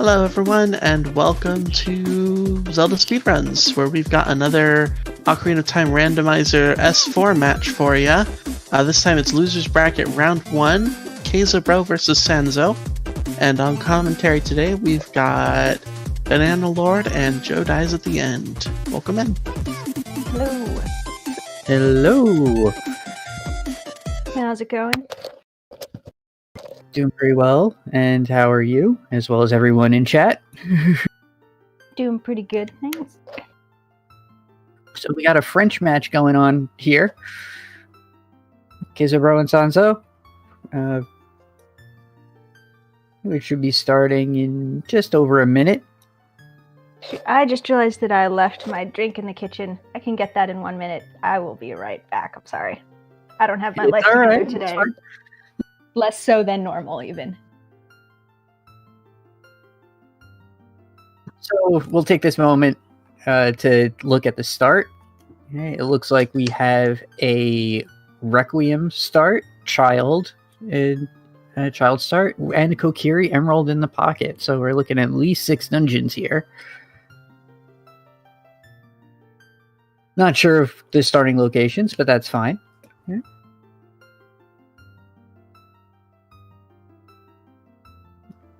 Hello everyone, and welcome to Zelda Speedruns, where we've got another Ocarina of Time Randomizer S4 match for ya. This time it's Losers Bracket Round 1, KayzoBro versus Sanzeau. And on commentary today, we've got Banana Lord and Joe Dies at the End. Welcome in. Hello. Hello. How's it going? Doing pretty well. And how are you? As well as everyone in chat. Doing pretty good, thanks. So we got a French match going on here. KayzoBro and Sanzeau. We should be starting in just over a minute. I just realized that I left my drink in the kitchen. I can get that in 1 minute. I will be right back. I'm sorry. I don't have my life together today. Less so than normal, even. So we'll take this moment to look at the start. Okay, it looks like we have a Requiem start, child start, and Kokiri Emerald in the pocket. So we're looking at least 6 dungeons here. Not sure of the starting locations, but that's fine. Yeah.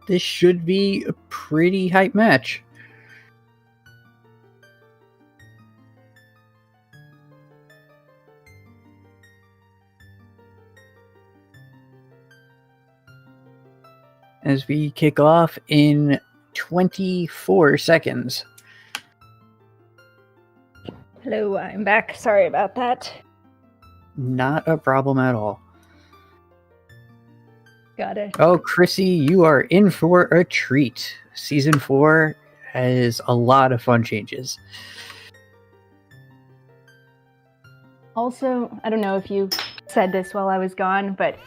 This should be a pretty hype match. As we kick off in 24 seconds. Hello, I'm back. Sorry about that. Not a problem at all. Got it. Oh, Chrissy, you are in for a treat. Season 4 has a lot of fun changes. Also, I don't know if you said this while I was gone, but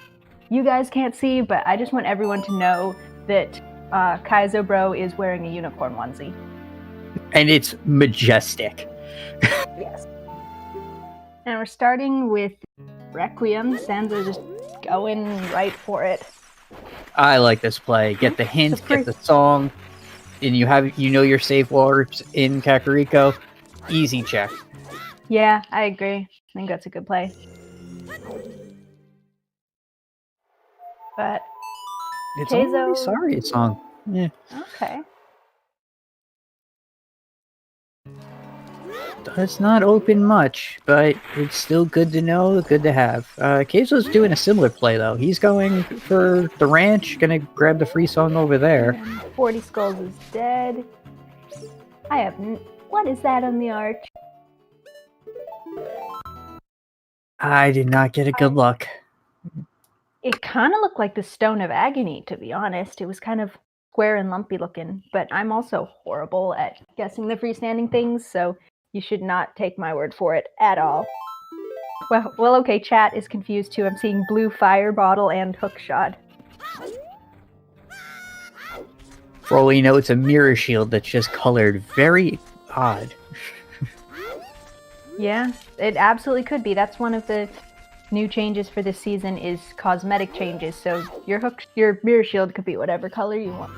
you guys can't see, but I just want everyone to know that KayzoBro is wearing a unicorn onesie. And it's majestic. Yes. And we're starting with Requiem. Sansa just going right for it. I like this play. Get the hint, get the song, and you know your save warps in Kakariko. Easy check. Yeah, I agree. I think that's a good play. But It's Kayzo... only sorry song. Yeah. Okay. Does not open much, but it's still good to know, good to have. Kayzo's doing a similar play, though. He's going for the ranch, gonna grab the free song over there. And 40 Skulls is dead. I have... What is that on the arch? I did not get a good luck. It kind of looked like the Stone of Agony, to be honest. It was kind of square and lumpy looking, but I'm also horrible at guessing the freestanding things, so you should not take my word for it at all. Well, okay, chat is confused too. I'm seeing blue fire bottle and hookshot. For all we know, it's a mirror shield that's just colored very odd. Yeah, it absolutely could be. That's one of the new changes for this season is cosmetic changes. So your mirror shield could be whatever color you want.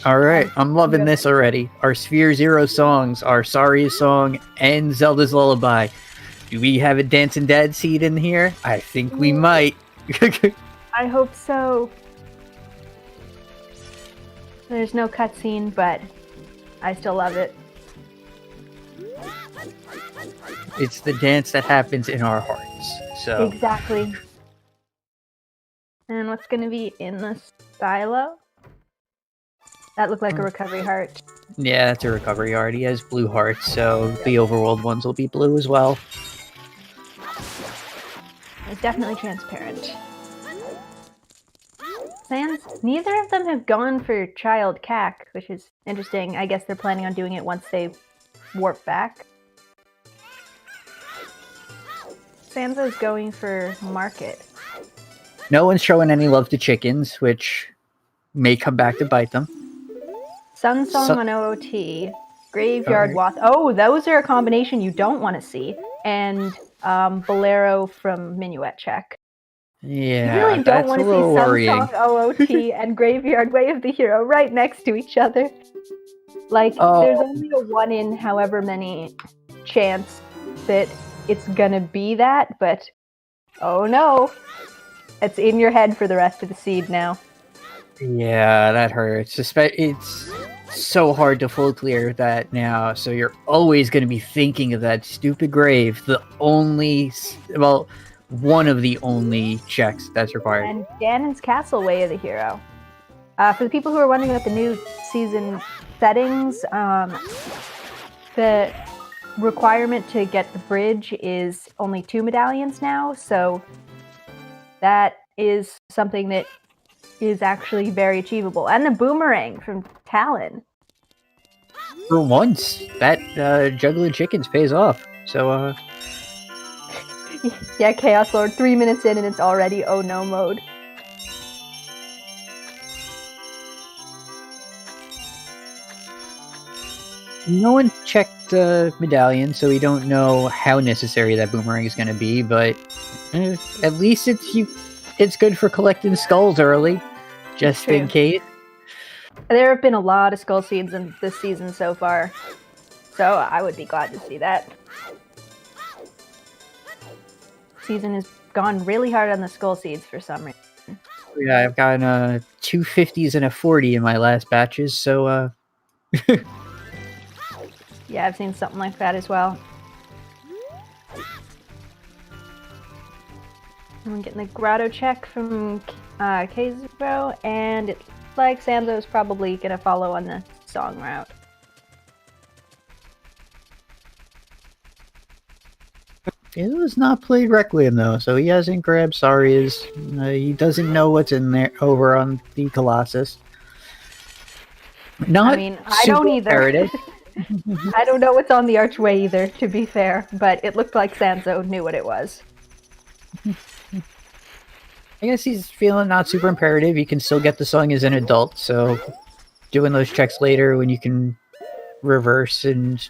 Alright, I'm loving this already. Our Sphere Zero songs, our Sorry song, and Zelda's Lullaby. Do we have a Dancing Dad seed in here? I think we might. I hope so. There's no cutscene, but I still love it. It's the dance that happens in our hearts. So exactly. And what's going to be in the stylo? That looked like a recovery heart. Yeah, that's a recovery heart. He has blue hearts, so the overworld ones will be blue as well. It's definitely transparent. Sans, neither of them have gone for Child Cac, which is interesting. I guess they're planning on doing it once they warp back. Sansa's going for Market. No one's showing any love to chickens, which may come back to bite them. Sun Song on OoT. Graveyard Wath. Oh, those are a combination you don't want to see. And Bolero from Minuet Check. Yeah, You really don't want that's to a see little worrying. Samsung OOT and Graveyard Way of the Hero right next to each other. Like, Oh. there's only a 1 in however many chance that it's gonna be that, but oh no. It's in your head for the rest of the seed now. Yeah, that hurts. It's so hard to full clear that now, so you're always going to be thinking of that stupid grave. One of the only checks that's required. And Ganon's Castle Way of the Hero. For the people who are wondering about the new season settings, the requirement to get the bridge is only 2 medallions now, so that is something that is actually very achievable. And the boomerang from Talon. For once, that juggling chickens pays off. So, Yeah, Chaos Lord, 3 minutes in and it's already oh no mode. no one checked medallion, so we don't know how necessary that boomerang is going to be, but at least it's good for collecting skulls early, just in case. There have been a lot of skull seeds in this season so far, so I would be glad to see that. Season has gone really hard on the skull seeds for some reason. Yeah, I've gotten 2 50s and a 40 in my last batches, so Yeah, I've seen something like that as well. I'm getting a grotto check from KayzoBro, and it looks like Sanzeau's probably going to follow on the song route. it was not played Requiem though, so he hasn't grabbed Saria's. He doesn't know what's in there over on the Colossus. Not I mean, I don't either. I don't know what's on the archway either, to be fair, but it looked like Sanzeau knew what it was. I guess he's feeling not super imperative. You can still get the song as an adult, so doing those checks later when you can reverse and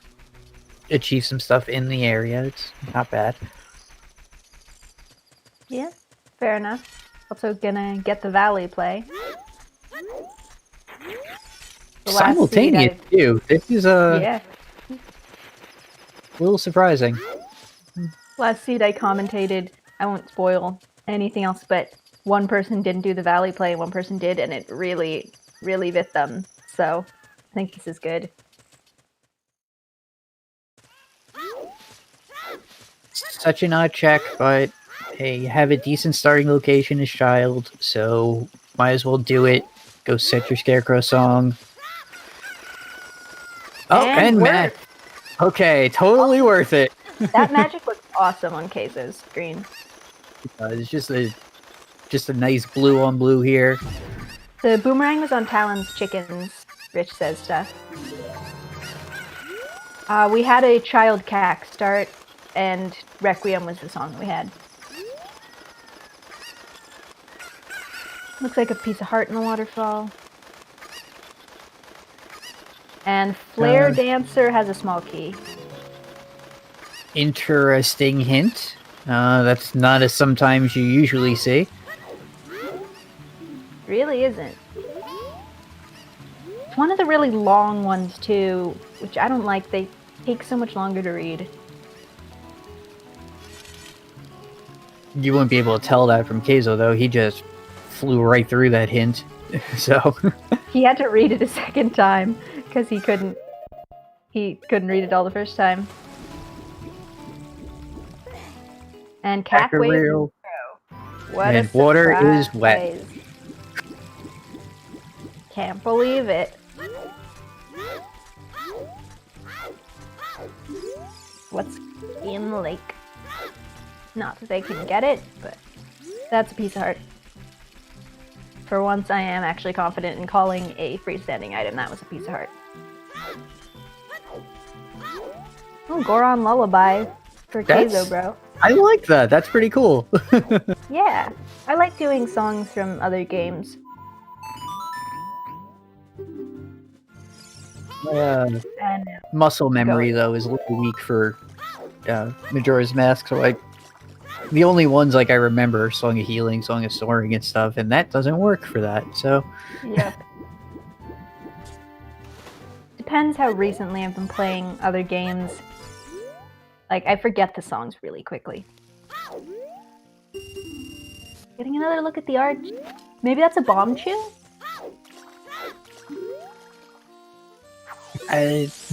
achieve some stuff in the area, it's not bad. Yeah, fair enough. Also gonna get the Valley play. The last Simultaneous seed too. This is yeah. a little surprising. Last seed I commentated, I won't spoil anything else, but one person didn't do the Valley play, one person did, and it really, really bit them. So I think this is good. Such an odd check, but hey, you have a decent starting location as Child, so might as well do it. Go set your Scarecrow song. Oh, and Matt. Okay, totally worth it. That magic looks awesome on Kayzo's screen. It's just a nice blue on blue here. The boomerang was on Talon's chickens, Rich says stuff. We had a Child Cack start, and Requiem was the song we had. Looks like a piece of heart in the waterfall. And Flare Dancer has a small key. Interesting hint. That's not as sometimes you usually see. Really isn't. It's one of the really long ones too, which I don't like. They take so much longer to read. You wouldn't be able to tell that from Kayzo though. He just flew right through that hint. So he had to read it a second time because he couldn't read it all the first time. And Cack Wave. What and water is wet. Can't believe it. What's in the lake? Not that they can get it, but that's a piece of heart. For once, I am actually confident in calling a freestanding item. That was a piece of heart. Oh, Goron Lullaby for KayzoBro. I like that. That's pretty cool. Yeah, I like doing songs from other games. And muscle memory though is a little weak for Majora's Mask, so I the only ones like I remember are Song of Healing, Song of Soaring, and stuff, and that doesn't work for that. So Yep. Depends how recently I've been playing other games. Like, I forget the songs really quickly. Getting another look at the art. Maybe that's a bomb chew?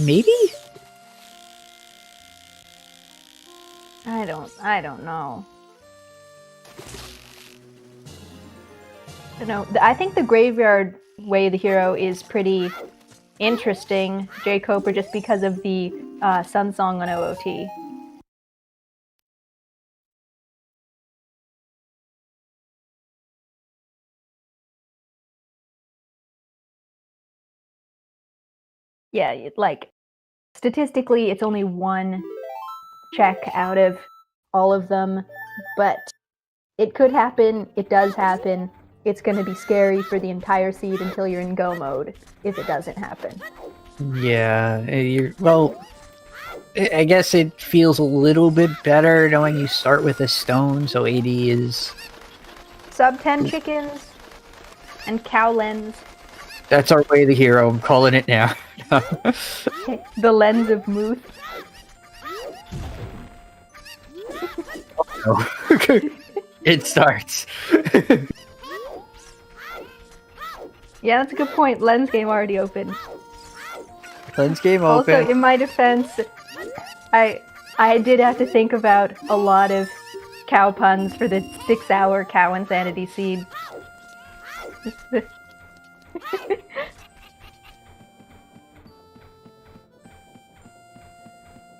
Maybe? I don't know. I don't know. I think the Graveyard Way of the Hero is pretty interesting, J. Coper, just because of the Sun Song on OOT. Yeah, like, statistically, it's only one check out of all of them, but it could happen, it does happen. It's going to be scary for the entire seed until you're in go mode, if it doesn't happen. Yeah, well, I guess it feels a little bit better knowing you start with a stone, so 80 is... Sub 10 chickens and cow lens. That's our way of the hero, I'm calling it now. The lens of Muth. Oh. It starts. Yeah, that's a good point. Lens game already open. Lens game open. Also, in my defense, I did have to think about a lot of cow puns for the 6-hour cow insanity seed.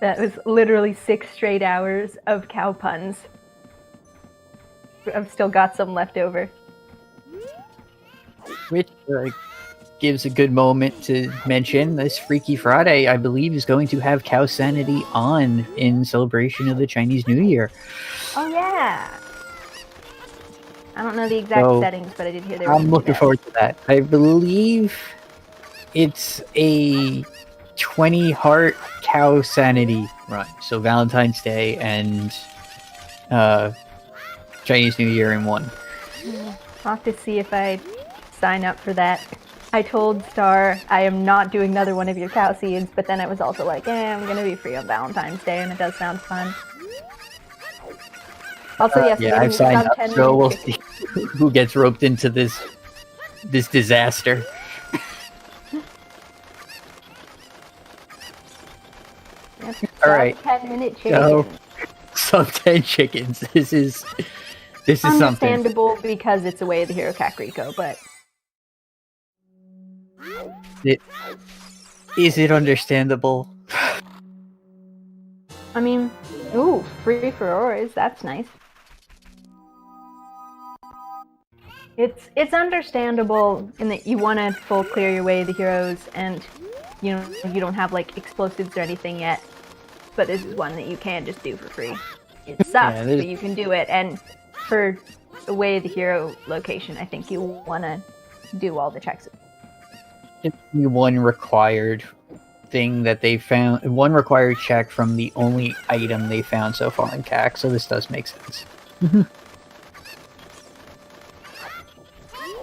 That was literally 6 straight hours of cow puns. I've still got some left over. Which gives a good moment to mention this Freaky Friday, I believe, is going to have Cow Sanity on in celebration of the Chinese New Year. Oh yeah! I don't know the exact settings, but I did hear they were I'm looking forward to that. I believe it's a 20 heart Cow Sanity run. So Valentine's Day and Chinese New Year in one. I'll have to see if I sign up for that. I told Star I am not doing another one of your cow seeds, but then I was also like, I'm gonna be free on Valentine's Day, and it does sound fun. Also, yes, yeah, I've signed up, so we'll see who gets roped into this disaster. All right, 10-minute chicken. So, sub 10 chickens. This is understandable something. Because it's a Way of the Hero Kakariko, but Is it understandable? I mean, ooh, free for auras, that's nice. It's understandable in that you want to full clear your Way of the Heroes, and you don't have like explosives or anything yet. But this is one that you can just do for free. It sucks, but you can do it. And for the Way of the Hero location, I think you want to do all the checks. It's the one required thing that they found, one required check from the only item they found so far in CAC, so this does make sense.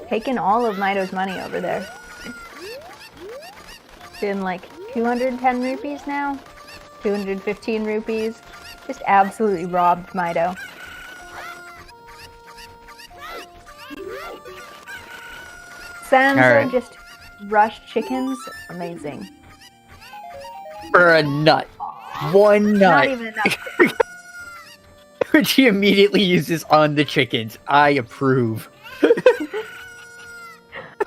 Taking all of Mido's money over there. Been like 210 rupees now? 215 rupees. Just absolutely robbed Mido. Sanzeau just rushed chickens. Amazing. For a nut. One nut. Not even enough. Which he immediately uses on the chickens. I approve.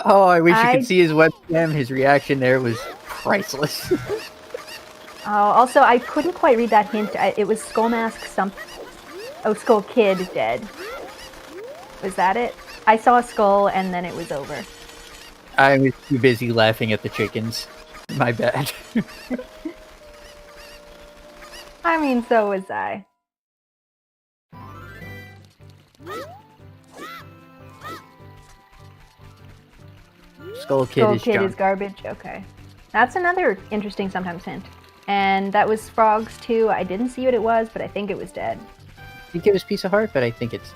Oh, I wish you could see his webcam. His reaction there was priceless. Oh, also, I couldn't quite read that hint. It was Skull Mask Skull Kid dead. Was that it? I saw a skull and then it was over. I was too busy laughing at the chickens. My bad. I mean, so was I. Skull Kid is garbage. Okay. That's another interesting sometimes hint. And that was Frogs too. I didn't see what it was, but I think it was dead. You give his piece of heart, but I think it's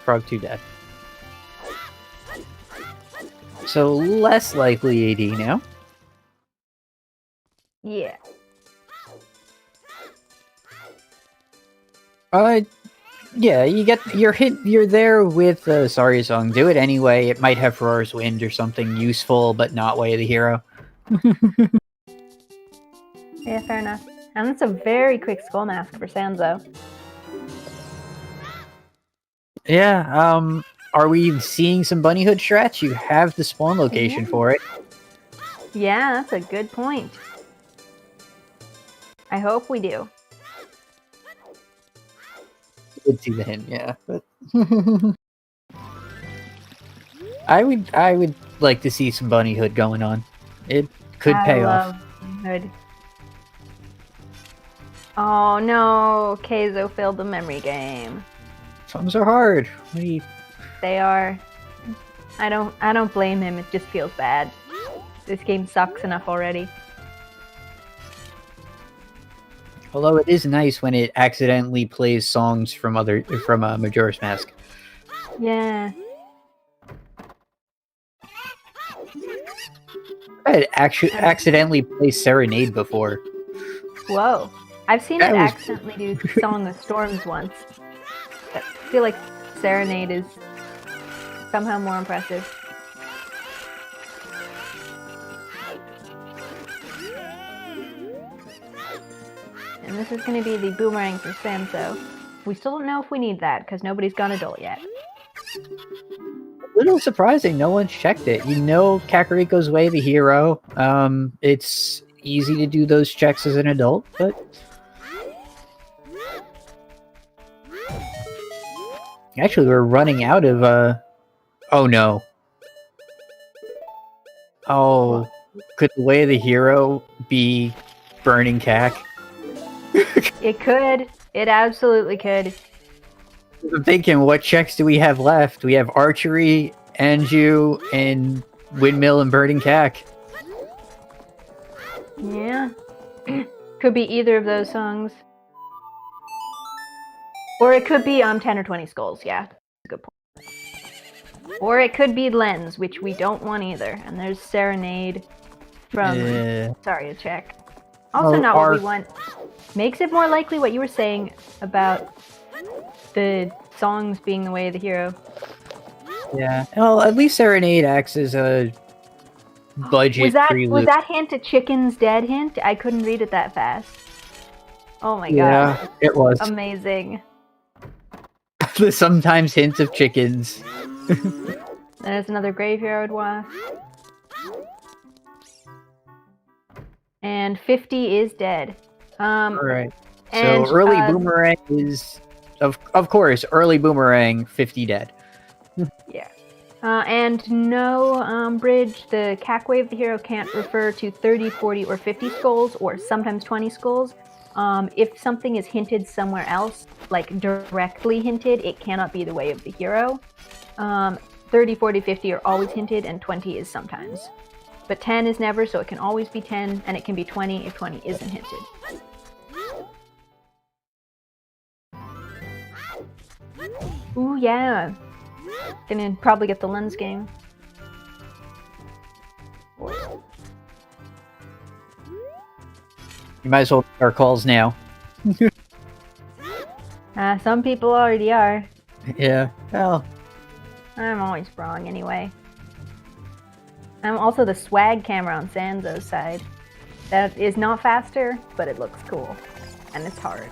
Frog 2 dead. So less likely AD now. Yeah. Yeah, you're there with Sorry Song. Do it anyway. It might have Roar's Wind or something useful, but not Way of the Hero. Yeah, fair enough. And that's a very quick Skull Mask for Sanzeau. Yeah, are we seeing some Bunny Hood strats? You have the spawn location for it. Yeah, that's a good point. I hope we do. Did see the hint, yeah. But I would like to see some Bunny Hood going on. It could pay off. Hood. Oh no, Kayzo failed the memory game. Songs are hard. They are. I don't blame him. It just feels bad. This game sucks enough already. Although it is nice when it accidentally plays songs from Majora's Mask. Yeah. It accidentally plays Serenade before. Whoa. I've seen it accidentally do Song of Storms once. I feel like Serenade is somehow more impressive. And this is going to be the boomerang for Sanzeau. We still don't know if we need that, because nobody's gone adult yet. A little surprising, no one's checked it. You know Kakariko's Way the hero. It's easy to do those checks as an adult, but... Actually, we're running out of, Oh no. Oh, could the Way of the hero be Burning Cack? It could. It absolutely could. I'm thinking, what checks do we have left? We have Archery, Anju, and Windmill and Burning Cack. Yeah. Could be either of those songs. Or it could be 10 or 20 skulls, yeah. That's a good point. Or it could be Lens, which we don't want either. And there's Serenade from... Sorry to check. Also not what we want. Makes it more likely what you were saying about the songs being the way of the hero. Yeah. Well, at least Serenade acts as a budget prelude. Was that hint a chicken's dead hint? I couldn't read it that fast. Oh my god. Yeah, it was. Amazing. The sometimes hints of chickens. There's another graveyard wasp. And 50 is dead. Alright. And, so early boomerang is of course, early boomerang, 50 dead. Yeah. And no bridge, the cack wave the hero can't refer to 30, 40, or 50 skulls, or sometimes 20 skulls. If something is hinted somewhere else, like directly hinted, it cannot be the way of the hero. 30, 40, 50 are always hinted, and 20 is sometimes. But 10 is never, so it can always be 10, and it can be 20 if 20 isn't hinted. Ooh, yeah. Gonna probably get the Lens game. You might as well make our calls now. Some people already are. Yeah, well... I'm always wrong anyway. I'm also the swag camera on Sanzou's side. That is not faster, but it looks cool. And it's hard.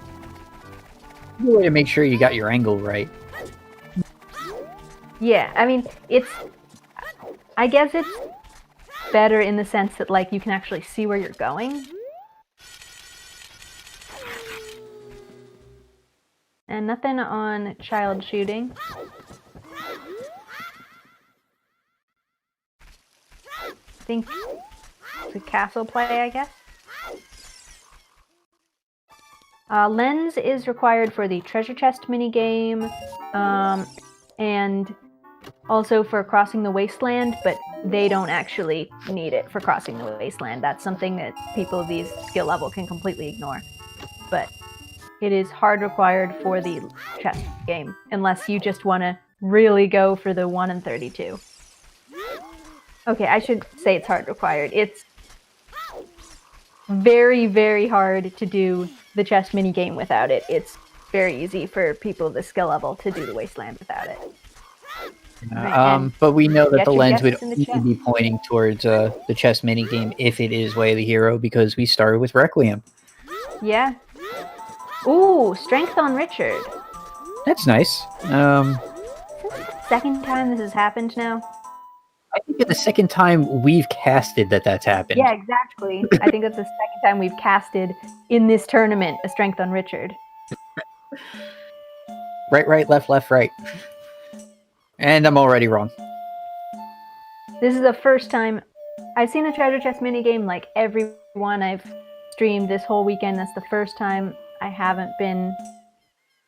Good way to make sure you got your angle right. Yeah, I mean, I guess it's better in the sense that, like, you can actually see where you're going. And nothing on child shooting. I think it's a castle play, I guess. Lens is required for the treasure chest minigame, and also for crossing the wasteland, but they don't actually need it for crossing the wasteland. That's something that people of these skill level can completely ignore. But it is hard required for the chess game, unless you just want to really go for the 1 in 32. Okay, I should say it's hard required. It's very, very hard to do the chess mini game without it. It's very easy for people of the skill level to do the Wasteland without it. But we know that the lens would guesses in the only chat. be pointing towards the chess minigame if it is Way of the Hero, because we started with Requiem. Yeah. Ooh, strength on Richard. That's nice. Second time this has happened now. I think it's the second time we've casted that's happened. Yeah, exactly. I think that's the second time we've casted in this tournament a strength on Richard. Right, left, right. And I'm already wrong. This is the first time I've seen a treasure chest minigame like everyone I've streamed this whole weekend. That's the first time I haven't been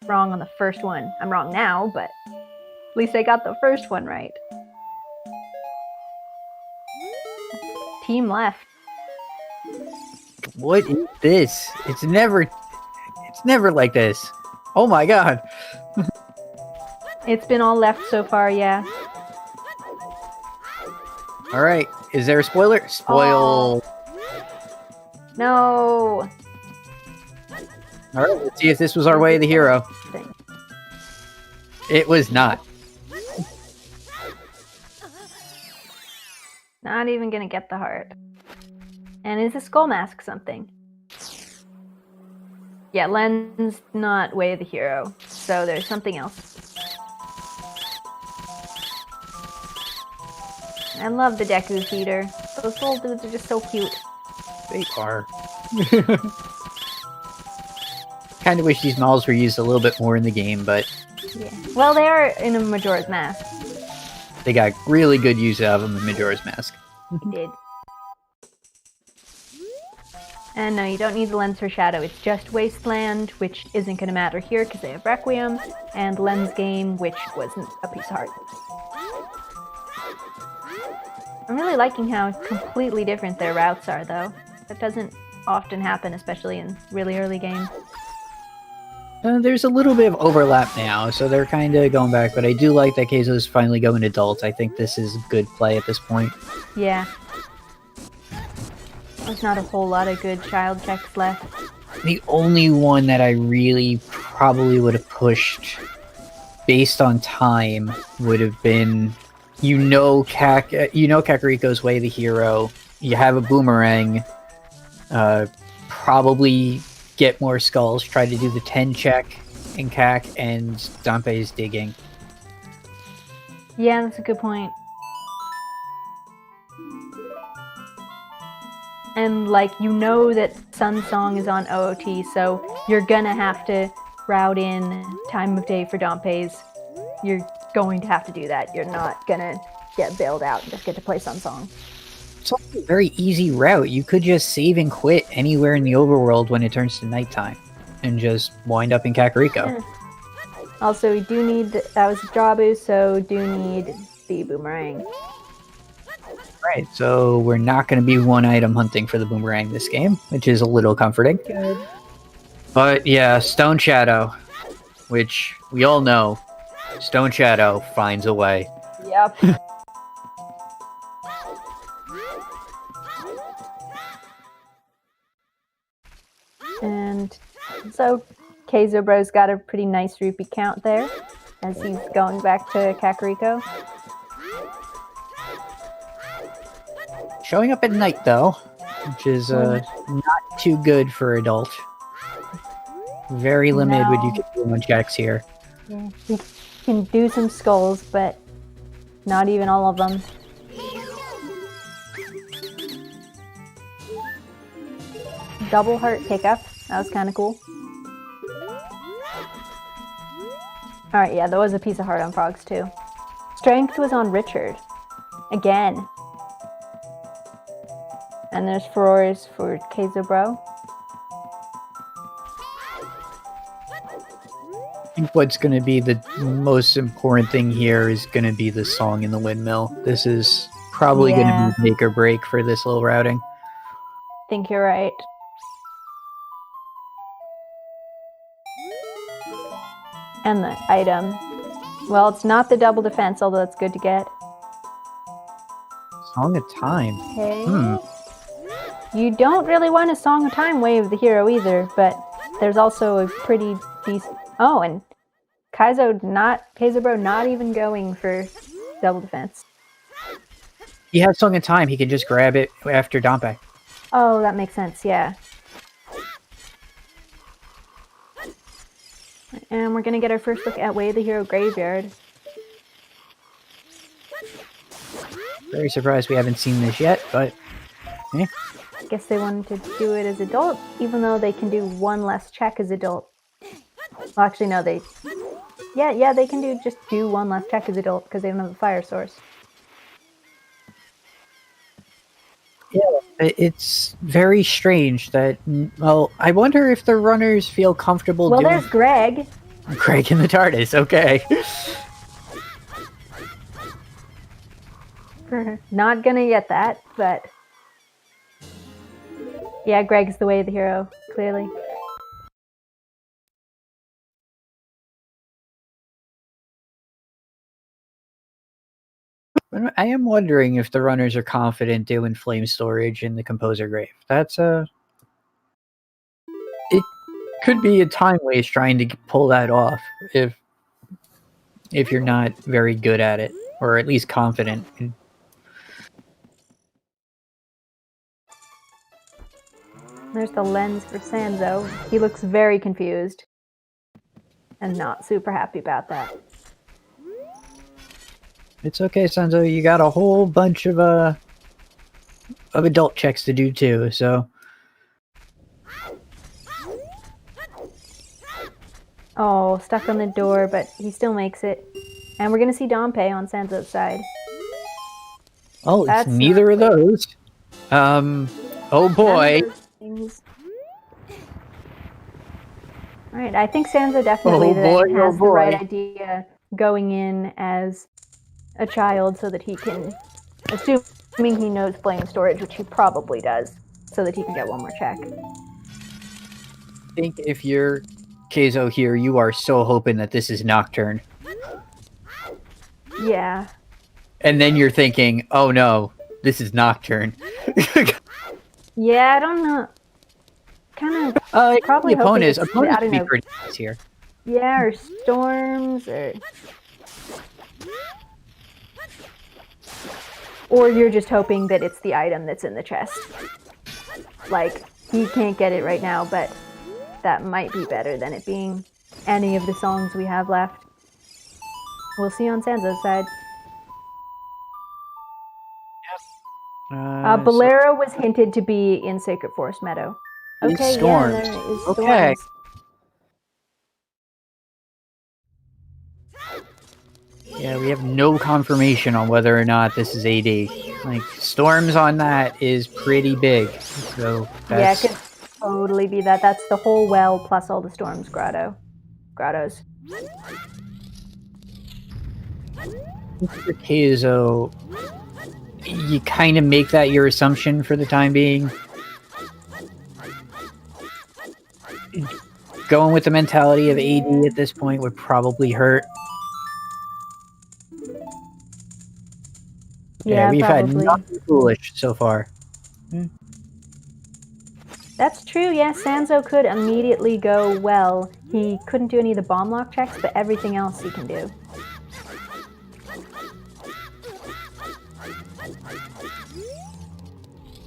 wrong on the first one. I'm wrong now, but at least I got the first one right. Team left. What is this? It's never like this. Oh my god. It's been all left so far, yeah. Alright, is there a spoiler? Spoil. No. Alright, let's see if this was our Way of the Hero. It was not. Not even gonna get the heart. And is the skull mask something? Yeah, Len's not Way of the Hero, so there's something else. I love the Deku feeder. Those little dudes are just so cute. They are. Kind of wish these models were used a little bit more in the game, but Yeah. Well, they are in a Majora's Mask. they got really good use out of them in Majora's Mask. Did. And no, you don't need the lens for Shadow. It's just Wasteland, which isn't going to matter here because they have Requiem, and Lens Game, which wasn't a piece of heart. I'm really liking how completely different their routes are, though. That doesn't often happen, especially in really early games. There's a little bit of overlap now, so they're kind of going back, but I do like that Kayzo's finally going adult. I think this is good play at this point. Yeah. There's not a whole lot of good child checks left. The only one that I really probably would have pushed based on time would have been, Kakariko's Way of the Hero. You have a boomerang. Probably get more skulls. Try to do the 10 check in Kak, and Dante's digging. Yeah, that's a good point. And, you know that Sun Song is on OOT, so you're gonna have to route in time of day for Dompe's. You're going to have to do that. You're not gonna get bailed out and just get to play Sun Song. It's also a very easy route. You could just save and quit anywhere in the overworld when it turns to nighttime, and just wind up in Kakariko. Yeah. Also, we do need, that was Jabu, so do need the boomerang. Right, so we're not going to be one-item hunting for the boomerang this game, which is a little comforting. Good. But yeah, Stone Shadow, which we all know, Stone Shadow finds a way. Yep. And so KayzoBro's got a pretty nice rupee count there as he's going back to Kakariko. Showing up at night, though, which is not too good for adult. Very limited what you can do on checks here. Yeah, we can do some skulls, but not even all of them. Double heart pickup. That was kind of cool. Alright, yeah, there was a piece of heart on frogs, too. Strength was on Richard. Again. And there's furores for KayzoBro. I think what's going to be the most important thing here is going to be the song in the windmill. This is probably going to be make or break for this little routing. I think you're right. And the item. Well, it's not the double defense, although that's good to get. Song of Time. Okay. You don't really want a Song of Time Way of the Hero either, but there's also a pretty decent... Oh, and KayzoBro not even going for double defense. He has Song of Time. He can just grab it after Dompe. Oh, that makes sense, yeah. And we're gonna get our first look at Way of the Hero Graveyard. Very surprised we haven't seen this yet, but... I guess they wanted to do it as adult, even though they can do one less check as adult. Well, actually, no, they... Yeah, they can just do one less check as adult, because they don't have a fire source. Yeah, it's very strange that... Well, I wonder if the runners feel comfortable doing... Well, there's Greg. Greg in the TARDIS, okay. Not gonna get that, but... Yeah, Greg's the way of the hero, clearly. I am wondering if the runners are confident doing flame storage in the Composer Grave. That's a... It could be a time waste trying to pull that off if you're not very good at it, or at least confident. There's the lens for Sanzeau. He looks very confused and not super happy about that. It's okay, Sanzeau. You got a whole bunch of adult checks to do too, so... Oh, stuck on the door, but he still makes it. And we're gonna see Dompe on Sanzou's side. Oh, That's it's neither of those. Oh boy. Alright, I think Sanzou definitely has the right idea going in as a child so that he can, assuming he knows flame storage, which he probably does, so that he can get one more check. I think if you're Kayzo here, you are so hoping that this is Nocturne. Yeah. And then you're thinking, oh no, this is Nocturne. Yeah, I don't know. Kind of probably the opponent hoping is I don't know. pretty nice here. Yeah, or storms, or you're just hoping that it's the item that's in the chest. Like, he can't get it right now, but that might be better than it being any of the songs we have left. We'll see on Sanzou's side. Bolero was hinted to be in Sacred Forest Meadow. Okay, Storms. yeah, there is Storms. Okay. Yeah, we have no confirmation on whether or not this is AD. Like, Storms on that is pretty big. So that's... Yeah, it could totally be that. That's the whole well plus all the Storms grottos. For Kayzo, you kind of make that your assumption for the time being. Going with the mentality of AD at this point would probably hurt. Yeah, we've probably. had nothing foolish so far. That's true, yes. Sanzou could immediately go well. He couldn't do any of the bomb lock checks, but everything else he can do.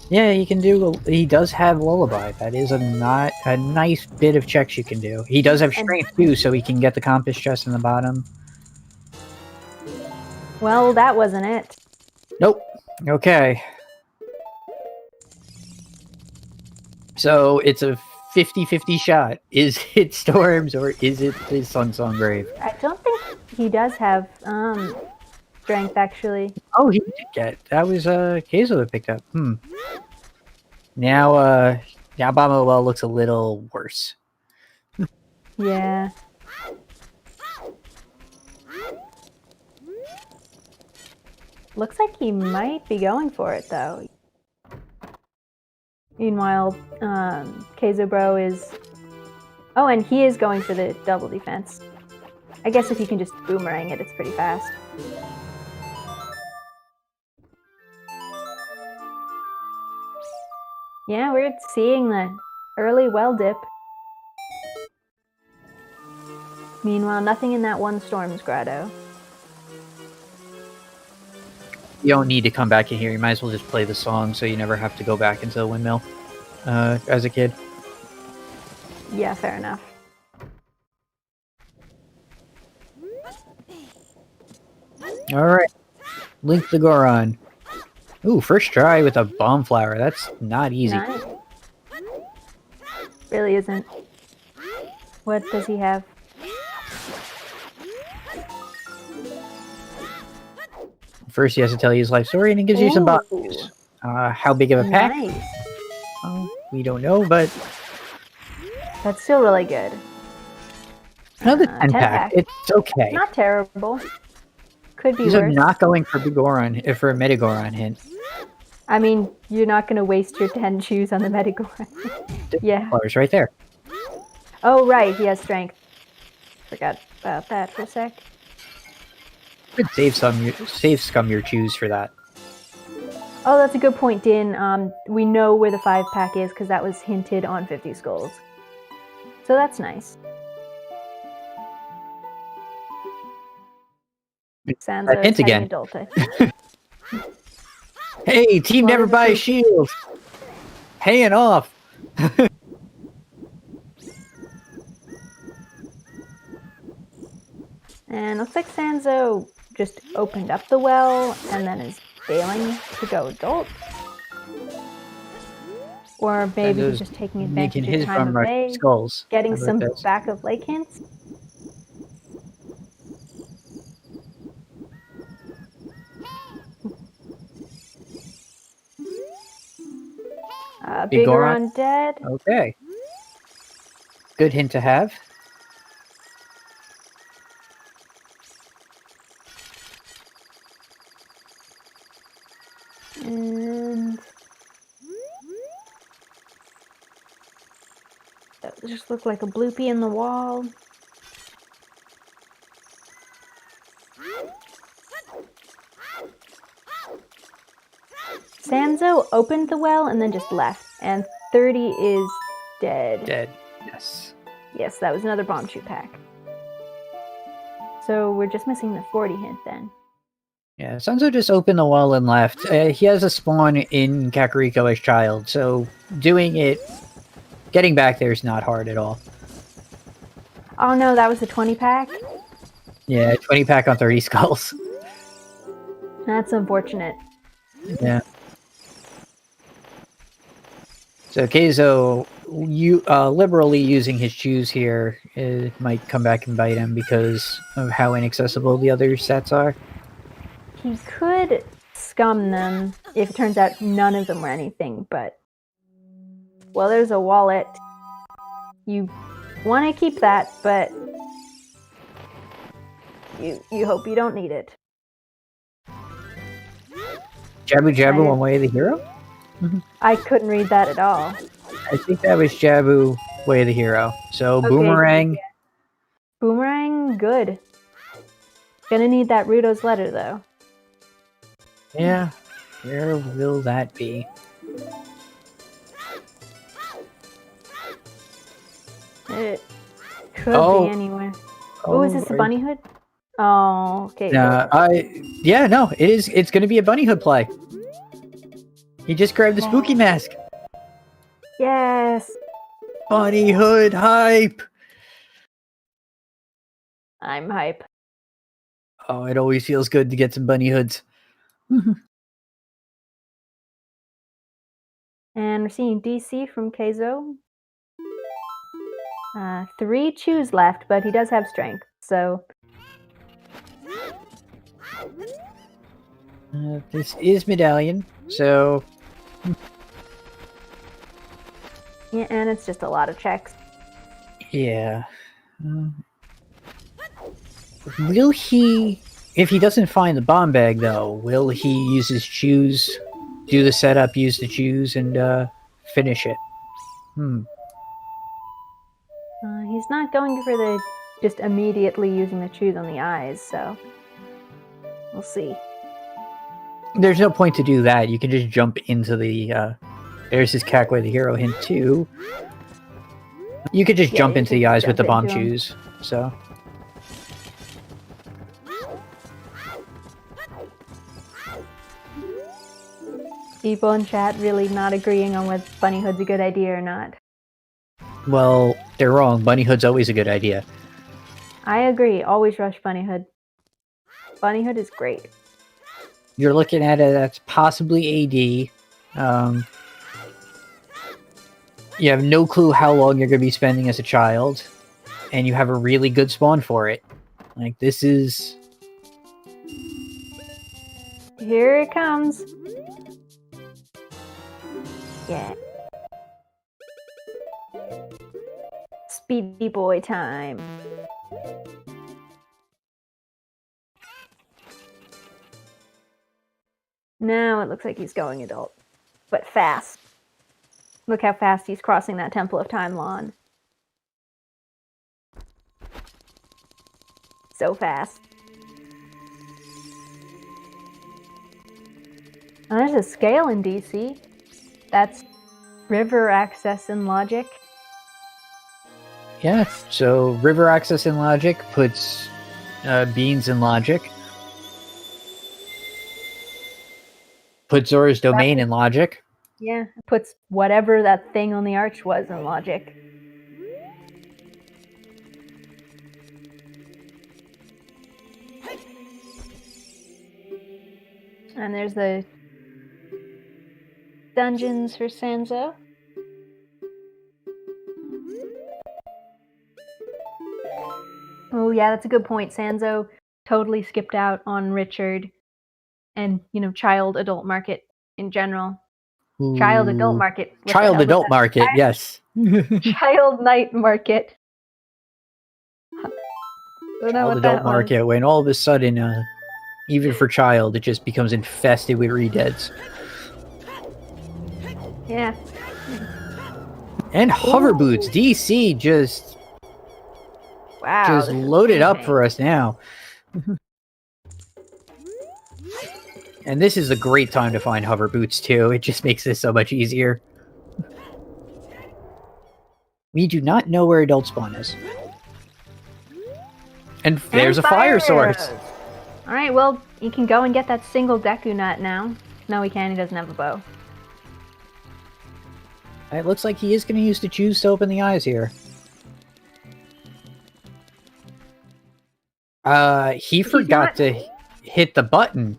Yeah, he can do. He does have Lullaby. That is a nice bit of checks you can do. He does have Strength too, so he can get the Compass chest in the bottom. Well, that wasn't it. Nope. Okay. So it's a 50-50 shot. Is it Storms or is it the Song Grave? I don't think he does have Strength, actually. Oh, he did get. That was Kayzo that picked up. Now Bama well looks a little worse. Yeah. Looks like he might be going for it, though. Meanwhile, KayzoBro is... Oh, and he is going for the double defense. I guess if you can just boomerang it, it's pretty fast. Yeah, we're seeing the early well dip. Meanwhile, nothing in that one Storm's grotto. You don't need to come back in here. You might as well just play the song so you never have to go back into the windmill as a kid. Yeah, fair enough. Alright. Link the Goron. Ooh, first try with a bomb flower. That's not easy. Nice. Really isn't. What does he have? First, he has to tell you his life story, and it gives you some Ooh. bombs. How big of a pack? Nice. We don't know, but That's still really good. another 10 pack. It's okay. Not terrible. Could be These are worse. not going for Bigoron, for a Metagoron hint. I mean, you're not going to waste your 10 shoes on the Medigoron. Yeah. Flowers right there. Oh, right. He has strength. Forgot about that for a sec. Could save scum your choose for that. Oh, that's a good point, Din. We know where the 5-pack is because that was hinted on 50 Skulls. So that's nice. Sansa hint again. Adulta. Hey, team What never is buy a it? shield. Paying off. And looks like Sanzo just opened up the well and then is failing to go adult. Or maybe he's Sanzo's just taking making advantage his of time bum of rush day, skulls. getting How about some this? back of lake hints. Big Bigger Goron? on dead. Okay. Good hint to have. And that just looked like a bloopy in the wall. Sanzo opened the well and then just left, and 30 is dead. Dead. Yes. Yes, that was another bomb shoot pack. So we're just missing the 40 hint then. Yeah, Sanzo just opened the wall and left. He has a spawn in Kakariko as child, so getting back there is not hard at all. Oh no, that was the 20 pack? Yeah, 20 pack on 30 skulls. That's unfortunate. Yeah. So Kayzo, liberally using his shoes here, it might come back and bite him because of how inaccessible the other sets are. He could scum them if it turns out none of them were anything, but... Well, there's a wallet. You want to keep that, but... You hope you don't need it. Jabu Jabu one way of the hero? I couldn't read that at all. I think that was Jabu way of the hero. So Okay, Boomerang. yeah. Boomerang, good. Gonna need that Rudo's letter, though. Yeah. Where will that be? It could be anywhere. Oh, is this a bunny hood? Oh, okay. No, it is. It's going to be a bunny hood play. He just grabbed the spooky mask. Yes. Bunny hood hype. I'm hype. Oh, it always feels good to get some bunny hoods. And we're seeing DC from Kayzo. 3 chews left, but he does have strength, so... This is Medallion, so... Yeah, and it's just a lot of checks. Yeah. Will he... If he doesn't find the bomb bag, though, will he use his choose, do the setup, use the choose, and He's not going for the just immediately using the choose on the eyes, so we'll see. There's no point to do that. You can just jump into the, there's his Cackway the hero hint too. You could just jump into the eyes with the bomb choose, so. People in chat really not agreeing on whether Bunny Hood's a good idea or not. Well, they're wrong. Bunny Hood's always a good idea. I agree. Always rush Bunny Hood. Bunny Hood is great. You're looking at it as possibly AD. You have no clue how long you're going to be spending as a child, and you have a really good spawn for it. Like, this is... Here it comes. Yeah. Speedy boy time. Now it looks like he's going adult, but fast. Look how fast he's crossing that Temple of Time lawn. So fast. Oh, there's a scale in DC. That's river access in logic. Yeah, so river access in logic puts beans in logic. Put Zora's domain in logic. Yeah, it puts whatever that thing on the arch was in logic. And there's the dungeons for Sanzeau. Oh yeah, that's a good point. Sanzeau totally skipped out on Richard and, you know, child adult market in general. Ooh. Child adult market. Child adult market, yes. Child night market. Child adult market, when all of a sudden, even for child, it just becomes infested with redeads. Yeah. And hover boots. DC just loaded up for us now. And this is a great time to find hover boots too. It just makes this so much easier. We do not know where adult spawn is. And there's a fire source. Alright, well, you can go and get that single Deku nut now. No, he can't. He doesn't have a bow. It looks like he is going to use the choose to open the eyes here. He forgot to hit the button.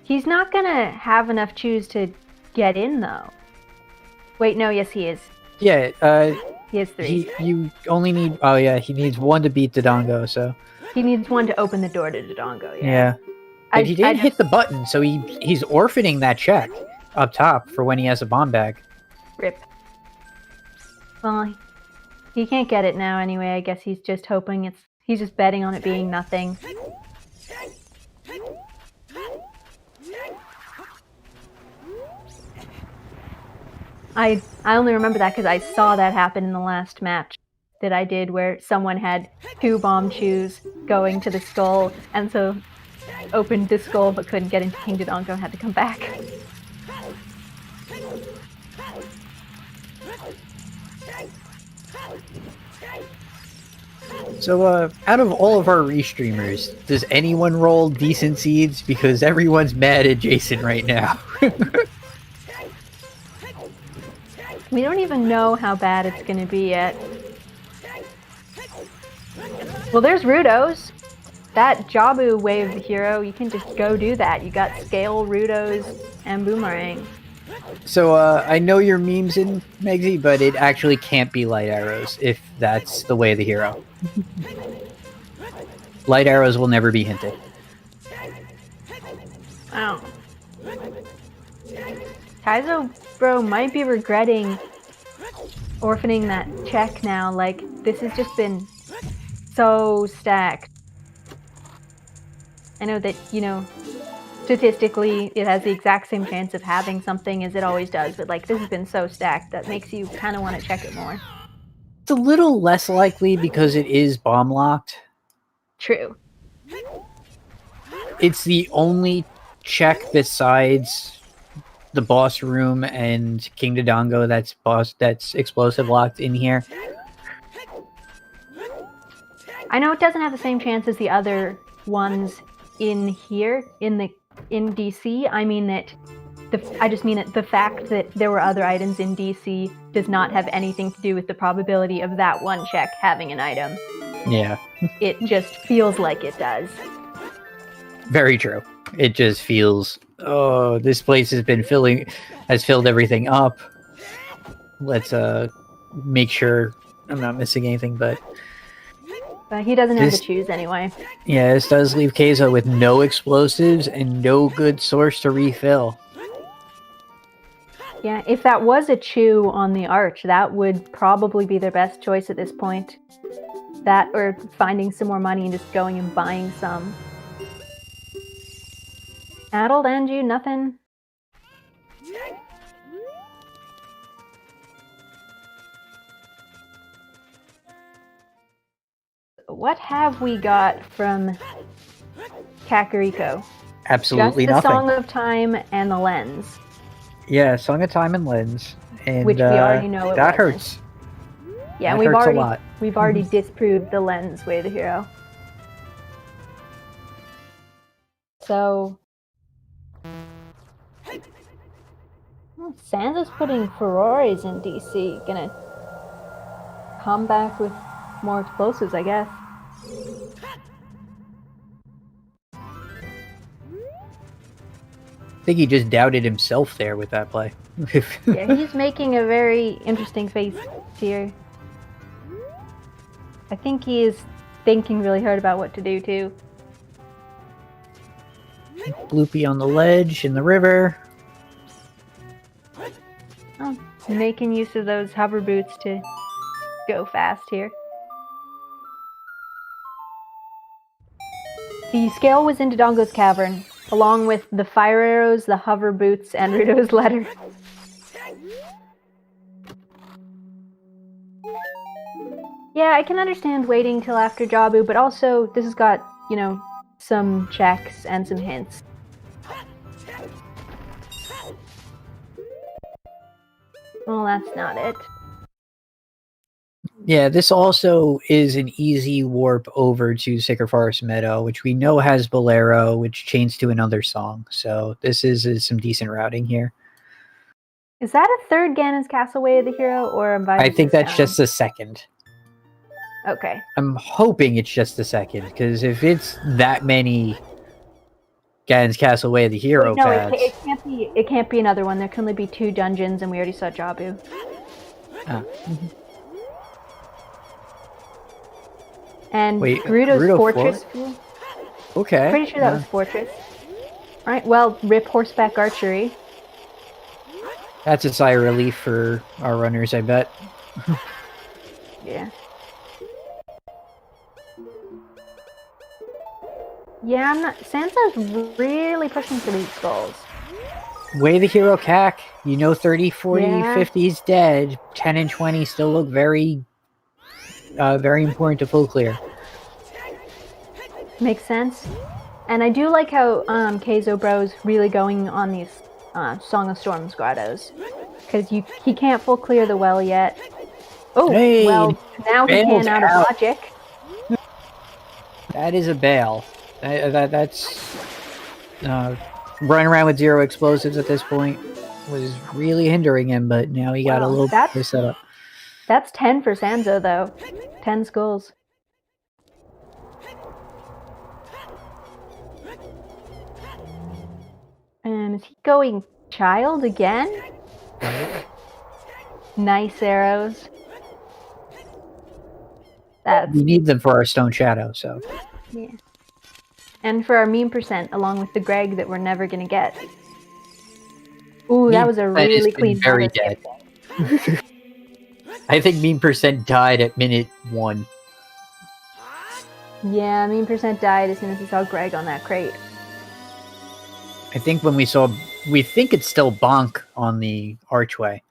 He's not gonna have enough choose to get in, though. Wait, no, yes, he is. Yeah, he has 3. You only need... Oh, yeah, he needs 1 to beat Dodongo, so... He needs 1 to open the door to Dodongo, yeah. Yeah. But he didn't hit the button, so he's orphaning that check up top for when he has a bomb bag. Rip. Well, he can't get it now anyway. I guess he's just hoping it's... He's just betting on it being nothing. I only remember that because I saw that happen in the last match that I did where someone had 2 bomb chews going to the skull and so opened the skull but couldn't get into King Dodongo and had to come back. So, out of all of our restreamers, does anyone roll decent seeds? Because everyone's mad at Jason right now. We don't even know how bad it's going to be yet. Well, there's Rudos. That Jabu wave hero, you can just go do that. You got Scale, Rudos, and Boomerang. So, I know your memes in Megsy, but it actually can't be light arrows if that's the way of the hero. Light arrows will never be hinted. Wow. KayzoBro might be regretting orphaning that check now. Like, this has just been so stacked. I know that, you know, statistically it has the exact same chance of having something as it always does, but like, this has been so stacked that makes you kind of want to check it more. It's a little less likely because it is bomb locked. True. It's the only check besides the boss room and King Dodongo that's explosive locked in here. I know it doesn't have the same chance as the other ones in here in DC. I mean that I just mean that the fact that there were other items in DC does not have anything to do with the probability of that one check having an item. Yeah. It just feels like it does. Very true. It just feels, oh, this place has filled everything up. Let's make sure I'm not missing anything, but he doesn't have to choose anyway. Yeah, this does leave Kayzo with no explosives and no good source to refill. Yeah, if that was a chew on the arch, that would probably be their best choice at this point. That or finding some more money and just going and buying some. Addled and you, nothing? What have we got from Kakariko? Absolutely just the nothing. Song of Time and the Lens. Yeah, Song of Time and Lens. And, which we already know it that wasn't. hurts. Yeah, That we've already disproved the Lens way the hero. So Sansa's putting Ferraris in DC. Gonna come back with more explosives, I guess. I think he just doubted himself there with that play. Yeah, he's making a very interesting face here. I think he is thinking really hard about what to do, too. Bloopy on the ledge in the river. Oh, making use of those hover boots to go fast here. The scale was into Dodongo's cavern, along with the fire arrows, the hover boots, and Rudo's letter. Yeah, I can understand waiting till after Jabu, but also this has got, you know, some checks and some hints. Well, that's not it. Yeah, this also is an easy warp over to Sycamore Forest Meadow, which we know has Bolero, which chains to another song. So this is some decent routing here. Is that a third Ganon's Castle Way of the Hero, or am I think that's just the second. Okay. I'm hoping it's just the second, because if it's that many Ganon's Castle Way of the Hero paths... No, it can't be another one. There can only be 2 dungeons, and we already saw Jabu. Ah. And wait, Gerudo's Fortress. Okay. Pretty sure that was Fortress. Alright, well, rip horseback archery. That's a sigh of relief for our runners, I bet. Yeah. Yeah, Sansa's really pushing for these goals. Way the Hero CAC, you know 30, 40, 50's dead. 10 and 20 still look very important to full clear. Makes sense. And I do like how KayzoBro's really going on these Song of Storms grottos. Because he can't full clear the well yet. Oh, hey, well, now he can out of logic. That is a bail. That's... running around with 0 explosives at this point was really hindering him, but now he got a little bit set up. That's 10 for Sanzeau, though. 10 skulls. And is he going child again? Nice arrows. We need them for our Stone Shadow, so... Yeah. And for our meme percent, along with the Greg that we're never gonna get. Ooh, that was a really clean. Very dead. I think meme percent died at minute 1. Yeah, meme percent died as soon as he saw Greg on that crate. I think when we think it's still Bonk on the archway,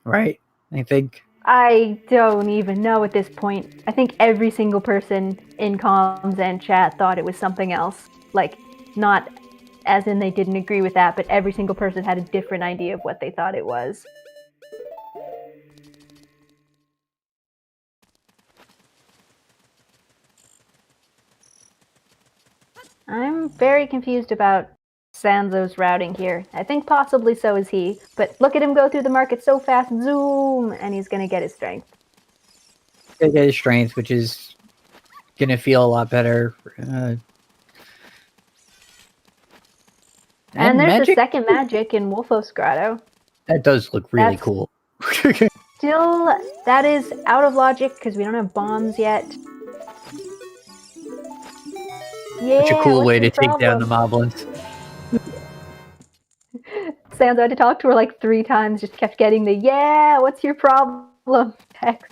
right? I think I don't even know at this point. I think every single person in comms and chat thought it was something else. Like, not as in they didn't agree with that, but every single person had a different idea of what they thought it was. I'm very confused about Sanzeau's routing here. I think possibly so is he, but look at him go through the market so fast, zoom, and he's gonna get his strength. Gonna get his strength, which is gonna feel a lot better. And there's magic? the second magic in Wolfos Grotto. That does look really cool. Still, that is out of logic because we don't have bombs yet. Yeah, Such a cool way to problem? take down the moblins. Sanzeau had to talk to her like 3 times, just kept getting the, yeah, what's your problem text.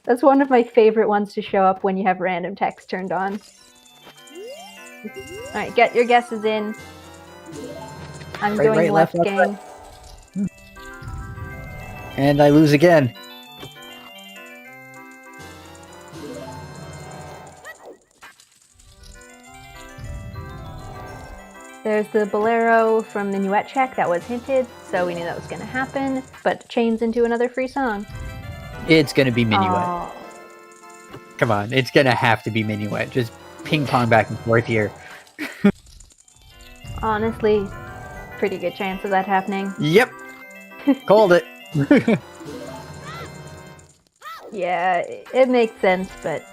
That's one of my favorite ones to show up when you have random text turned on. Alright, get your guesses in. I'm going left, gang. Right. And I lose again. There's the bolero from the Nuet check that was hinted, so we knew that was going to happen, but chains into another free song. It's going to be Minuet. Come on, it's going to have to be Minuet. Just ping pong back and forth here. Honestly, pretty good chance of that happening. Yep. Called it. Yeah, it makes sense, but...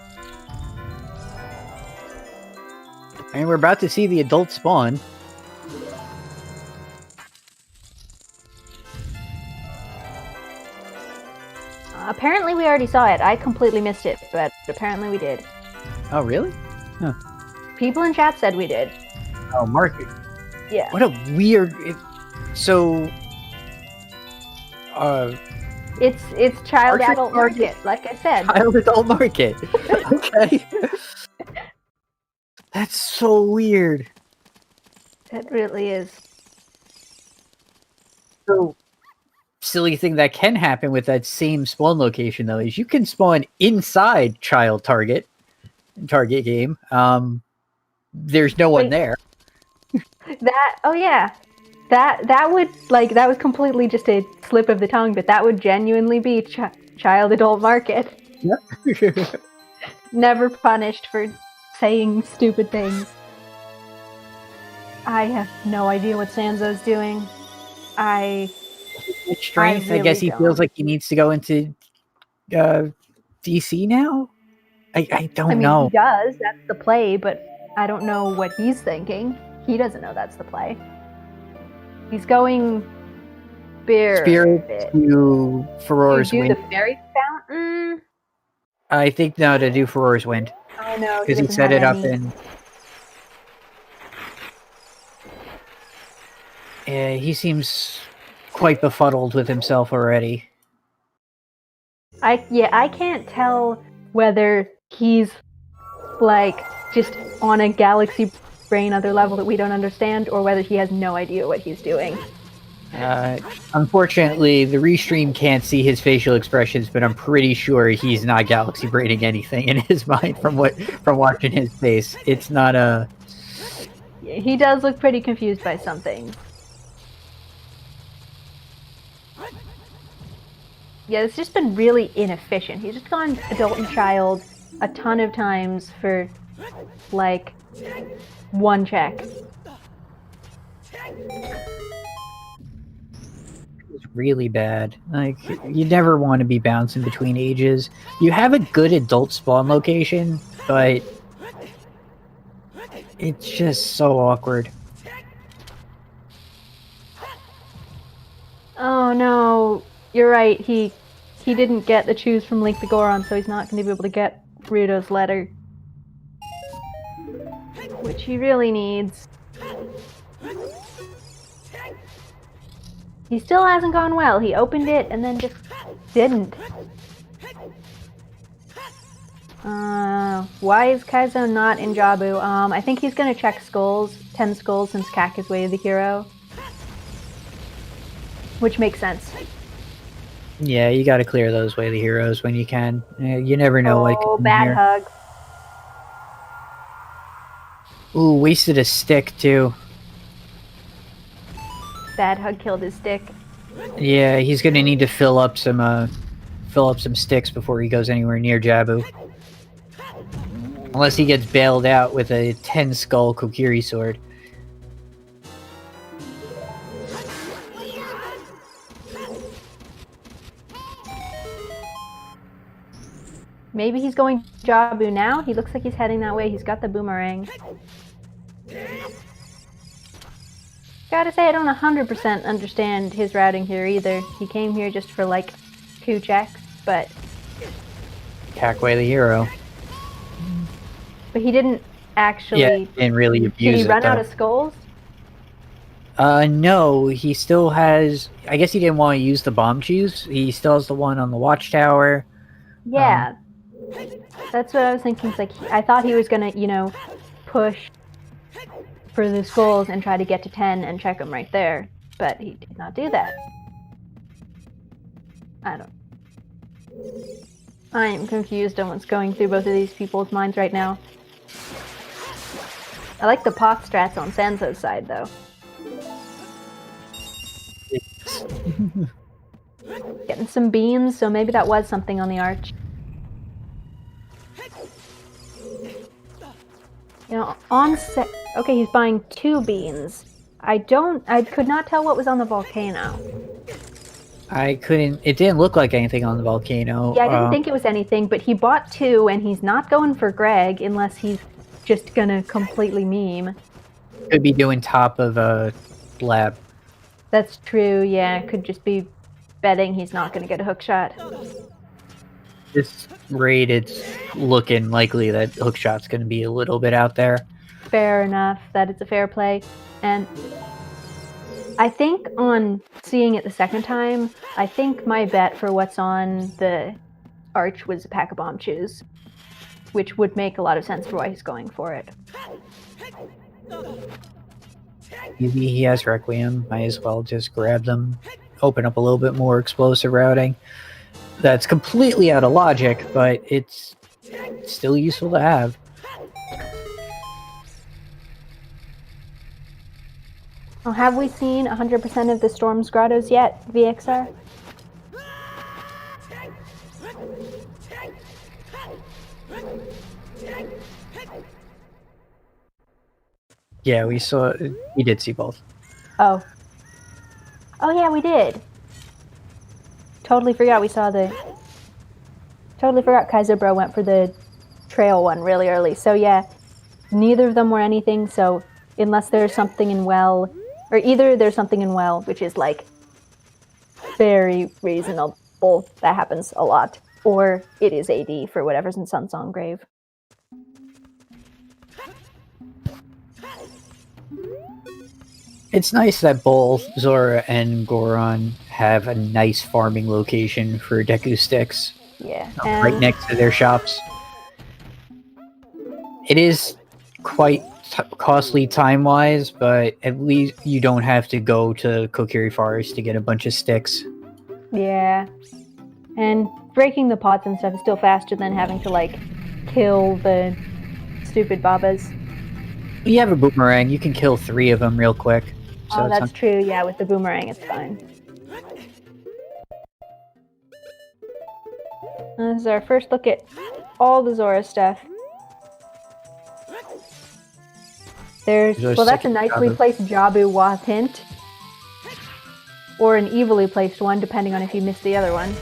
And we're about to see the adult spawn. Apparently we already saw it. I completely missed it, but apparently we did. Oh, really? Huh. People in chat said we did. Oh, market. Yeah. What a weird... So... It's child adult market, like I said. Child adult market. Okay. That's so weird. It really is. So, silly thing that can happen with that same spawn location, though, is you can spawn inside child target game. There's no one there. Oh yeah. That would, like, that was completely just a slip of the tongue, but that would genuinely be child adult market. Yep. Never punished for saying stupid things. I have no idea what Sanzeau's doing. Strength, I guess he feels like he needs to go into DC now? I don't know. He does, that's the play, but I don't know what he's thinking. He doesn't know that's the play. He's going Spirit to Furor's Wind. Do the fairy fountain? I think no, to do Furor's Wind. Oh no, because he set it up in. Yeah, he seems quite befuddled with himself already. I can't tell whether he's like just on a galaxy brain other level that we don't understand, or whether he has no idea what he's doing. Unfortunately, the restream can't see his facial expressions, but I'm pretty sure he's not galaxy braining anything in his mind from watching his face. It's not a... He does look pretty confused by something. Yeah, it's just been really inefficient. He's just gone adult and child a ton of times for, like, one check. It's really bad. Like, you never want to be bouncing between ages. You have a good adult spawn location, but it's just so awkward. Oh no, you're right. He didn't get the choose from Link the Goron, so he's not going to be able to get Ruto's letter. Which he really needs. He still hasn't gone well. He opened it and then just didn't. Why is Kaizo not in Jabu? I think he's going to check skulls, 10 skulls, since Kak is way of the hero. Which makes sense. Yeah, you got to clear those way the heroes when you can. You never know what Oh, could be bad here. hug. Ooh, wasted a stick too. Bad hug killed his stick. Yeah, he's gonna need to fill up some sticks before he goes anywhere near Jabu. Unless he gets bailed out with a 10 skull Kokiri sword. Maybe he's going Jabu now. He looks like he's heading that way. He's got the boomerang. Gotta say, I don't 100% understand his routing here either. He came here just for like 2 checks, but Cackway the hero. he didn't actually. Yeah, didn't really abuse Did he it, run out though. of skulls? No, he still has... I guess he didn't want to use the bomb juice. He still has the one on the watchtower. Yeah. That's what I was thinking. It's like, I thought he was gonna, push for the skulls and try to get to 10 and check them right there. But he did not do that. I am confused on what's going through both of these people's minds right now. I like the pot strats on Sanzeau's side, though. Getting some beams, so maybe that was something on the arch. Okay, he's buying 2 beans. I could not tell what was on the volcano. It didn't look like anything on the volcano. Yeah, I didn't think it was anything, but he bought 2, and he's not going for Greg unless he's just gonna completely meme. Could be doing top of a lab. That's true, yeah. Could just be betting he's not gonna get a hook shot. This raid, it's looking likely that hookshot's going to be a little bit out there. Fair enough. That is a fair play. And I think on seeing it the second time, I think my bet for what's on the arch was a pack of bomb chews, which would make a lot of sense for why he's going for it. Maybe he has Requiem. Might as well just grab them, open up a little bit more explosive routing. That's completely out of logic, but it's still useful to have. Oh, have we seen 100% of the Storm's Grottos yet, VXR? Yeah, we did see both. Oh. Oh yeah, we did. Totally forgot KayzoBro went for the trail one really early. So yeah, neither of them were anything, so unless there's something in well, or either there's something in well, which is like very reasonable, that happens a lot, or it is AD for whatever's in Sunsong Grave. It's nice that both Zora and Goron have a nice farming location for Deku sticks. Yeah. Right next to their shops. It is quite costly time-wise, but at least you don't have to go to Kokiri Forest to get a bunch of sticks. Yeah. And breaking the pots and stuff is still faster than having to, like, kill the stupid babas. You have a boomerang, you can kill 3 of them real quick. So Oh, that's true. Yeah, with the boomerang, it's fine. This is our first look at all the Zora stuff. That's a nicely placed Jabu Wath hint. Or an evilly placed one, depending on if you missed the other one.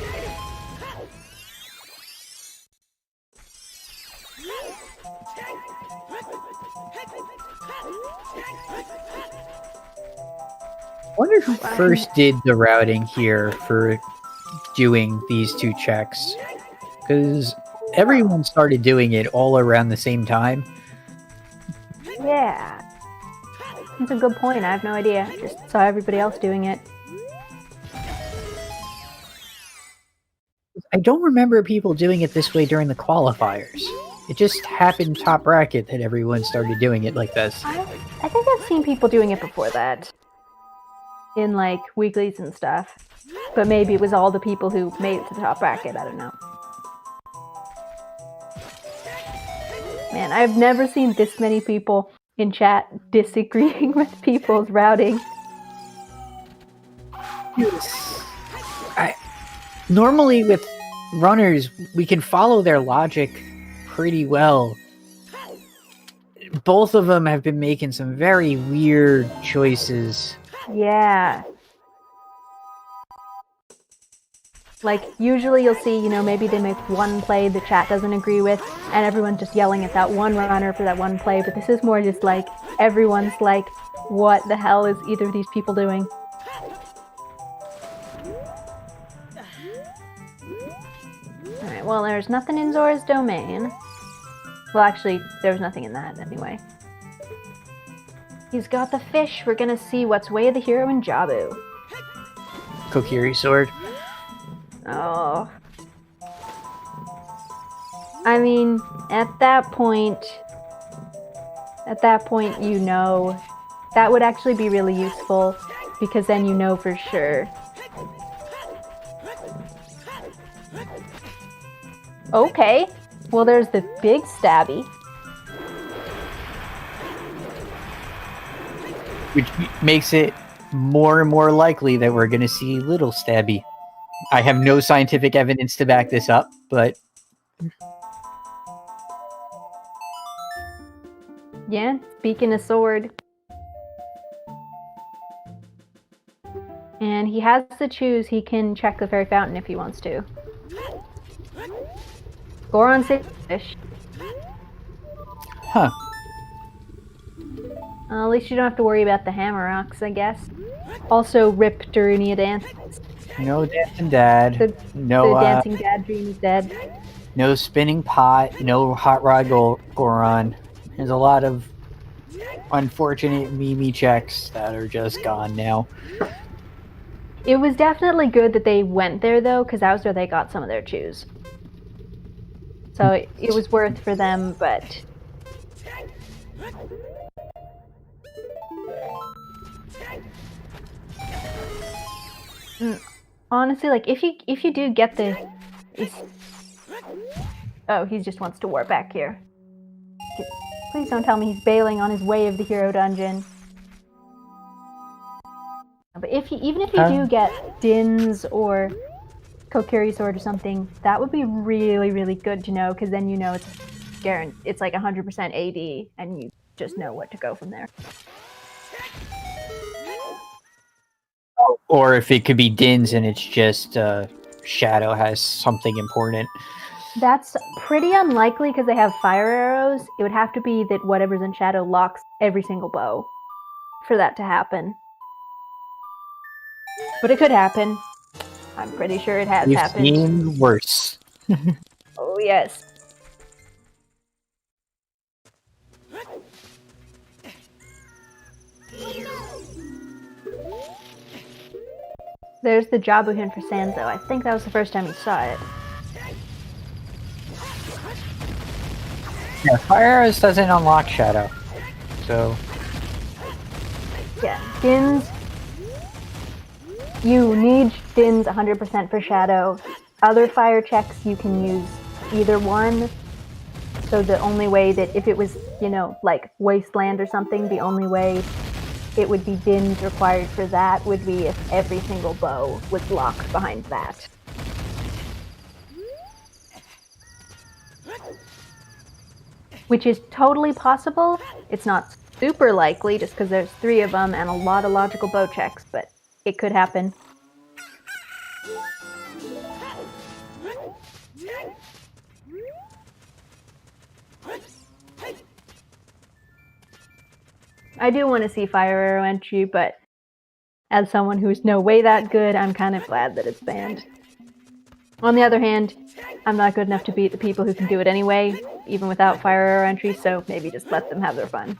I wonder who first did the routing here for doing these 2 checks. Because everyone started doing it all around the same time. Yeah. That's a good point. I have no idea. I just saw everybody else doing it. I don't remember people doing it this way during the qualifiers. It just happened top bracket that everyone started doing it like this. I think I've seen people doing it before that. in like weeklies and stuff. But maybe it was all the people who made it to the top bracket. I don't know. Man, I've never seen this many people in chat disagreeing with people's routing. Normally with runners, we can follow their logic pretty well. Both of them have been making some very weird choices. Yeah. Like, usually you'll see, you know, maybe they make one play the chat doesn't agree with, and everyone's just yelling at that one runner for that one play, but this is more just like, everyone's like, what the hell is either of these people doing? Alright, well, there's nothing in Zora's domain. Well, actually, there's nothing in that, anyway. He's got the fish. We're gonna see what's Way of the Hero in Jabu. Kokiri sword. Oh. I mean, at that point, you know, that would actually be really useful, because then you know for sure. Okay, well there's the big stabby. Which makes it more and more likely that we're going to see little stabby. I have no scientific evidence to back this up, but... Yeah, speaking of sword. And he has to choose, he can check the fairy fountain if he wants to. Goron six fish. Huh. At least you don't have to worry about the hammer rocks, I guess. Also, rip Darunia Dance. No dancing dad. The dancing dad dream is dead. No spinning pot. No hot rod Goron. There's a lot of unfortunate Mimi checks that are just gone now. It was definitely good that they went there, though, because that was where they got some of their chews. So it was worth for them, but... Honestly, like, if you do get the... Oh, he just wants to warp back here. Please don't tell me he's bailing on his Way of the Hero dungeon. But even if you do get Din's or Kokiri sword or something, that would be really, really good to know, because then you know it's like 100% AD, and you just know what to go from there. Or if it could be Din's and it's just Shadow has something important. That's pretty unlikely because they have fire arrows. It would have to be that whatever's in Shadow locks every single bow for that to happen. But it could happen. I'm pretty sure it has happened. You've seen worse. Oh, yes. There's the Jabu hint for Sanzeau. I think that was the first time you saw it. Yeah, Fire Arrows doesn't unlock Shadow. So... Yeah, Din's... You need Din's 100% for Shadow. Other fire checks, you can use either one. So the only way that, if it was, you know, like Wasteland or something, the only way it would be Din's required for that would be if every single bow was locked behind that. Which is totally possible. It's not super likely just because there's 3 of them and a lot of logical bow checks, but it could happen. I do want to see Fire Arrow entry, but as someone who's no way that good, I'm kind of glad that it's banned. On the other hand, I'm not good enough to beat the people who can do it anyway, even without Fire Arrow entry, so maybe just let them have their fun.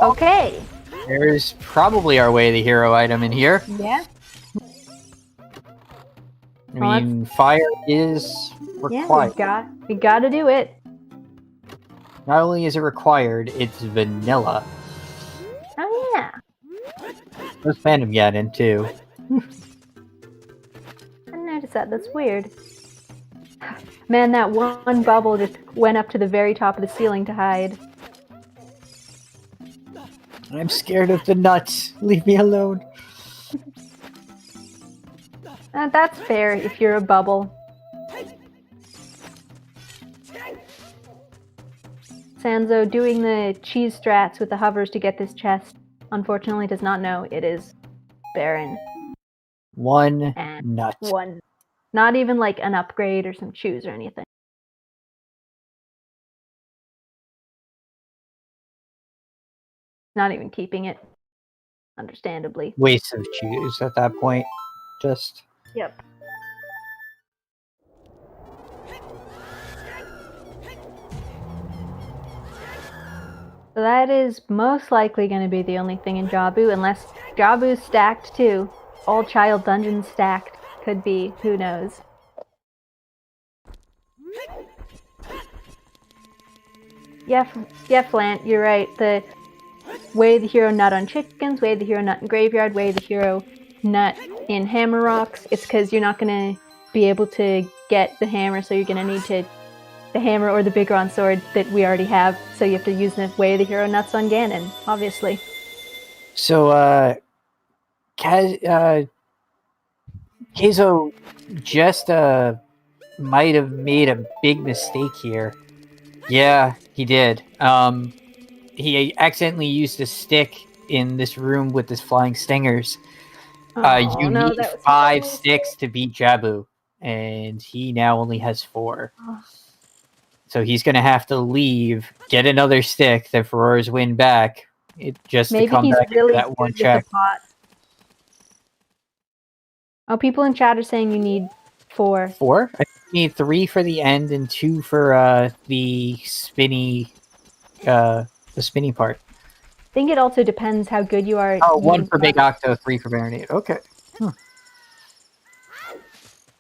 Okay! There's probably our Way of the Hero item in here. Yeah. I mean, fire is required. Yeah, we gotta do it. Not only is it required, it's vanilla. Those Phantom Ganon too. I didn't notice that. That's weird. Man, that one bubble just went up to the very top of the ceiling to hide. I'm scared of the nuts. Leave me alone. That's fair if you're a bubble. Sanzeau doing the cheese strats with the hovers to get this chest, unfortunately does not know it is barren. One And nut. one. Not even like an upgrade or some chews or anything. Not even keeping it, understandably. Waste of cheese at that point. Just. Yep. So that is most likely going to be the only thing in Jabu, unless Jabu's stacked too. All child dungeons stacked. Could be. Who knows? Yeah, Flant, you're right. The way the hero nut on chickens, way the hero nut in graveyard, way the hero nut in hammer rocks. It's because you're not going to be able to get the hammer, so you're going to need to the hammer or the Bigron sword that we already have. So you have to use the way the hero nuts on Ganon, obviously. So, Kayzo just might have made a big mistake here. Yeah, he did. He accidentally used a stick in this room with his flying stingers. You need 5 sticks to beat Jabu, and he now only has 4. So he's going to have to leave, get another stick, then Ferrara's win back, just to come back into that one check. Oh, people in chat are saying you need 4. 4? I need 3 for the end and 2 for the spinny part. I think it also depends how good you are. Oh, 1 for Big Octo, 3 for Marinade. Okay.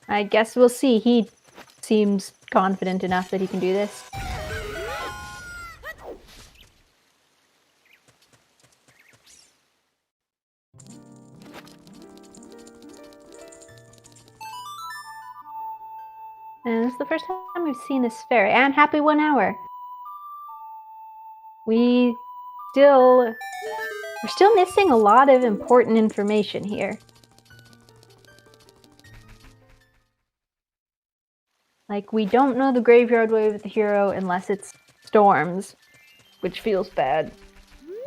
I guess we'll see. He seems confident enough that he can do this. And this is the first time we've seen this fairy. And happy 1 hour. We're still missing a lot of important information here. Like, we don't know the graveyard way with the hero unless it's storms, which feels bad.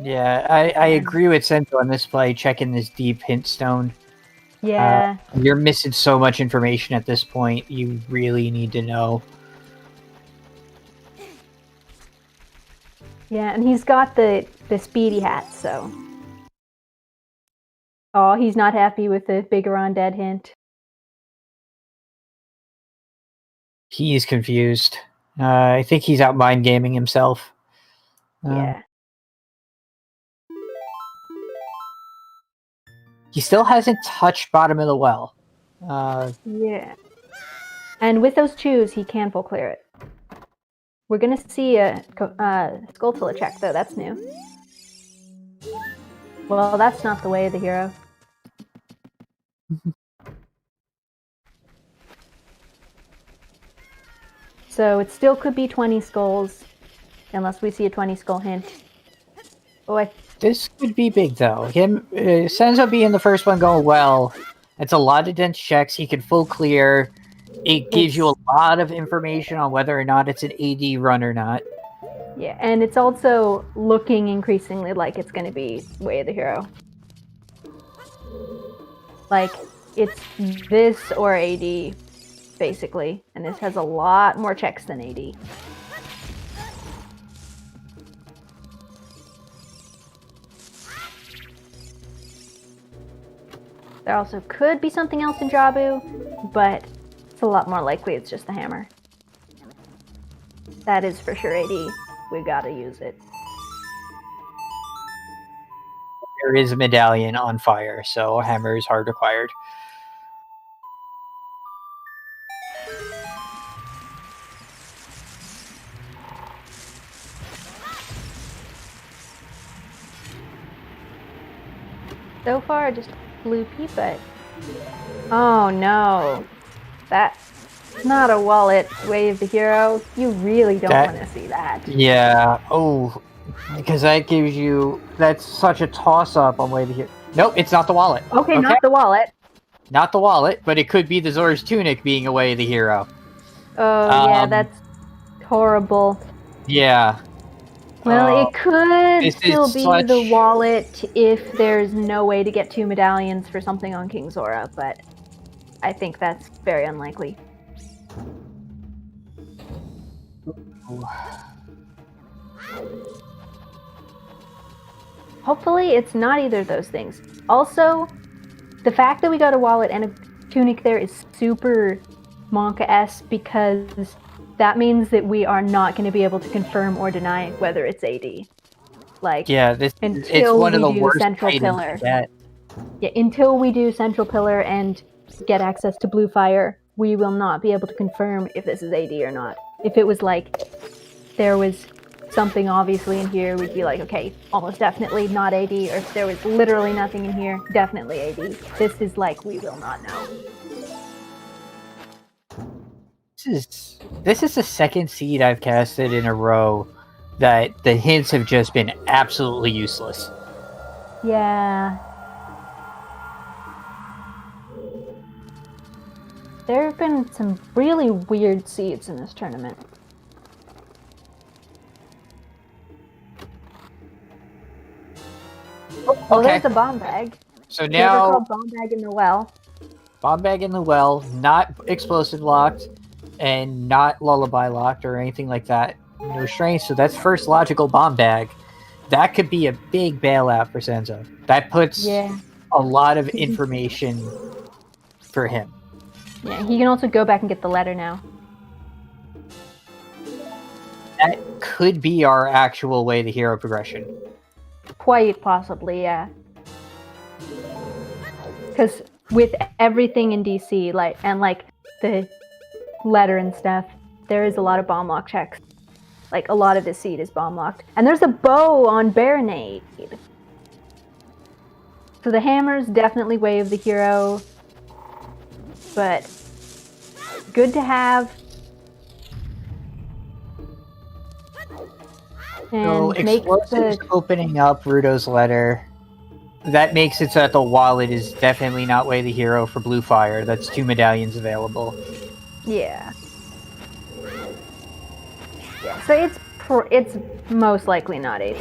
Yeah, I agree with Sento on this play, checking this deep hint stone. Yeah. You're missing so much information at this point. You really need to know. Yeah, and he's got the speedy hat, so. Oh, he's not happy with the Bigron dead hint. He's confused. I think he's out mind gaming himself. Yeah. He still hasn't touched bottom of the well. Yeah. And with those chews, he can full clear it. We're gonna see a Skulltula check, though. That's new. Well, that's not the way of the hero. So it still could be 20 skulls, unless we see a 20 skull hint. Oh, this could be big, though. Sanzeau being the first one going well. It's a lot of dense checks. He can full clear. It gives you a lot of information on whether or not it's an AD run or not. Yeah, and it's also looking increasingly like it's going to be way of the hero. Like, it's this or AD, basically. And this has a lot more checks than AD. There also could be something else in Jabu, but it's a lot more likely it's just the hammer. That is for sure AD. We gotta use it. There is a medallion on fire, so hammer is hard required. so far, just floopy, but... Oh no. That's not a wallet, Way of the Hero. You really don't want to see that. Yeah. Oh, because that gives you... That's such a toss-up on Way of the Hero. Nope, it's not the wallet. Okay, not the wallet. Not the wallet, but it could be the Zora's Tunic being a Way of the Hero. Oh, yeah, that's horrible. Yeah. Well, it could still be the such... wallet if there's no way to get 2 medallions for something on King Zora, but I think that's very unlikely. Hopefully, it's not either of those things. Also, the fact that we got a wallet and a tunic there is super Monka-esque because that means that we are not going to be able to confirm or deny whether it's AD. Like, yeah, it's one of the worst Central Pillar. Yeah, until we do Central Pillar and get access to Blue Fire, we will not be able to confirm if this is AD or not. If it was like there was something obviously in here, we'd be like, okay, almost definitely not AD, or if there was literally nothing in here, definitely AD. This is like, we will not know. This is the second seed I've casted in a row that the hints have just been absolutely useless. Yeah. There have been some really weird seeds in this tournament. Oh, there's a bomb bag. So now... called bomb bag in the well. Bomb bag in the well, not explosive locked, and not lullaby locked or anything like that. No strength, so that's first logical bomb bag. That could be a big bailout for Sanzeau. That puts a lot of information for him. Yeah, he can also go back and get the letter now. That could be our actual Way the Hero progression. Quite possibly, yeah. Because with everything in DC, like the letter and stuff, there is a lot of bomb lock checks. Like, a lot of this seed is bomb locked. And there's a bow on Baronade. So the hammer's definitely Way of the Hero. But good to have. And so explosives opening up Rudo's letter. That makes it so that the wallet is definitely not Way the Hero for Blue Fire. That's 2 medallions available. Yeah. Yeah, so it's most likely not AD.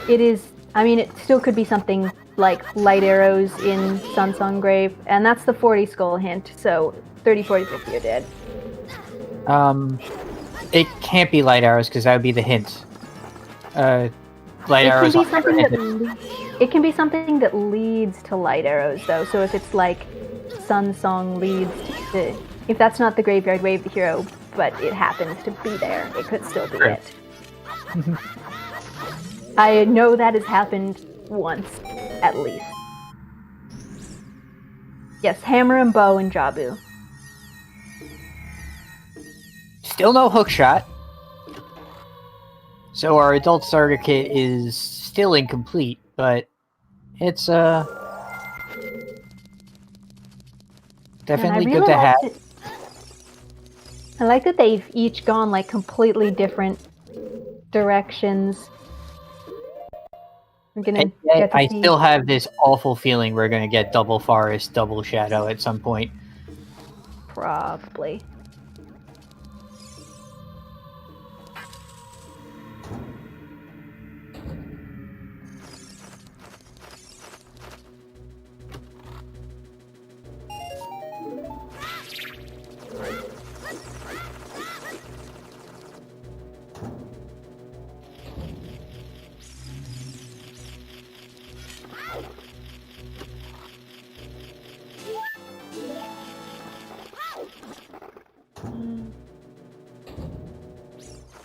It is, I mean, it still could be something like light arrows in Sunsong Grave, and that's the 40 skull hint, so 30, 40, 50 are dead. It can't be light arrows, because that would be the hint. Light arrows... It can be something that leads to light arrows, though, so if it's like Sunsong leads to... If that's not the Graveyard Way of the Hero, but it happens to be there, it could still be it. I know that has happened once, at least. Yes, hammer and bow and Jabu. Still no hookshot. So our adult starter kit is still incomplete, but it's definitely good to have. I like that they've each gone like completely different directions. We're gonna I still have this awful feeling we're gonna get double forest, double shadow at some point. Probably.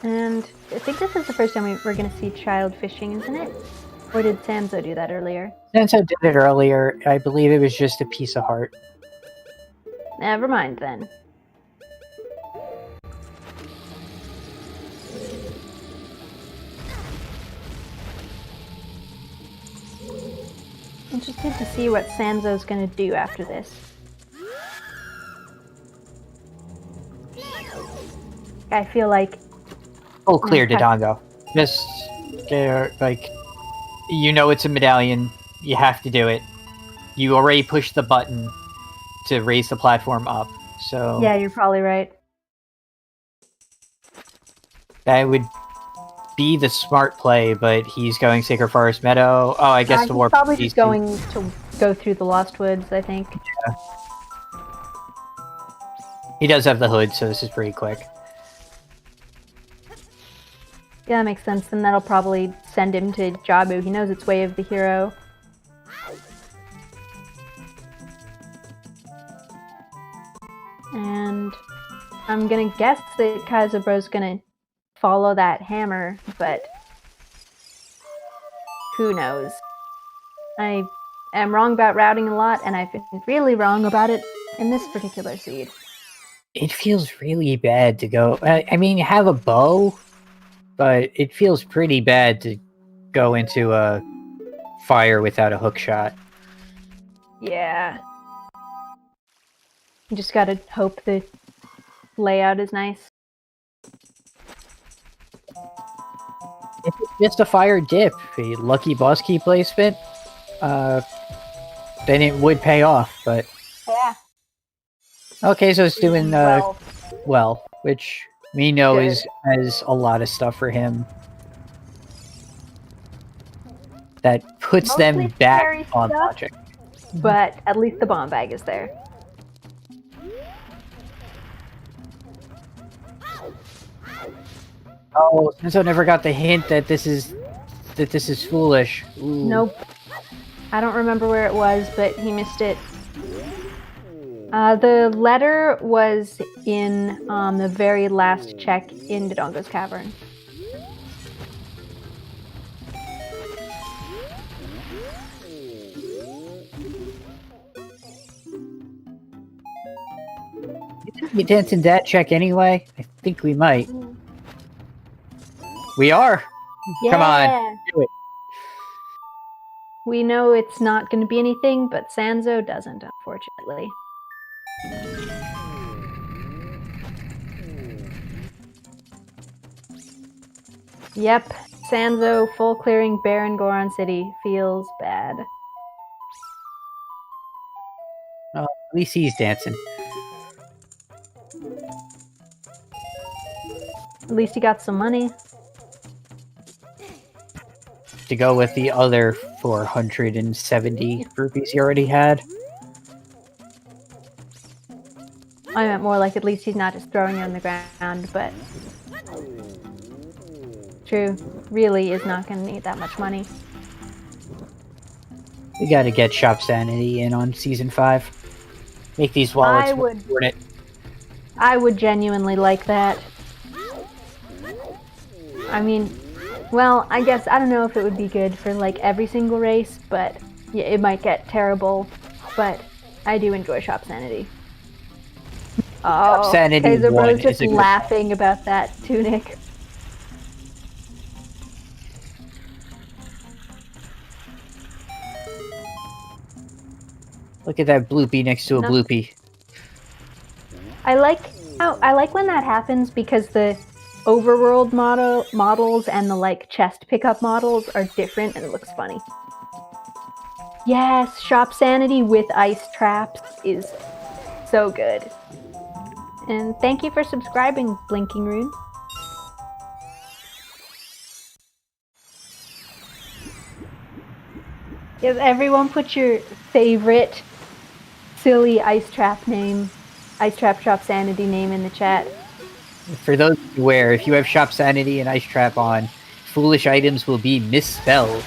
And I think this is the first time we're going to see child fishing, isn't it? Or did Sanzeau do that earlier? Sanzeau did it earlier. I believe it was just a piece of heart. Never mind then. interested to see what Sanzo's gonna do after this. I feel like... Oh, clear, Dodongo. Just, like, you know it's a medallion. You have to do it. You already pushed the button to raise the platform up, so... Yeah, you're probably right. That would be the smart play, but he's going Sacred Forest Meadow. Oh, I guess the warp... He's probably just going to go through the Lost Woods, I think. Yeah. He does have the hood, so this is pretty quick. Yeah, that makes sense. Then that'll probably send him to Jabu. He knows it's Way of the Hero. And I'm gonna guess that KayzoBro's gonna follow that hammer, but who knows? I am wrong about routing a lot, and I've been really wrong about it in this particular seed. It feels really bad to go... I mean, you have a bow, but it feels pretty bad to go into a fire without a hook shot. Yeah. You just gotta hope the layout is nice. If it's just a fire dip, a lucky boss key placement, then it would pay off, but... Yeah. Okay, so it's doing, well, which we know has a lot of stuff for him. That puts Mostly them back scary on stuff. logic. But at least the bomb bag is there. Oh, Sanzeau never got the hint that this is foolish. Ooh. Nope. I don't remember where it was, but he missed it. The letter was in the very last check in Dodongo's Cavern. We dancing that check anyway? I think we might. We are! Yeah. Come on, do it. We know it's not going to be anything, but Sanzeau doesn't, unfortunately. Yep, Sanzeau full clearing Baron Goron City feels bad. Well, at least he's dancing. At least he got some money. To go with the other 470 rupees he already had. I meant more like at least he's not just throwing it on the ground, but... True, really is not going to need that much money. We gotta get Shop Sanity in on Season 5. Make these wallets more important. I would genuinely like that. I mean, well, I guess, I don't know if it would be good for, like, every single race, but yeah, it might get terrible, but I do enjoy Shop Sanity. Oh, KayzoBro's just laughing about that tunic. Look at that bloopy next to a bloopy. I like when that happens because the overworld models and the like chest pickup models are different and it looks funny. Yes, Shop Sanity with ice traps is so good. And thank you for subscribing, Blinking Rune. Yes, everyone put your favorite silly ice trap Shop Sanity name in the chat. For those aware, if you have Shop Sanity and Ice Trap on, foolish items will be misspelled.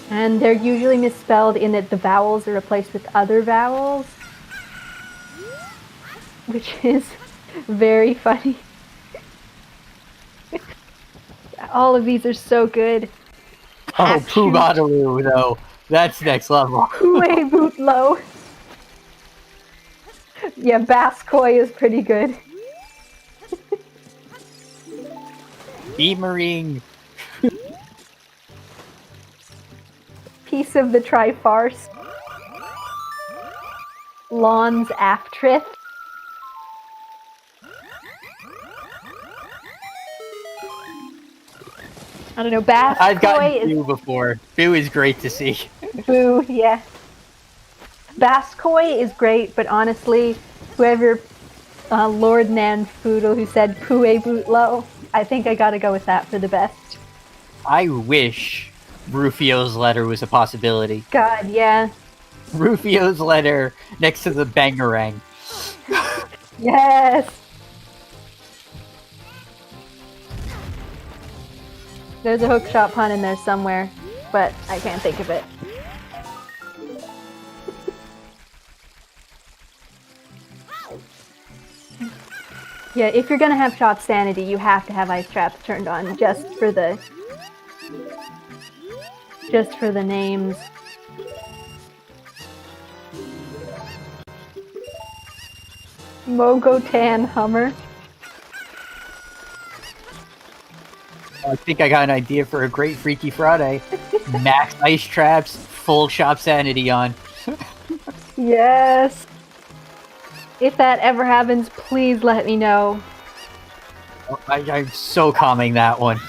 And they're usually misspelled in that the vowels are replaced with other vowels. Which is very funny. All of these are so good. Oh, Pooh though. That's next level. Hue Bootlow. Yeah, Baskoi is pretty good. Beamering. piece of the Trifarce. Lawn's Aftrith. I don't know, Bass I've Koi gotten is... Boo before. Boo is great to see. Boo, yeah. Bass Koi is great, but honestly, whoever Lord Nanfoodle who said Pue Bootlow, I think I gotta go with that for the best. I wish Rufio's letter was a possibility. God, yeah. Rufio's letter next to the Bangarang. Yes! There's a hookshot pun in there somewhere, but I can't think of it. Yeah, if you're gonna have Chop Sanity, you have to have Ice Traps turned on just for the names. Mogotan Hummer. I think I got an idea for a great Freaky Friday. Max Ice Traps, full Chop Sanity on. Yes! If that ever happens, please let me know. I'm so calming that one.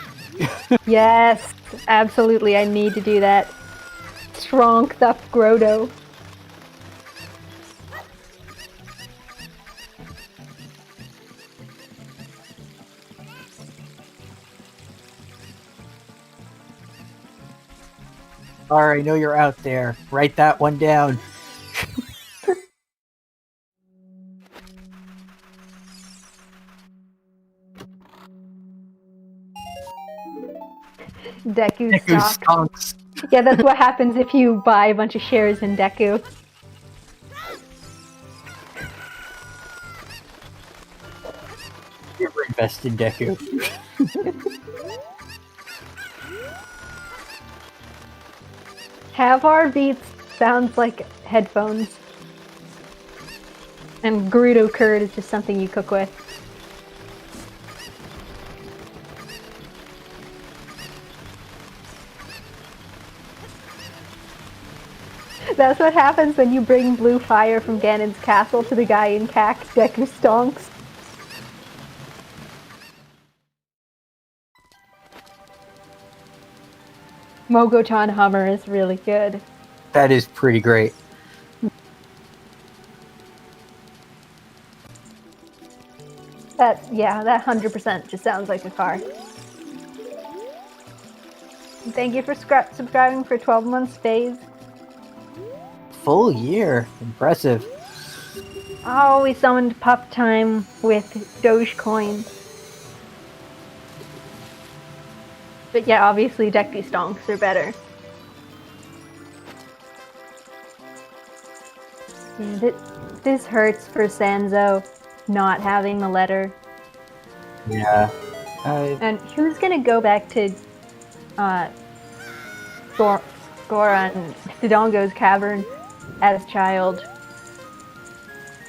Yes, absolutely, I need to do that. Stronk the Grotto. Alright, I know you're out there. Write that one down. Deku Deku stock. skunks. Yeah, that's what happens if you buy a bunch of shares in Deku. Never invest in Deku. Havar Beats sounds like headphones. And Gerudo curd is just something you cook with. That's what happens when you bring blue fire from Ganon's castle to the guy in Cack, Deku stonks. Mogotan Hummer is really good. That is pretty great. That 100% just sounds like a car. Thank you for subscribing for 12 months, Phase. Full year. Impressive. Oh, we summoned Pup Time with Dogecoin. But yeah, obviously Deku Stonks are better. Yeah, this hurts for Sanzeau not having the letter. Yeah. And who's gonna go back to Goron Dodongo's cavern as child?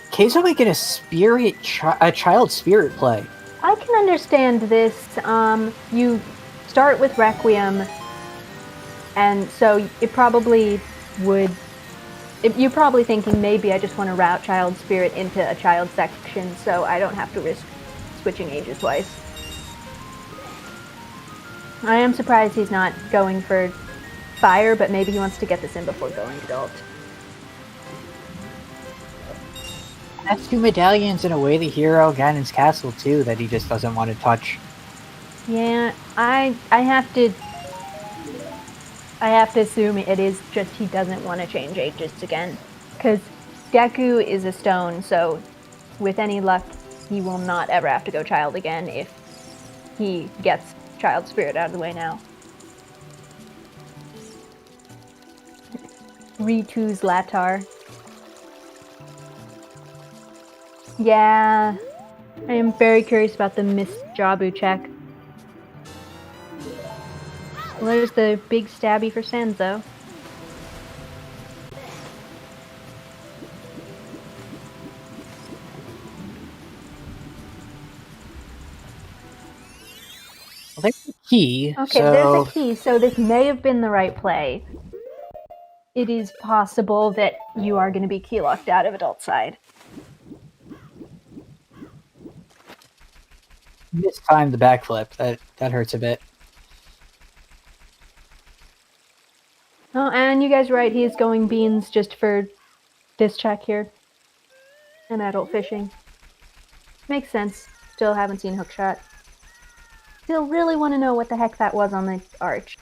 Kayzo making a child spirit play. I can understand this. You start with Requiem, and so it probably would. You're probably thinking maybe I just want to route Child Spirit into a child section, so I don't have to risk switching ages twice. I am surprised he's not going for Fire, but maybe he wants to get this in before going adult. That's 2 medallions in a way the hero Ganon's castle too that he just doesn't want to touch. Yeah, I have to assume it is just he doesn't want to change ages again, because Deku is a stone, so with any luck he will not ever have to go child again if he gets Child Spirit out of the way now. Ritu's Latar. Yeah, I am very curious about the Missed Jabu check. Well, there's the big stabby for Sanzeau. Well, there's the key. Okay, there's a key, so this may have been the right play. it is possible that you are going to be key locked out of adult side. Mistimed the backflip. That hurts a bit. Oh, and you guys are right. He is going beans just for this check here. And adult fishing. Makes sense. Still haven't seen hookshot. Still really want to know what the heck that was on the arch.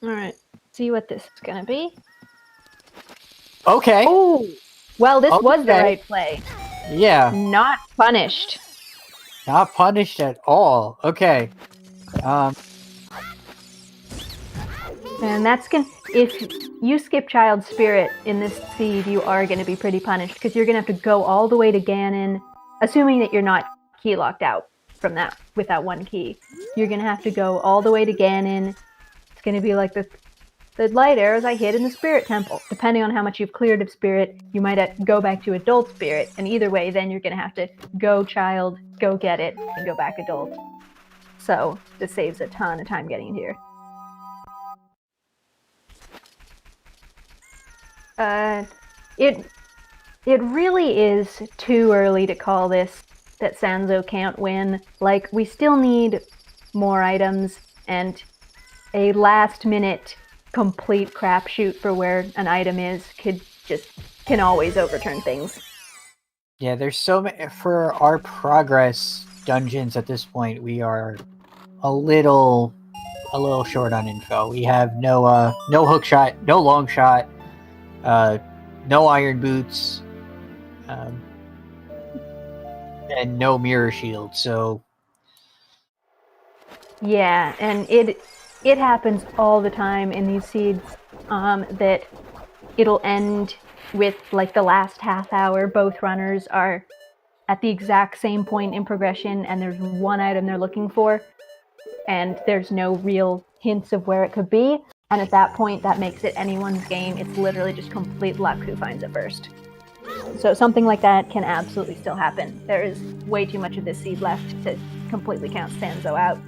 Alright, see what this is gonna be. Okay. Oh! Well, this was the Okay. right play. Yeah. Not punished. Not punished at all. Okay. And that's gonna... If you skip Child Spirit in this seed, you are gonna be pretty punished, because you're gonna have to go all the way to Ganon, assuming that you're not key locked out from that, with that one key. You're gonna have to go all the way to Ganon. It's gonna be like the light arrows I hid in the Spirit Temple. Depending on how much you've cleared of Spirit, you might go back to Adult Spirit, and either way, then you're gonna have to go Child, go get it, and go back Adult. So, this saves a ton of time getting here. It really is too early to call this that Sanzeau can't win. Like, we still need more items, and a last-minute complete crapshoot for where an item is can always overturn things. Yeah, there's so many for our progress dungeons at this point. We are a little short on info. We have no hook shot, no long shot, no iron boots, and no mirror shield. So yeah, and it happens all the time in these seeds, that it'll end with, like, the last half hour, both runners are at the exact same point in progression, and there's one item they're looking for, and there's no real hints of where it could be, and at that point, that makes it anyone's game. It's literally just complete luck who finds it first. So something like that can absolutely still happen. There is way too much of this seed left to completely count Sanzeau out.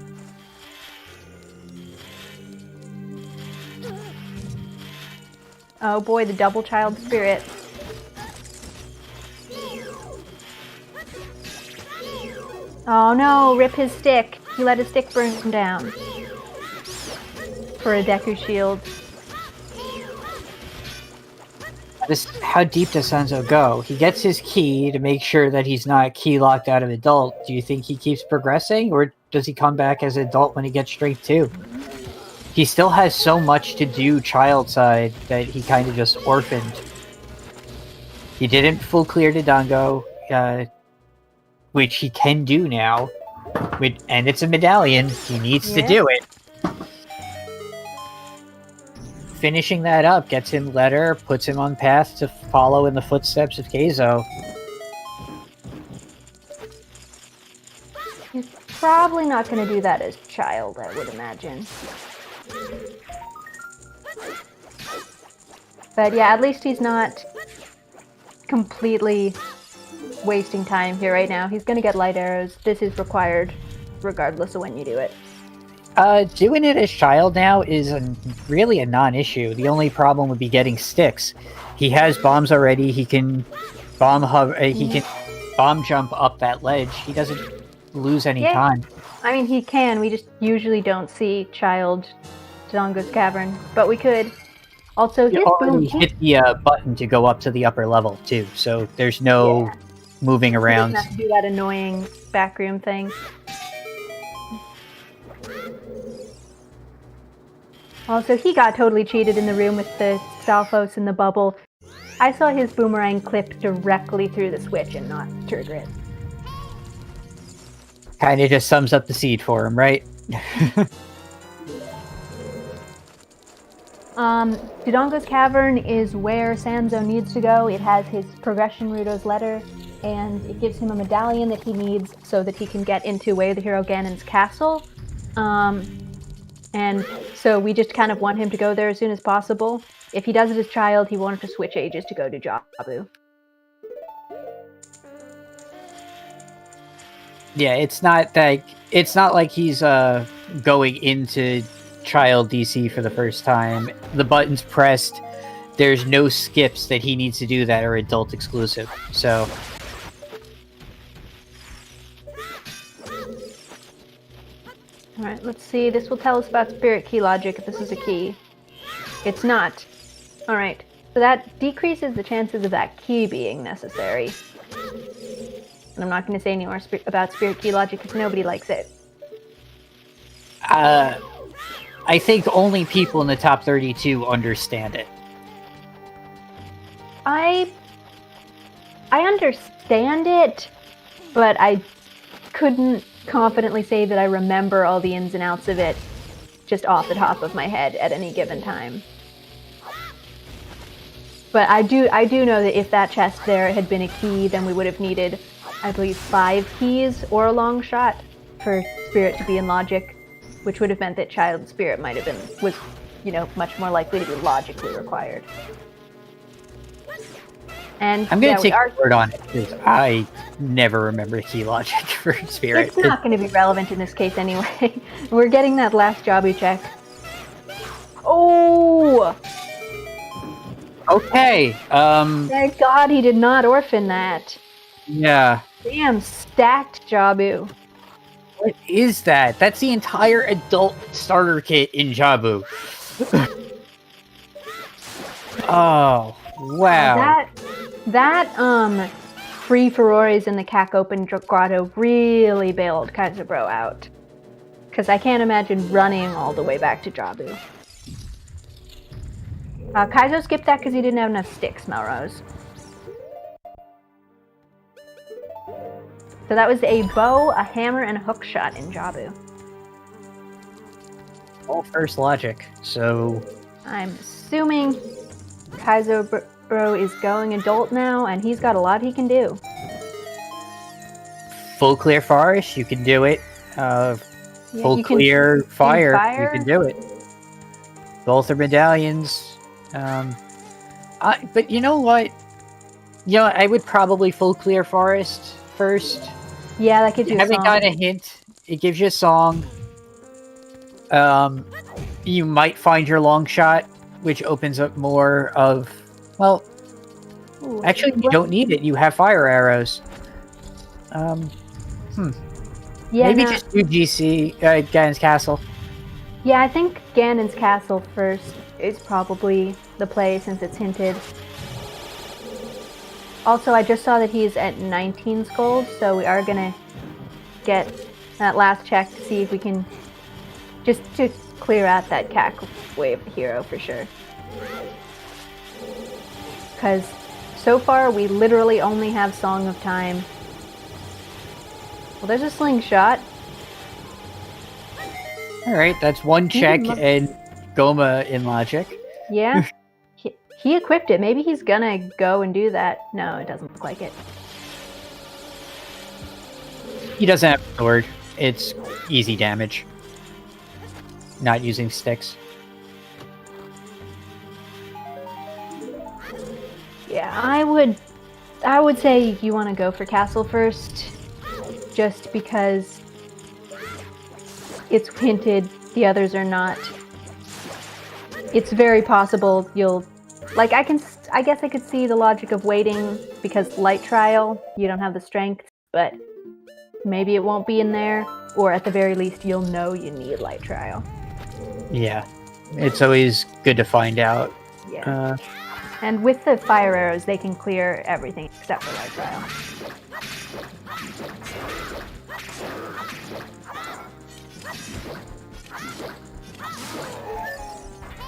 Oh boy, the double Child Spirit. Oh no, rip his stick. He let his stick burn down. For a Deku Shield. how deep does Sanzeau go? He gets his key to make sure that he's not key locked out of adult. Do you think he keeps progressing, or does he come back as adult when he gets strength 2? He still has so much to do child side that he kind of just orphaned. He didn't full clear Dodongo, which he can do now. And it's a medallion. He needs to do it. Finishing that up gets him letter, puts him on path to follow in the footsteps of Kayzo. He's probably not going to do that as child, I would imagine. But yeah, at least he's not completely wasting time here right now. He's going to get light arrows. This is required regardless of when you do it. Doing it as child now is really a non-issue. The only problem would be getting sticks. He has bombs already. He can bomb jump up that ledge. He doesn't lose any time. I mean, he can. We just usually don't see child Dodongo's Cavern, but we could. Also, his boom hit the button to go up to the upper level too, so there's no moving around. He doesn't have to do that annoying backroom thing. Also, he got totally cheated in the room with the Stalfos in the bubble. I saw his boomerang clip directly through the switch and not trigger it. Kind of just sums up the seed for him, right? Dodongo's Cavern is where Sanzeau needs to go. It has his progression Rudo's letter, and it gives him a medallion that he needs so that he can get into Way of the Hero Ganon's castle. And so we just kind of want him to go there as soon as possible. If he does it as child, he wanted to switch ages to go to Jabu. Yeah, it's not like he's going into child DC for the first time. The button's pressed. There's no skips that he needs to do that are adult exclusive. So all right, let's see. This will tell us about spirit key logic if this is a key. It's not. All right, so that decreases the chances of that key being necessary. And I'm not going to say any more about spirit key logic because nobody likes it. I think only people in the top 32 understand it. I understand it, but I couldn't confidently say that I remember all the ins and outs of it just off the top of my head at any given time. But I do know that if that chest there had been a key, then we would have needed, I believe, 5 keys or a long shot for spirit to be in logic, which would have meant that child spirit was much more likely to be logically required. And I'm going to take your word on it, because I never remember key logic for spirit. It's not going to be relevant in this case anyway. We're getting that last Jabu check. Oh! Okay. Thank God he did not orphan that. Yeah. Damn, stacked Jabu. What is that? That's the entire adult starter kit in Jabu. Oh, wow. That free Furores in the Cac Open Grotto really bailed KayzoBro out. Because I can't imagine running all the way back to Jabu. Kaizo skipped that because he didn't have enough sticks, Melrose. So that was a bow, a hammer, and a hook shot in Jabu. All first logic, so... I'm assuming KayzoBro is going adult now, and he's got a lot he can do. Full clear forest, you can do it. Full clear fire, you can do it. Both are medallions. But you know what? I would probably full clear forest first. Yeah, that gives you a song. You haven't got a hint. It gives you a song. You might find your long shot, which opens up more of... Well, actually, you don't need it. You have fire arrows. Yeah, maybe just do GC, Ganon's Castle. Yeah, I think Ganon's Castle first is probably the play since it's hinted. Also, I just saw that he's at 19 skulls, so we are gonna get that last check to see if we can just to clear out that Cac wave hero for sure. Because so far we literally only have Song of Time. Well, there's a slingshot. Alright, that's one check and Goma in logic. Yeah. He equipped it. Maybe he's gonna go and do that. No, it doesn't look like it. He doesn't have a sword. It's easy damage. Not using sticks. Yeah, I would say you want to go for Castle first, just because it's hinted, the others are not. It's very possible you'll... Like, I guess I could see the logic of waiting, because Light Trial, you don't have the strength, but maybe it won't be in there, or at the very least, you'll know you need Light Trial. Yeah, it's always good to find out. Yeah. And with the fire arrows, they can clear everything except for Light Trial.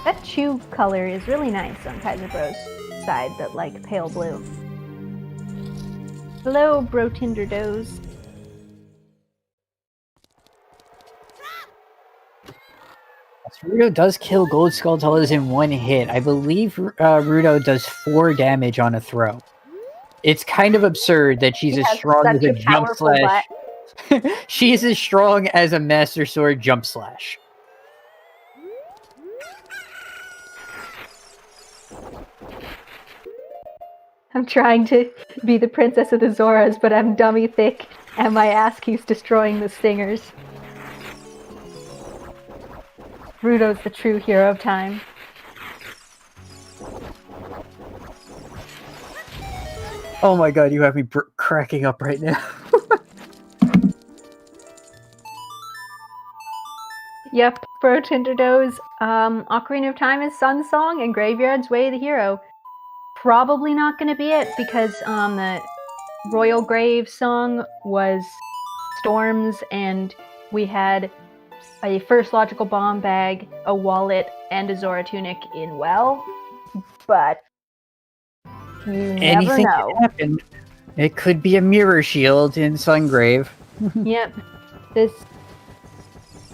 That chew color is really nice on KayzoBro's side, that like pale blue. Hello, Bro Tinder Doze. Rudo does kill Gold Skull Tellas in one hit. I believe Rudo does 4 damage on a throw. It's kind of absurd that she's as strong as a jump slash. She's as strong as a Master Sword jump slash. I'm trying to be the princess of the Zoras, but I'm dummy thick, and my ass keeps destroying the stingers. Rudo's the true hero of time. Oh my god, you have me cracking up right now. Yep, Bro Tinderdoes. Ocarina of Time is Sun Song, and Graveyard's Way of the Hero. Probably not going to be it, because the Royal Grave song was Storms, and we had a First Logical Bomb Bag, a Wallet, and a Zora Tunic in Well. But you never Anything know. can happen. It could be a mirror shield in Sungrave. Yep. This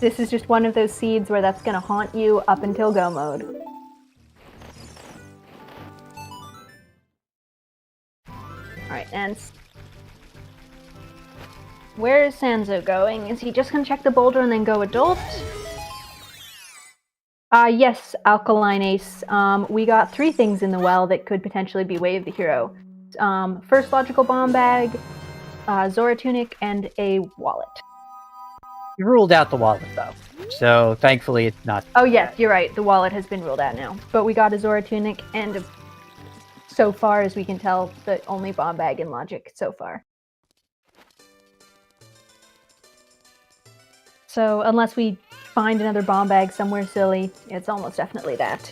is just one of those seeds where that's going to haunt you up until go mode. Alright, and where is Sanzeau going? Is he just going to check the boulder and then go adult? Yes, Alkaline Ace. We got 3 things in the well that could potentially be Way of the Hero. First Logical Bomb Bag, Zora Tunic, and a Wallet. You ruled out the wallet, though. So, thankfully, it's not... Oh, yes, you're right. The wallet has been ruled out now. But we got a Zora Tunic, and so far as we can tell, the only bomb bag in Logic so far. So, unless we find another bomb bag somewhere silly, it's almost definitely that.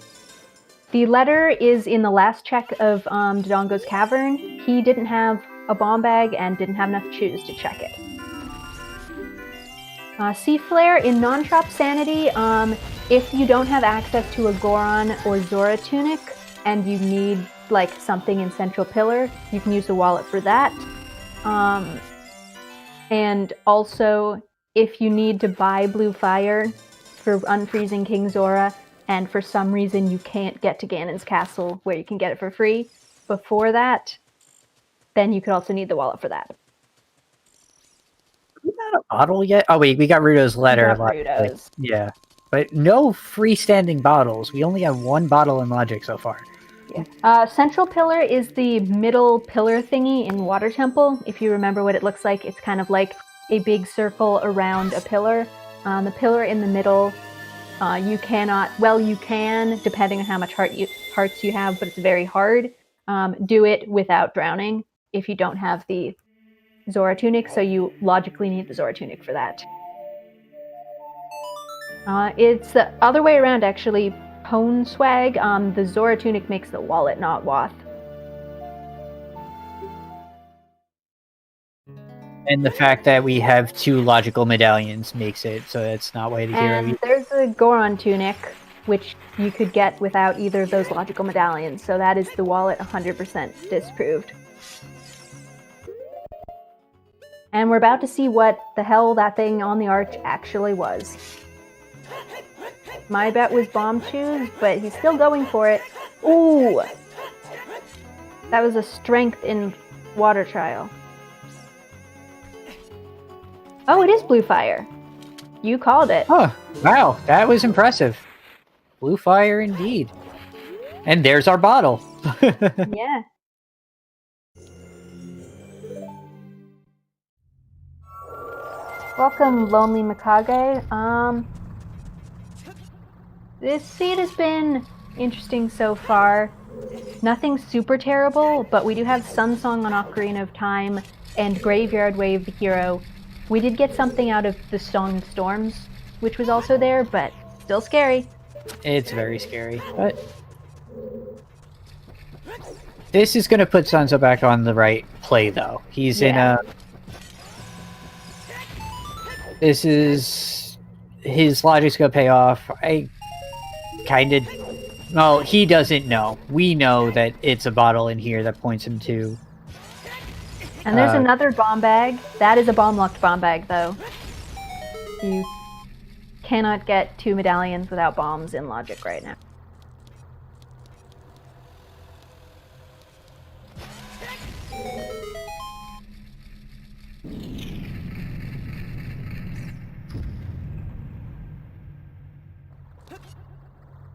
The letter is in the last check of Dodongo's Cavern. He didn't have a bomb bag and didn't have enough shoes to check it. Sea Flare in Non-Shop Sanity, if you don't have access to a Goron or Zora Tunic, and you need, like, something in Central Pillar, you can use the wallet for that. And also, if you need to buy Blue Fire for unfreezing King Zora, and for some reason you can't get to Ganon's Castle where you can get it for free before that, then you could also need the wallet for that. We got a bottle yet? Oh wait, we got Rudo's letter. Rudo's. Yeah. But no freestanding bottles. We only have 1 bottle in Logic so far. Yeah. Central Pillar is the middle pillar thingy in Water Temple. If you remember what it looks like, it's kind of like a big circle around a pillar. The pillar in the middle, you cannot, well, you can, depending on how much hearts you have, but it's very hard. Do it without drowning if you don't have the Zora Tunic, so you logically need the Zora Tunic for that. It's the other way around, actually. Pone Swag, the Zora Tunic makes the wallet, not Wath. And the fact that we have 2 logical medallions makes it so it's not Way to Hero. And there's a Goron Tunic, which you could get without either of those logical medallions, so that is the wallet 100% disproved. And we're about to see what the hell that thing on the arch actually was. My bet was Bomb Shoes, but he's still going for it. Ooh! That was a strength in Water Trial. Oh, it is Blue Fire. You called it. Oh, wow, that was impressive. Blue Fire indeed. And there's our bottle. Yeah. Welcome, Lonely Mikage. This seed has been interesting so far. Nothing super terrible, but we do have Sun Song on Ocarina of Time and Graveyard Way of the Hero. We did get something out of the Song Storms, which was also there, but still scary. It's very scary, but this is going to put Sanzeau back on the right play, though. He's in a... This is... His logic's going to pay off. I kind of... Well, he doesn't know. We know that it's a bottle in here that points him to... And there's another bomb bag. That is a bomb-locked bomb bag, though. You cannot get 2 medallions without bombs in Logic right now.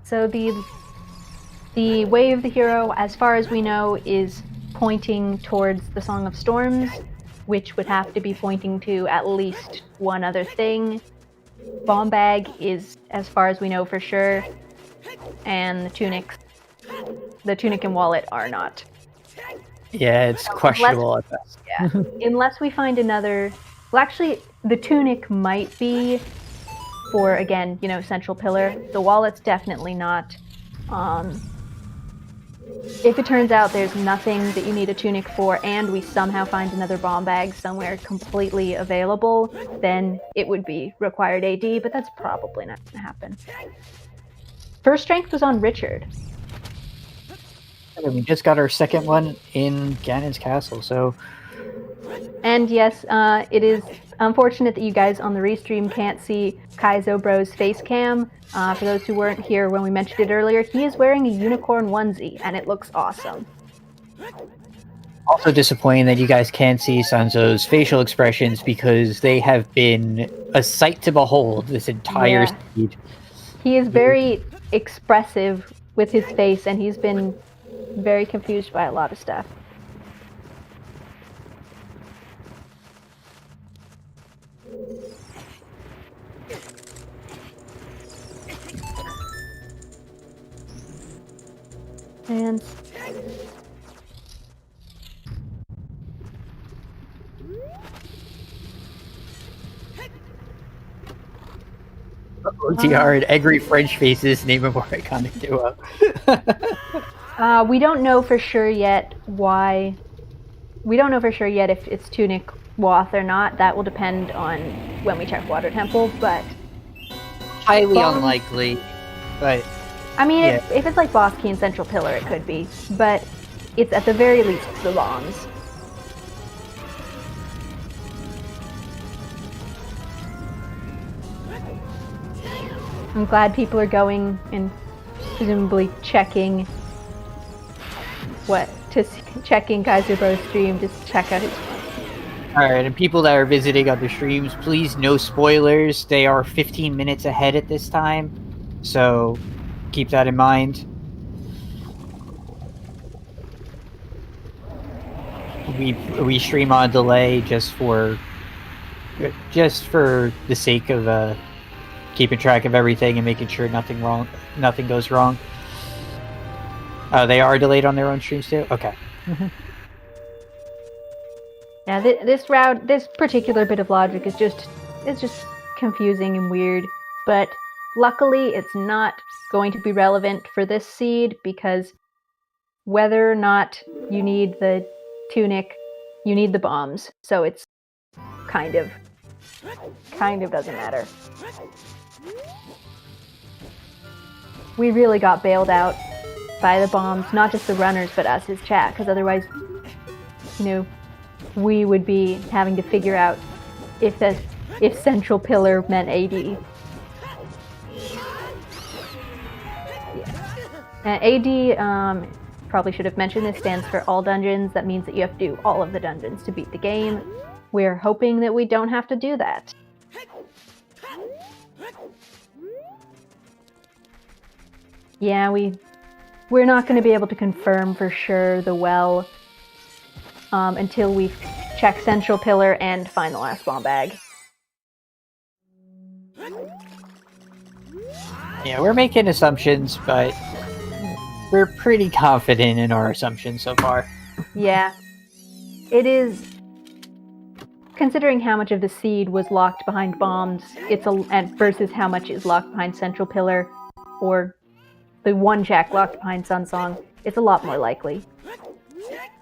So the Way of the Hero, as far as we know, is pointing towards the Song of Storms, which would have to be pointing to at least one other thing. Bomb bag is, as far as we know for sure, and the tunic and wallet are not. Yeah, it's questionable at best. Yeah, unless we find another. Well, actually, the tunic might be for, again, central pillar. The wallet's definitely not. If it turns out there's nothing that you need a tunic for, and we somehow find another bomb bag somewhere completely available, then it would be required AD, but that's probably not going to happen. First strength was on Richard. We just got our second one in Ganon's castle, so... And yes, it is unfortunate that you guys on the restream can't see KayzoBro's face cam. For those who weren't here when we mentioned it earlier, he is wearing a unicorn onesie, and it looks awesome. Also disappointing that you guys can't see Sanzeau's facial expressions, because they have been a sight to behold this entire speed. He is very expressive with his face, and he's been very confused by a lot of stuff. And OTR and angry French faces name a more iconic duo. we don't know for sure yet why. We don't know for sure yet if it's Tunic Wath or not. That will depend on when we check Water Temple, but highly unlikely. But I mean, if it's like Bosky and Central Pillar, it could be. But it's at the very least the bombs. I'm glad people are going and presumably checking checking KayzoBro's stream, just check out his. Alright, and people that are visiting other streams, please no spoilers. They are 15 minutes ahead at this time, so keep that in mind. We stream on delay just for the sake of keeping track of everything and making sure nothing goes wrong. They are delayed on their own streams too? Okay. Yeah, this particular bit of logic is just confusing and weird, but luckily it's not going to be relevant for this seed, because whether or not you need the tunic, you need the bombs, so it's kind of doesn't matter. We really got bailed out by the bombs, not just the runners, but us as chat, because otherwise, we would be having to figure out if Central Pillar meant AD. Yeah. AD, probably should have mentioned this, stands for all dungeons. That means that you have to do all of the dungeons to beat the game. We're hoping that we don't have to do that. Yeah, we're not going to be able to confirm for sure the well until we check Central Pillar and find the last bomb bag. Yeah, we're making assumptions, but we're pretty confident in our assumptions so far. Yeah. It is, considering how much of the seed was locked behind bombs, and versus how much is locked behind Central Pillar, or the one check locked behind Sunsong, it's a lot more likely.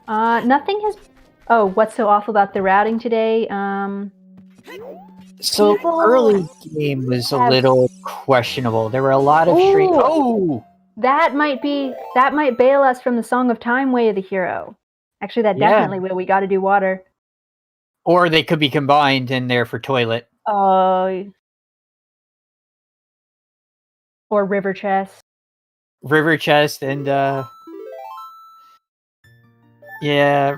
Nothing has... Oh, what's so awful about the routing today? So early game was a little questionable. There were a lot of streams. Oh! That might bail us from the Song of Time way of the hero. Actually, that definitely will. We gotta do water. Or they could be combined in there for toilet. Or river chest. River chest and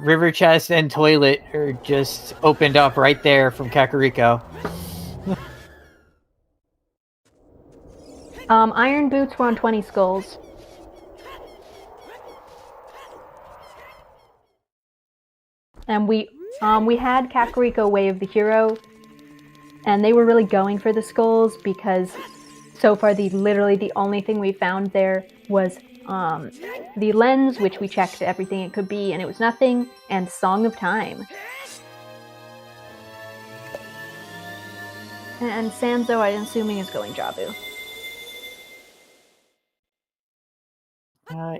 river chest and toilet are just opened up right there from Kakariko. Iron boots were on 20 skulls. And we had Kakariko wave the hero, and they were really going for the skulls because so far literally the only thing we found there was the lens, which we checked everything it could be, and it was nothing, and Song of Time. And Sanzeau, I'm assuming, is going Jabu.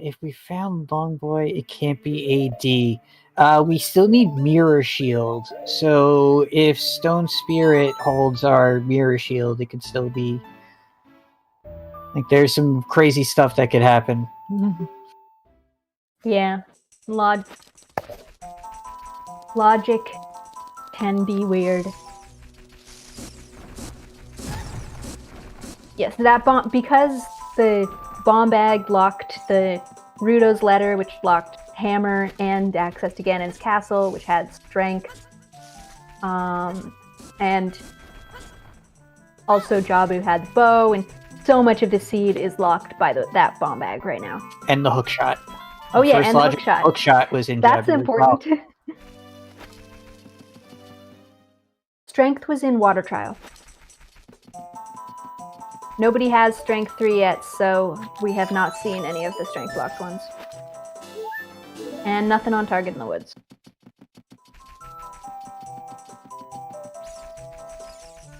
If we found Long Boy, it can't be AD. We still need Mirror Shield. So if Stone Spirit holds our Mirror Shield, it could still be... Like, there's some crazy stuff that could happen. Yeah. Logic can be weird. Yes, that bomb... Because the bomb bag locked the Rudo's letter, which locked Hammer and access to Ganon's castle, which had strength. And also Jabu had the bow, and so much of the seed is locked by that bomb bag right now. And the hook shot. Oh yeah, First and the hook shot. Hook shot was in That's Jabu as well. important. Strength was in Water Trial. Nobody has Strength 3 yet, so we have not seen any of the Strength locked ones. And nothing on target in the woods.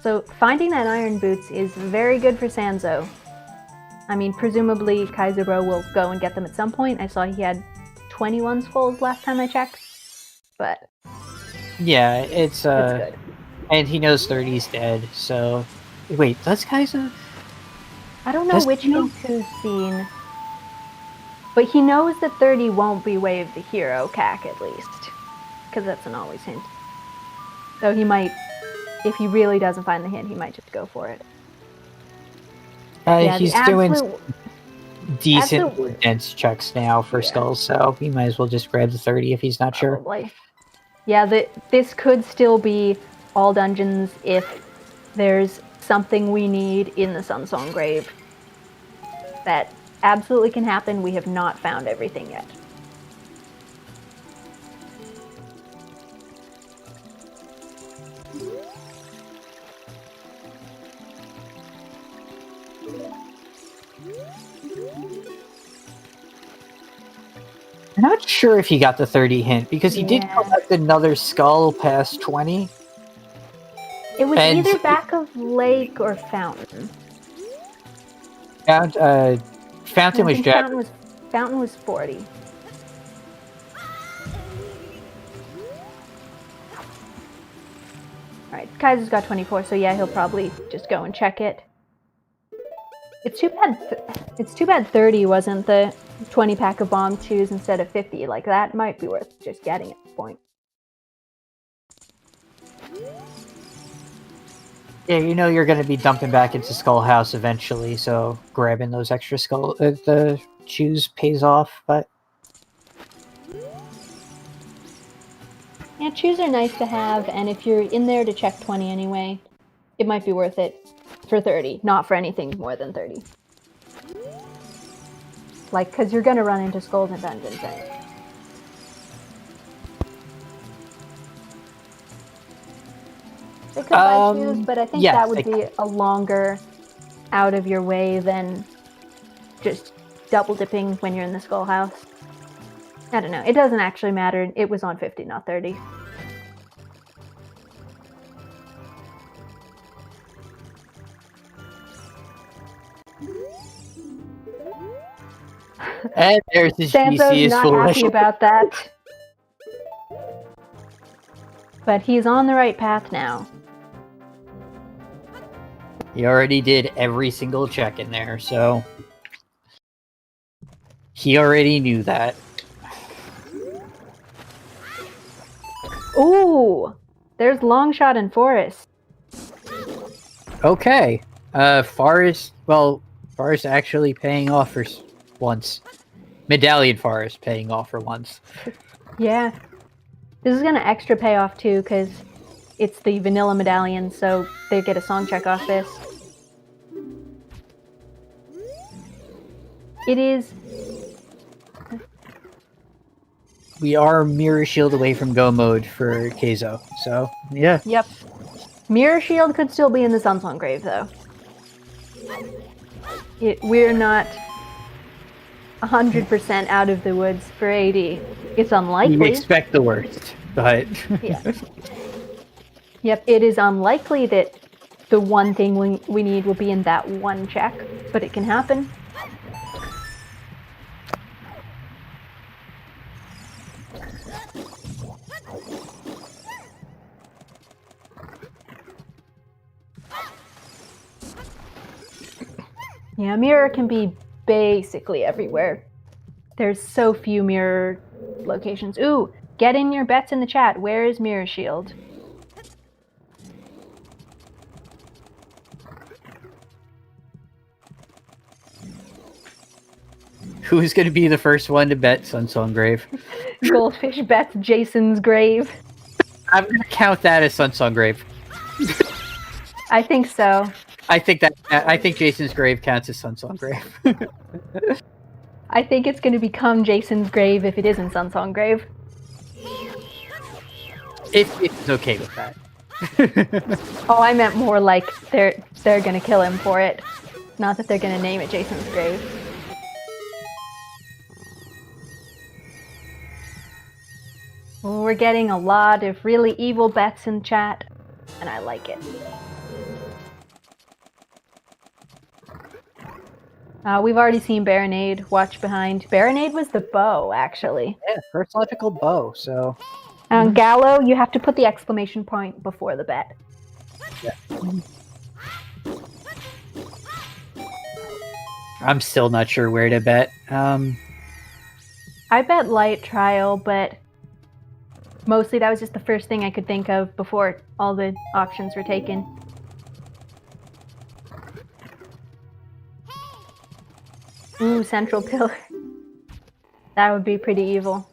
So finding that Iron Boots is very good for Sanzeau. I mean, presumably KayzoBro will go and get them at some point. I saw he had 21 skulls last time I checked. But yeah, it's good. And he knows 30's dead, so... Wait, that's Kaizo? I don't know which hint he's seen. But he knows that 30 won't be Wave the Hero, Kak, at least. Because that's an always hint. So he might... If he really doesn't find the hint, he might just go for it. Yeah, he's doing decent dense checks now for skulls, so he might as well just grab the 30 if he's not Probably. sure. Yeah, this could still be all dungeons if there's something we need in the Sunsong Grave. That absolutely can happen. We have not found everything yet. I'm not sure if he got the 30 hint, because he did collect another skull past 20. It was either back of lake or fountain. Fountain was Jack. Fountain was 40. Alright, Kaiser's got 24, so yeah, he'll probably just go and check it. It's too bad 30 wasn't the 20 pack of bomb 2s instead of 50. Like, that might be worth just getting at this point. Yeah, you know you're going to be dumping back into Skull House eventually, so grabbing those extra the shoes pays off, but... Yeah, shoes are nice to have, and if you're in there to check 20 anyway, it might be worth it for 30, not for anything more than 30. Like, because you're going to run into skulls in dungeons, right? They could buy shoes, but I think that would be a longer out of your way than just double dipping when you're in the Skull House. I don't know. It doesn't actually matter. It was on 50, not 30. And there's his Sanzou's GC is not foolish. happy about that. But he's on the right path now. He already did every single check in there, so... He already knew that. Ooh! There's Longshot and Forest. Okay. Forest actually paying off for once. Medallion Forest paying off for once. Yeah. This is gonna extra pay off too, because it's the vanilla medallion, so they get a song check off this. It is... we are mirror shield away from go mode for Kayzo. So yeah. Yep. Mirror Shield could still be in the Sunsong Grave, though. We're not 100% out of the woods for AD. It's unlikely. You expect the worst, but... Yeah. Yep, it is unlikely that the one thing we need will be in that one check, but it can happen. Yeah, mirror can be basically everywhere. There's so few mirror locations. Ooh, get in your bets in the chat. Where is Mirror Shield? Who's going to be the first one to bet Sunsong Grave? Goldfish bets Jason's grave. I'm going to count that as Sunsong Grave. I think so. I think Jason's grave counts as Sunsong Grave. I think it's going to become Jason's grave if it isn't Sunsong Grave. It's okay with that. Oh, I meant more like they're going to kill him for it. Not that they're going to name it Jason's grave. We're getting a lot of really evil bets in chat, and I like it. We've already seen Baronade. Watch behind. Baronade was the bow, actually. Yeah, first logical bow, so... Gallo, you have to put the exclamation point before the bet. Yeah. I'm still not sure where to bet. I bet Light Trial, but mostly that was just the first thing I could think of before all the options were taken. Ooh, Central Pillar. That would be pretty evil.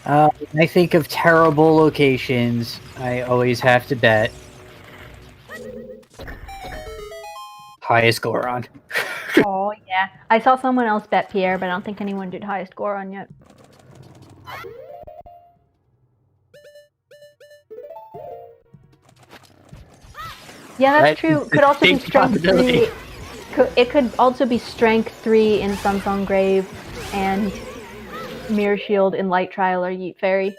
I think of terrible locations. I always have to bet. Highest Goron. Oh, yeah. I saw someone else bet Pierre, but I don't think anyone did highest Goron yet. Yeah, that's true. Could also be Strength 3. It could also be Strength 3 in Sunsong Grave and Mirror Shield in Light Trial or Yeet Fairy.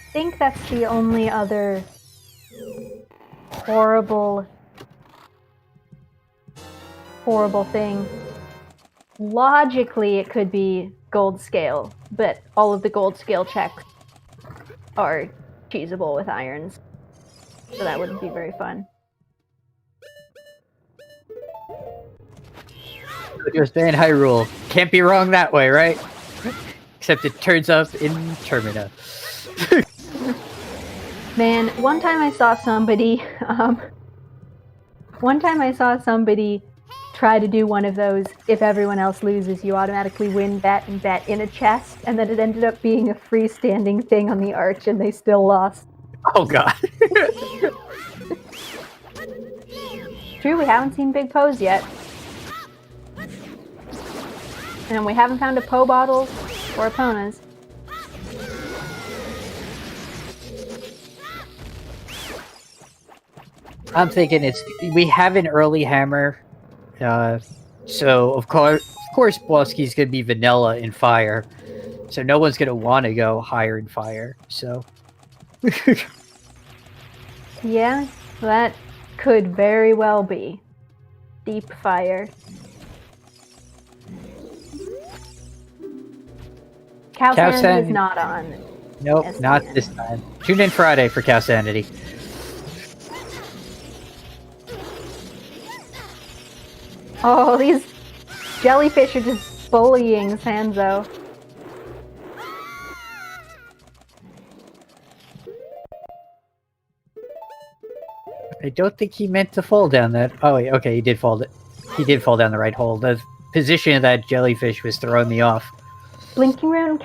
I think that's the only other horrible thing. Logically, it could be gold scale, but all of the gold scale checks are cheesable with irons, so that wouldn't be very fun. Just in Hyrule. Can't be wrong that way, right? Except it turns up in Termina. Man, one time I saw somebody try to do one of those, if everyone else loses, you automatically win bet and bet in a chest, and then it ended up being a freestanding thing on the arch, and they still lost. Oh god. True, we haven't seen Big Poes yet. And we haven't found a Poe bottle or Eponas. I'm thinking we have an early hammer. So of course Bosky's gonna be vanilla in fire, so no one's gonna want to go higher in fire. So yeah, that could very well be deep fire. Cow Sanity is not on. Nope, SDN. Not this time. Tune in Friday for Cow Sanity. Oh, these jellyfish are just bullying Sanzeau. I don't think he meant to fall down that. Oh, okay, he did fall. He did fall down the right hole. The position of that jellyfish was throwing me off. Blinking Rune,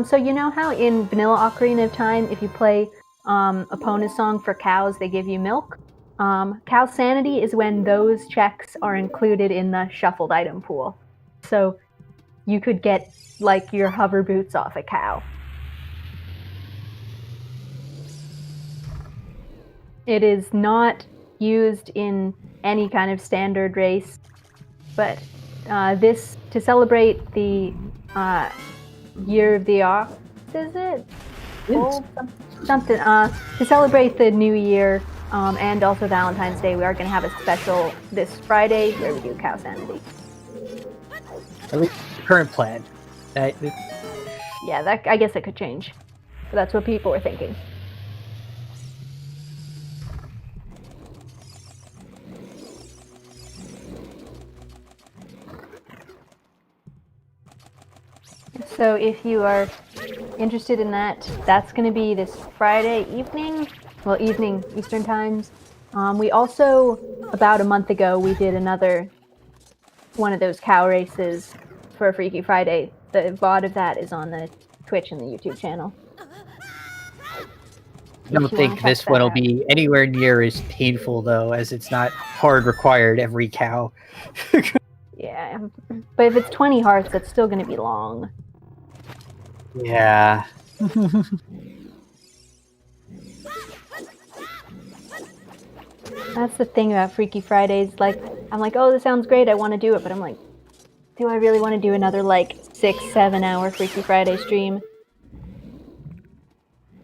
so you know how in Vanilla Ocarina of Time, if you play Epona's song for cows, they give you milk? Cow Sanity is when those checks are included in the shuffled item pool. So you could get, like, your hover boots off a cow. It is not used in any kind of standard race, but this, to celebrate the Year of the Ox, is it? Something. To celebrate the new year and also Valentine's Day, we are going to have a special this Friday where we do Cow Sanity. At least the current plan. Yeah, I guess it could change. But that's what people were thinking. So if you are interested in that, that's going to be this Friday evening. Well, evening Eastern times. We also, about a month ago, we did another one of those cow races for Freaky Friday. The VOD of that is on the Twitch and the YouTube channel. I don't think this one will be anywhere near as painful, though, as it's not hard required every cow. Yeah, but if it's 20 hearts, that's still going to be long. Yeah. That's the thing about Freaky Fridays. Like, I'm like, oh, this sounds great, I want to do it, but I'm like, do I really want to do another, like, 6-7 hour Freaky Friday stream?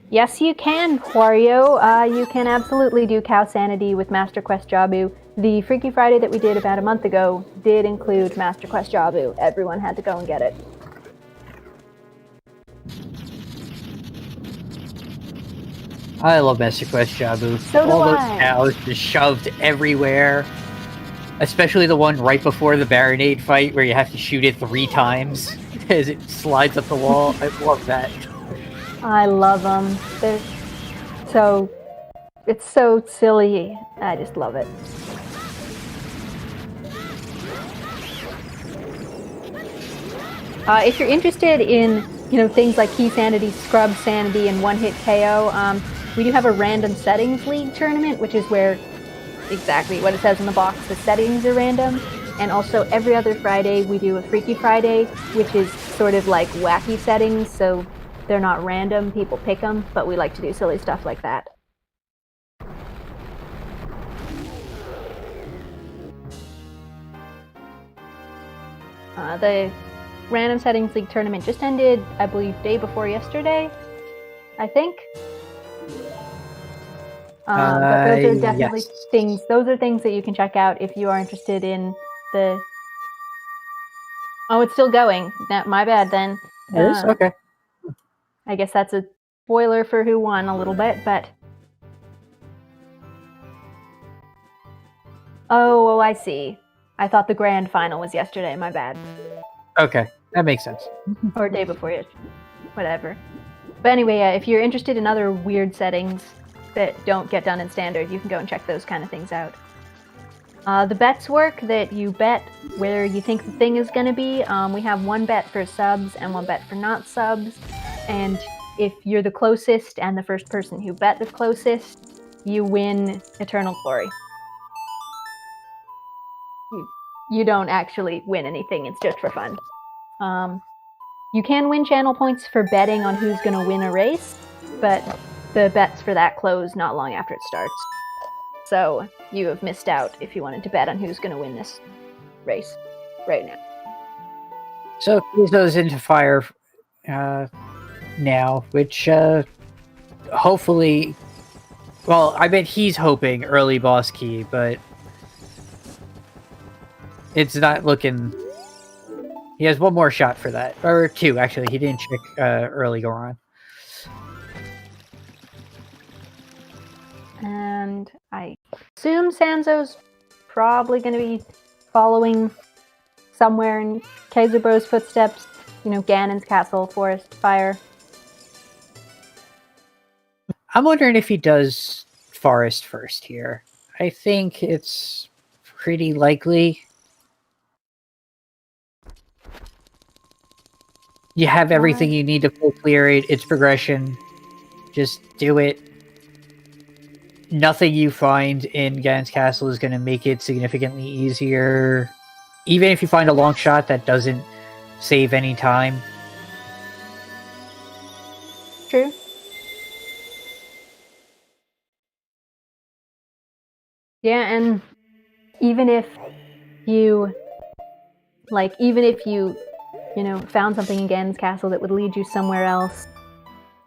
Yes, you can, Wario. You can absolutely do Cow Sanity with Master Quest Jabu. The Freaky Friday that we did about a month ago did include Master Quest Jabu. Everyone had to go and get it. I love Master Quest Jabu. So do All those I. cows just shoved everywhere. Especially the one right before the Baronade fight where you have to shoot it 3 times as it slides up the wall. I love that. I love them. It's so silly. I just love it. If you're interested in, things like Key Sanity, Scrub Sanity, and One Hit KO, we do have a Random Settings League tournament, which is where exactly what it says in the box, the settings are random. And also every other Friday we do a Freaky Friday, which is sort of like wacky settings, so they're not random, people pick them, but we like to do silly stuff like that. The Random Settings League tournament just ended, I believe, day before yesterday, I think. But those are definitely things. Those are things that you can check out if you are interested in the. Oh, it's still going. My bad then. It is? Okay. I guess that's a spoiler for who won a little bit, but. Oh, I see. I thought the grand final was yesterday. My bad. Okay, that makes sense. Or day before yesterday. Whatever. But anyway, if you're interested in other weird settings that don't get done in standard, you can go and check those kind of things out. The bets work that you bet where you think the thing is going to be. We have one bet for subs and one bet for not subs. And if you're the closest and the first person who bet the closest, you win Eternal Glory. You don't actually win anything, it's just for fun. You can win channel points for betting on who's going to win a race, but the bets for that close not long after it starts. So you have missed out if you wanted to bet on who's going to win this race right now. So Kayzo's into fire now, which hopefully... Well, I bet he's hoping early boss key, but it's not looking... He has one more shot for that. Or 2, actually. He didn't check early Goron. And I assume Sanzou's probably going to be following somewhere in KayzoBro's footsteps. Ganon's castle, forest, fire. I'm wondering if he does forest first here. I think it's pretty likely. You have everything you need to full clear it. It's progression. Just do it. Nothing you find in Ganon's Castle is going to make it significantly easier. Even if you find a long shot that doesn't save any time. True. Yeah, and even if you, found something in Ganon's Castle that would lead you somewhere else,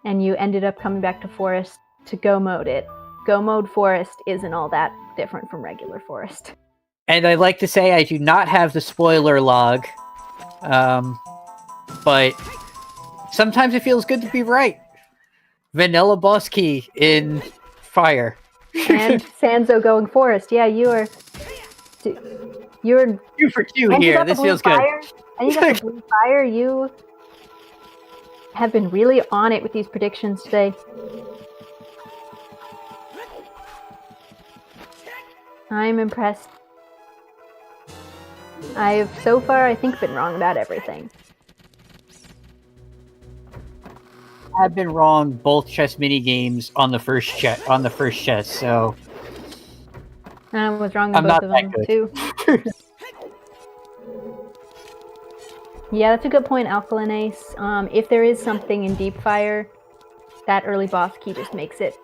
and you ended up coming back to Forest to go mode it, go mode Forest isn't all that different from regular Forest. And I'd like to say I do not have the spoiler log, but sometimes it feels good to be right. Vanilla boss key in Fire. And Sanzeau going Forest. Yeah, you're 2 for 2 here. This feels good. And you got the blue fire. You have been really on it with these predictions today. I'm impressed. I've so far, I think, been wrong about everything. I've been wrong both chess mini games on the first chess, so I was wrong on both of them too. Yeah, that's a good point, Alkaline Ace. If there is something in Deep Fire, that early boss key just makes it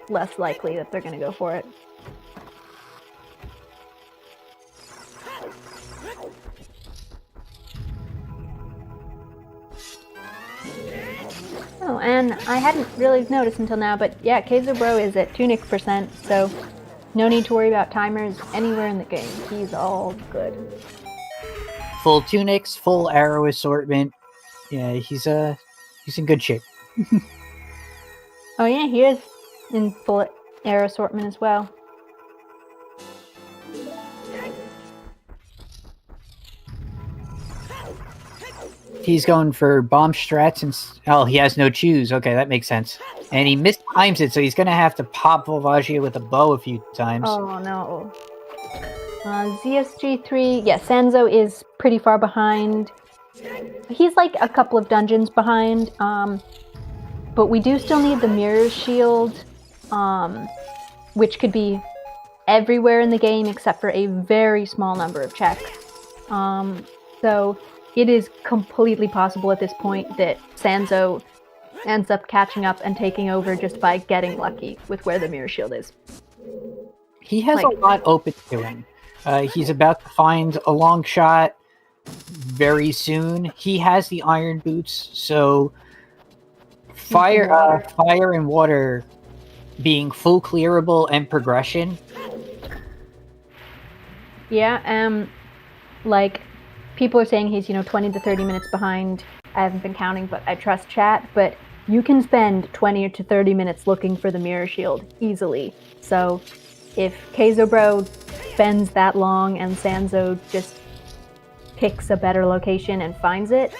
less likely that they're going to go for it. Oh, and I hadn't really noticed until now, but yeah, KayzoBro is at tunic %, so no need to worry about timers anywhere in the game. He's all good. Full tunics, full arrow assortment. Yeah, he's in good shape. Oh yeah, he is in full arrow assortment as well. He's going for bomb strats and... Oh, he has no choose. Okay, that makes sense. And he mistimes it, so he's going to have to pop Volvagia with a bow a few times. Oh, no. ZSG3... Yeah, Sanzeau is pretty far behind. He's like a couple of dungeons behind. But we do still need the Mirror Shield, which could be everywhere in the game except for a very small number of checks. So... It is completely possible at this point that Sanzeau ends up catching up and taking over just by getting lucky with where the Mirror Shield is. He has a lot open to him. He's about to find a long shot very soon. He has the Iron Boots, so fire and water being full clearable and progression. Yeah, people are saying he's, 20 to 30 minutes behind. I haven't been counting, but I trust chat. But you can spend 20 to 30 minutes looking for the Mirror Shield easily. So if KayzoBro spends that long and Sanzeau just picks a better location and finds it,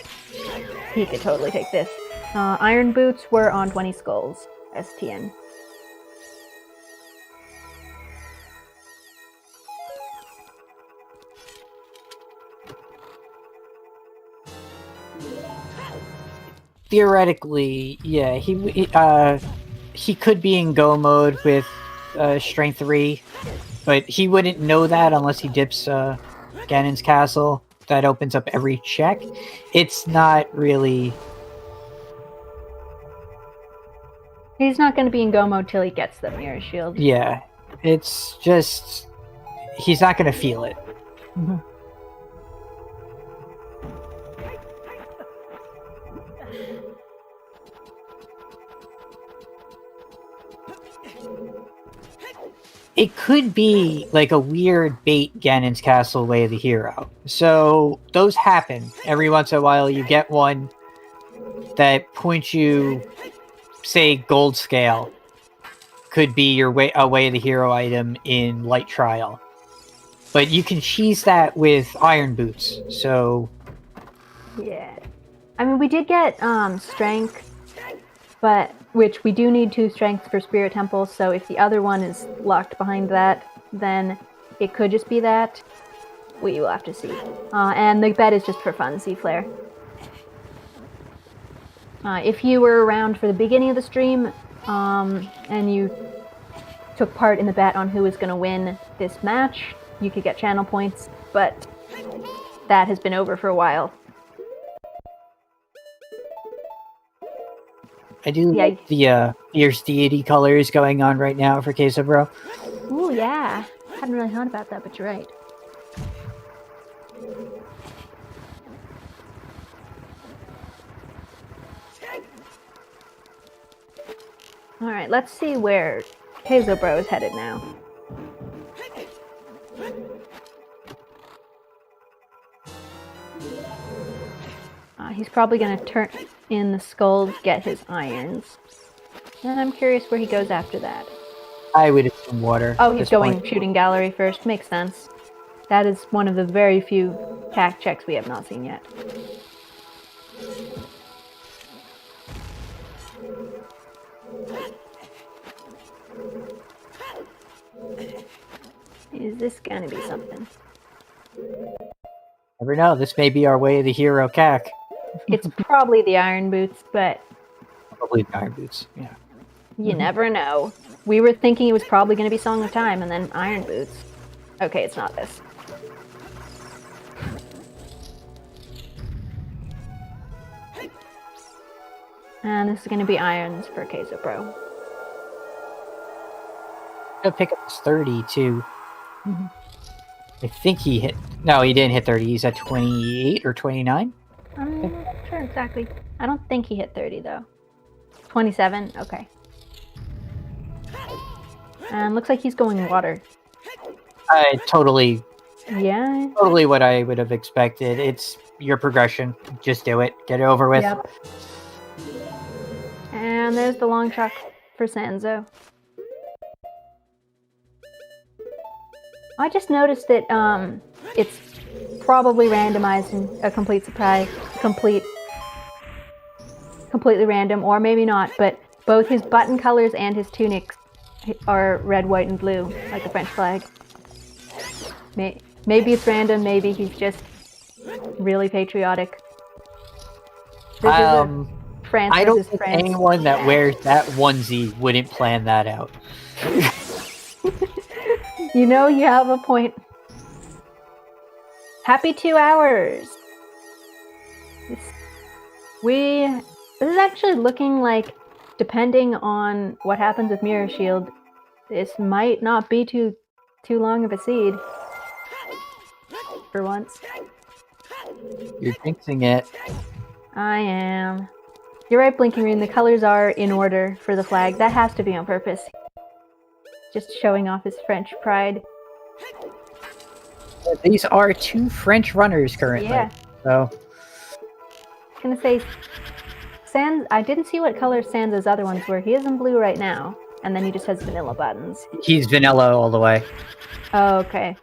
he could totally take this. Iron Boots were on 20 skulls, STN. Theoretically, yeah, he could be in go mode with strength 3, but he wouldn't know that unless he dips Ganon's Castle. That opens up every check. It's not really... He's not going to be in go mode till he gets the Mirror Shield. Yeah, it's just... He's not going to feel it. Mm-hmm. It could be like a weird bait Ganon's Castle way of the hero. So those happen. Every once in a while you get one that points you, say, gold scale. Could be a way of the hero item in Light Trial. But you can cheese that with Iron Boots, so... Yeah. I mean, we did get strength, but... Which we do need 2 strengths for Spirit Temple, so if the other one is locked behind that, then it could just be that. We will have to see. And the bet is just for fun, Sea Flare. If you were around for the beginning of the stream and you took part in the bet on who was going to win this match, you could get channel points, but that has been over for a while. I do like the fierce deity colors going on right now for KayzoBro. Ooh, yeah. Hadn't really thought about that, but you're right. Alright, let's see where KayzoBro is headed now. He's probably going to turn in the skull, get his irons. And I'm curious where he goes after that. I would assume water. Oh, he's going shooting gallery first. Makes sense. That is one of the very few tack checks we have not seen yet. Is this gonna be something? Never know. This may be our way to the hero cack. It's probably the iron boots, but Probably the iron boots. Yeah. you never know. We were thinking it was probably going to be Song of Time, and then iron boots. Okay, it's not this. And this is going to be irons for KayzoBro. I'll pick up his 30 too. I think he hit. No, he didn't hit 30. He's at 28 or 29. I'm not sure exactly. I don't think he hit 30 though. 27. Okay. And looks like he's going water. Totally Yeah. Totally what I would have expected. It's your progression. Just do it. Get it over with. Yep. And there's the long shot for sanzeau. I just noticed that it's probably randomized in a complete surprise, completely random, or maybe not, but both his button colors and his tunics are red, white, and blue, like the French flag. Maybe it's random, maybe he's just really patriotic. This is a France I don't versus think France. anyone that wears that onesie wouldn't plan that out. You know, you have a point. Happy 2 hours! This is actually looking like, depending on what happens with Mirror Shield, this might not be too long of a seed. For once. You're jinxing it. I am. You're right, Blinking Green. The colors are in order for the flag. That has to be on purpose. Just showing off his French pride. These are two French runners currently. Yeah. So. I was gonna say, I didn't see what color Sansa's other ones were. He is in blue right now, and then he just has vanilla buttons. He's vanilla all the way. Oh, okay.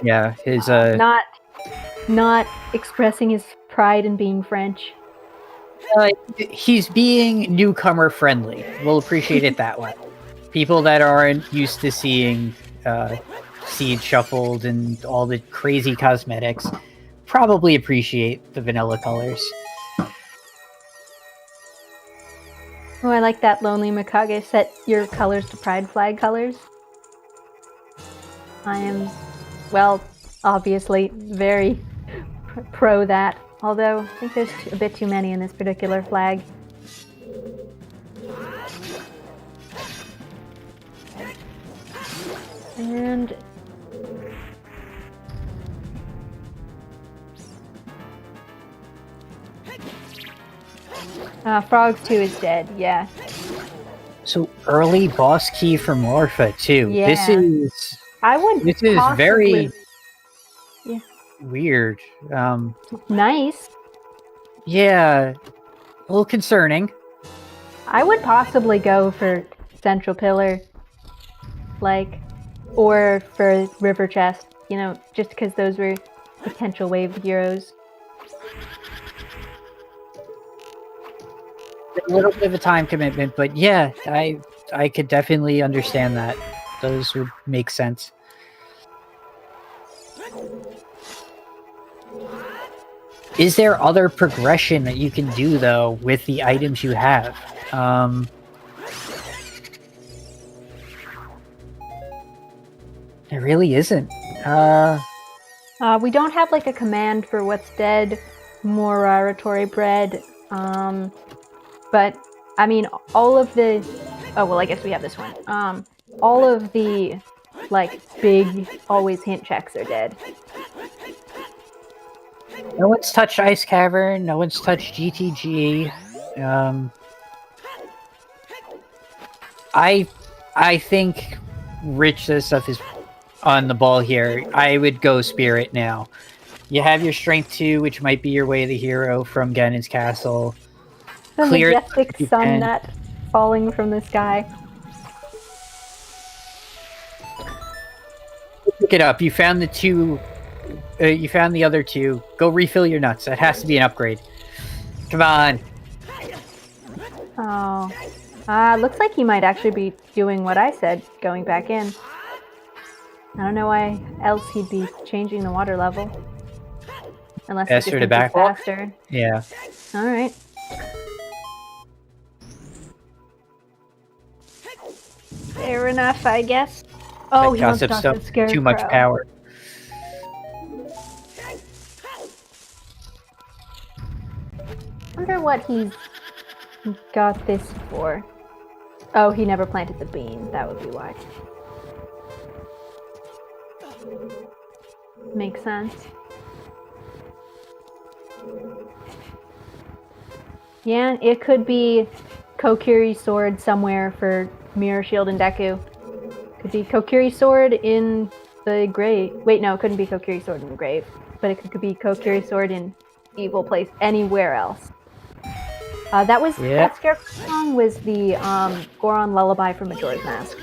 Yeah, his Not expressing his pride in being French. He's being newcomer friendly. We'll appreciate it that way. People that aren't used to seeing seed shuffled and all the crazy cosmetics probably appreciate the vanilla colors. Oh, I like that, Lonely Mikage. Set your colors to pride flag colors. I am, well, obviously very pro that. Although, I think there's a bit too many in this particular flag. And Frogs 2 is dead, yeah. So early boss key for Morpha too. Yeah. This is very weird. Nice. Yeah, a little concerning. I would possibly go for Central Pillar, or for River Chest, just because those were potential wave heroes. A little bit of a time commitment, but yeah, I could definitely understand that. Those would make sense. Is there other progression that you can do, though, with the items you have? There really isn't. We don't have like a command for what's dead, Moraratory bread. But I mean, all of the. Oh well, I guess we have this one. All of the like big always hint checks are dead. No one's touched Ice Cavern. No one's touched GTG. I think Rich this stuff is on the ball here. I would go Spirit now. You have your Strength 2, which might be your way to the hero from Ganon's Castle. The Clear majestic sun nut falling from the sky. Pick it up. You found the two. You found the other two. Go refill your nuts. That has to be an upgrade. Come on. Oh. Looks like he might actually be doing what I said, going back in. I don't know why else he'd be changing the water level. Unless he just Faster to thinks it's back. faster. Yeah. Alright. Fair enough, I guess. Oh, That he wants to gossip talk stuff. to the Scarecrow. Too much power. Wonder what he's got this for. Oh, he never planted the bean. That would be why. Makes sense. Yeah, it could be Kokiri's sword somewhere for Mirror Shield and Deku. Could be Kokiri's sword in the grave. Wait, no, it couldn't be Kokiri's sword in the grave. But it could be Kokiri's sword in evil place anywhere else. That Scarecrow song was the Goron Lullaby from Majora's Mask.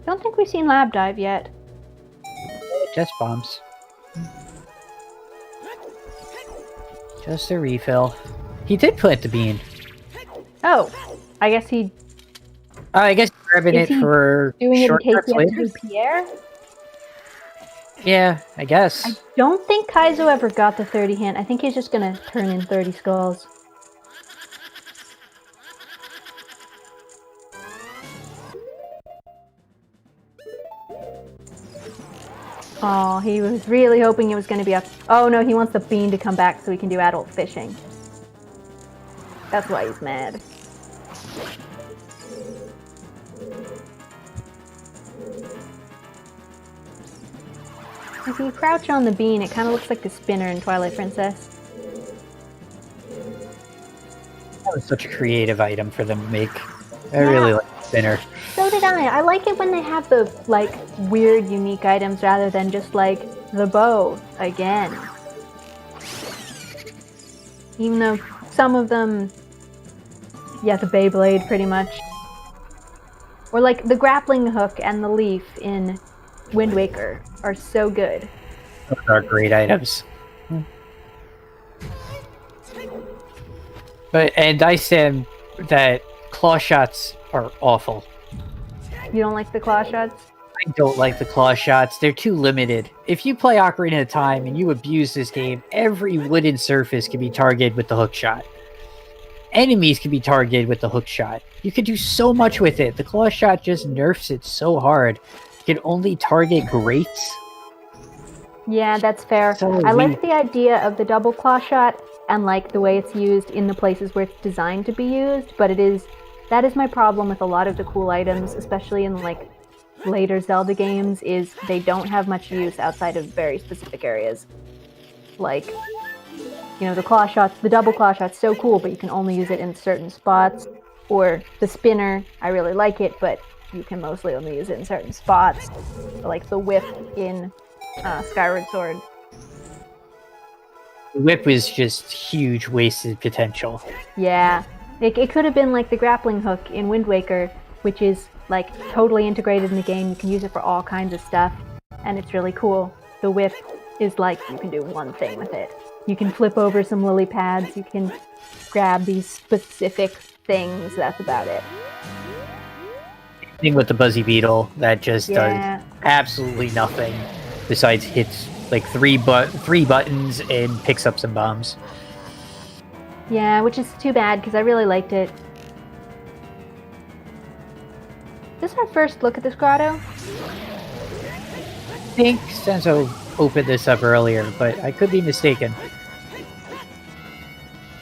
Don't think we've seen Lab Dive yet. Just bombs. Just a refill. He did plant the bean. Oh, I guess he I guess grabbing is it for doing it in case shortcuts he has to later. do Pierre. Yeah, I guess. I don't think Kaizo ever got the 30 hint. I think he's just gonna turn in 30 skulls. Oh, he was really hoping it was gonna be up. Oh no, he wants the bean to come back so he can do adult fishing. That's why he's mad. If you crouch on the bean, it kind of looks like the spinner in Twilight Princess. That was such a creative item for them to make. I really like the spinner. So did I. I like it when they have the, like, weird, unique items rather than just, like, the bow again. Even though some of them... Yeah, the Beyblade, pretty much. Or, like, the grappling hook and the leaf in Wind Waker are so good. Those are great items. And I said that claw shots are awful. You don't like the claw shots? I don't like the claw shots. They're too limited. If you play Ocarina of Time and you abuse this game, every wooden surface can be targeted with the hook shot. Enemies can be targeted with the hook shot. You can do so much with it. The claw shot just nerfs it so hard. You can only target grates. Yeah, that's fair. So I like the idea of the double claw shot and like the way it's used in the places where it's designed to be used, but that is my problem with a lot of the cool items, especially in like later Zelda games, is they don't have much use outside of very specific areas. Like, you know, the claw shots, the double claw shot's so cool, but you can only use it in certain spots. Or the spinner, I really like it, but you can mostly only use it in certain spots. Like the whip in Skyward Sword. The whip was just huge wasted potential. Yeah. It could have been like the grappling hook in Wind Waker, which is like totally integrated in the game. You can use it for all kinds of stuff, and it's really cool. The whip is like, you can do one thing with it. You can flip over some lily pads, you can grab these specific things, that's about it. thing with the Buzzy Beetle that just Yeah. does absolutely nothing besides hits like three buttons and picks up some bombs. Yeah, which is too bad because I really liked it. Is this our first look at this grotto? I think Sanzeau opened this up earlier, but I could be mistaken.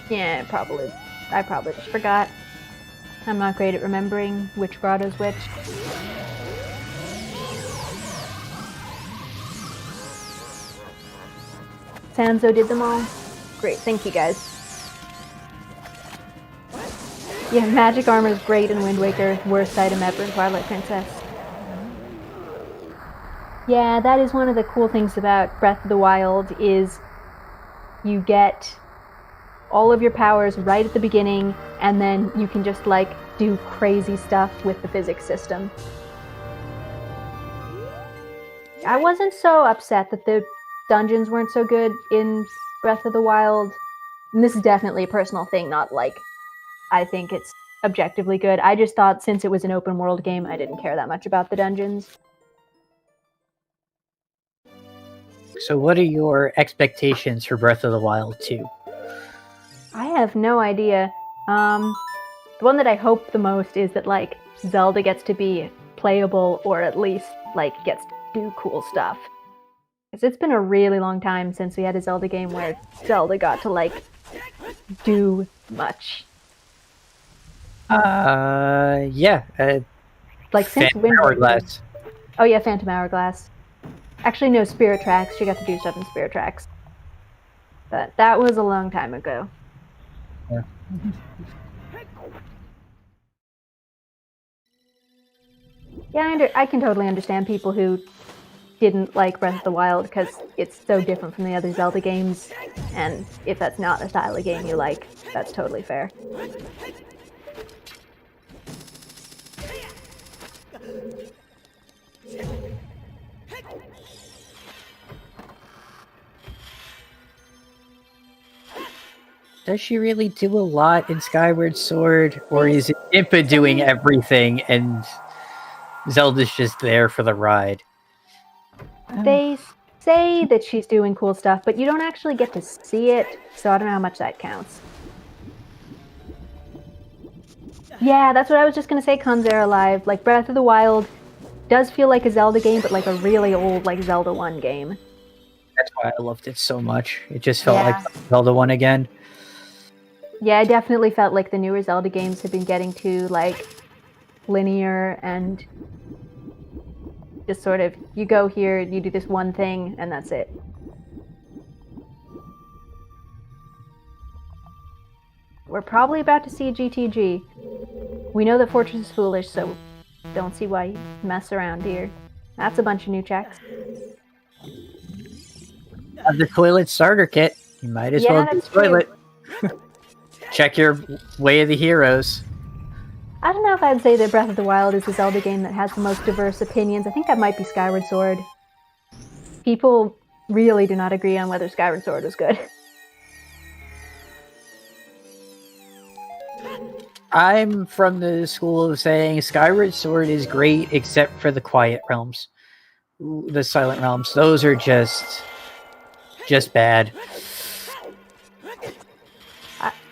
Yeah, probably. I probably just forgot. I'm not great at remembering which grotto's which. Sanzeau did them all. Great, thank you guys. Yeah, magic armor is great in Wind Waker. Worst item ever in Twilight Princess. Yeah, that is one of the cool things about Breath of the Wild is you get all of your powers right at the beginning, and then you can just like do crazy stuff with the physics system. I wasn't so upset that the dungeons weren't so good in Breath of the Wild. And this is definitely a personal thing, not like I think it's objectively good. I just thought since it was an open world game, I didn't care that much about the dungeons. So what are your expectations for Breath of the Wild 2? I have no idea. The one that I hope the most is that like Zelda gets to be playable, or at least like gets to do cool stuff. Because it's been a really long time since we had a Zelda game where Zelda got to like do much. Yeah. Like since Phantom Wind Waker. Hourglass. Oh yeah, Phantom Hourglass. Actually, no, Spirit Tracks. She got to do stuff in Spirit Tracks. But that was a long time ago. Yeah. Yeah, I can totally understand people who didn't like Breath of the Wild because it's so different from the other Zelda games, and if that's not a style of game you like, that's totally fair. Does she really do a lot in Skyward Sword, or is it Impa doing everything and Zelda's just there for the ride? They say that she's doing cool stuff, but you don't actually get to see it, so I don't know how much that counts. Yeah, that's what I was just gonna say, Conzera Live. Like, Breath of the Wild does feel like a Zelda game, but like a really old, like, Zelda 1 game. That's why I loved it so much. It just felt like Zelda 1 again. Yeah, I definitely felt like the newer Zelda games have been getting too, like, linear and just sort of, you go here, you do this one thing, and that's it. We're probably about to see GTG. We know that Fortress is foolish, so don't see why you mess around here. That's a bunch of new checks. Have the toilet starter kit. You might as well do the toilet. Check your Way of the Heroes. I don't know if I'd say that Breath of the Wild is the Zelda game that has the most diverse opinions. I think that might be Skyward Sword. People really do not agree on whether Skyward Sword is good. I'm from the school of saying Skyward Sword is great except for the Quiet Realms. The Silent Realms. Those are just bad.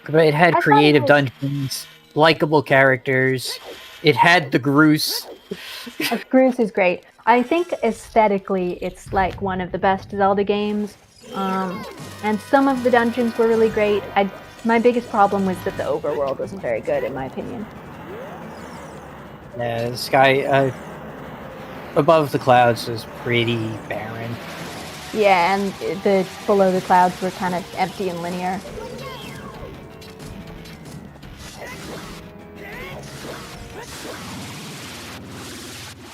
But it had creative dungeons, likable characters. It had the Groose. Groose is great. I think aesthetically it's like one of the best Zelda games. And some of the dungeons were really great. My biggest problem was that the overworld wasn't very good, in my opinion. Yeah, the sky above the clouds was pretty barren. Yeah, and the below the clouds were kind of empty and linear.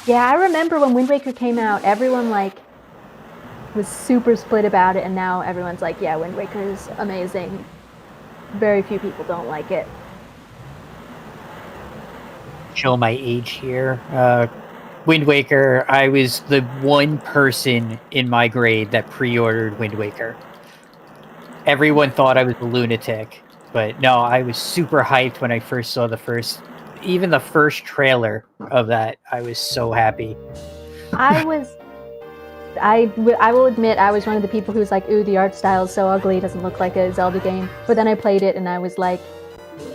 Yeah, I remember when Wind Waker came out, everyone like was super split about it, and now everyone's like, yeah, Wind Waker is amazing. Very few people don't like it. Show my age here. Wind Waker, I was the one person in my grade that pre-ordered Wind Waker. Everyone thought I was a lunatic, but no, I was super hyped when I first saw the first even the first trailer of that, I was so happy. I will admit I was one of the people who was like, ooh, the art style is so ugly, it doesn't look like a Zelda game. But then I played it and I was like,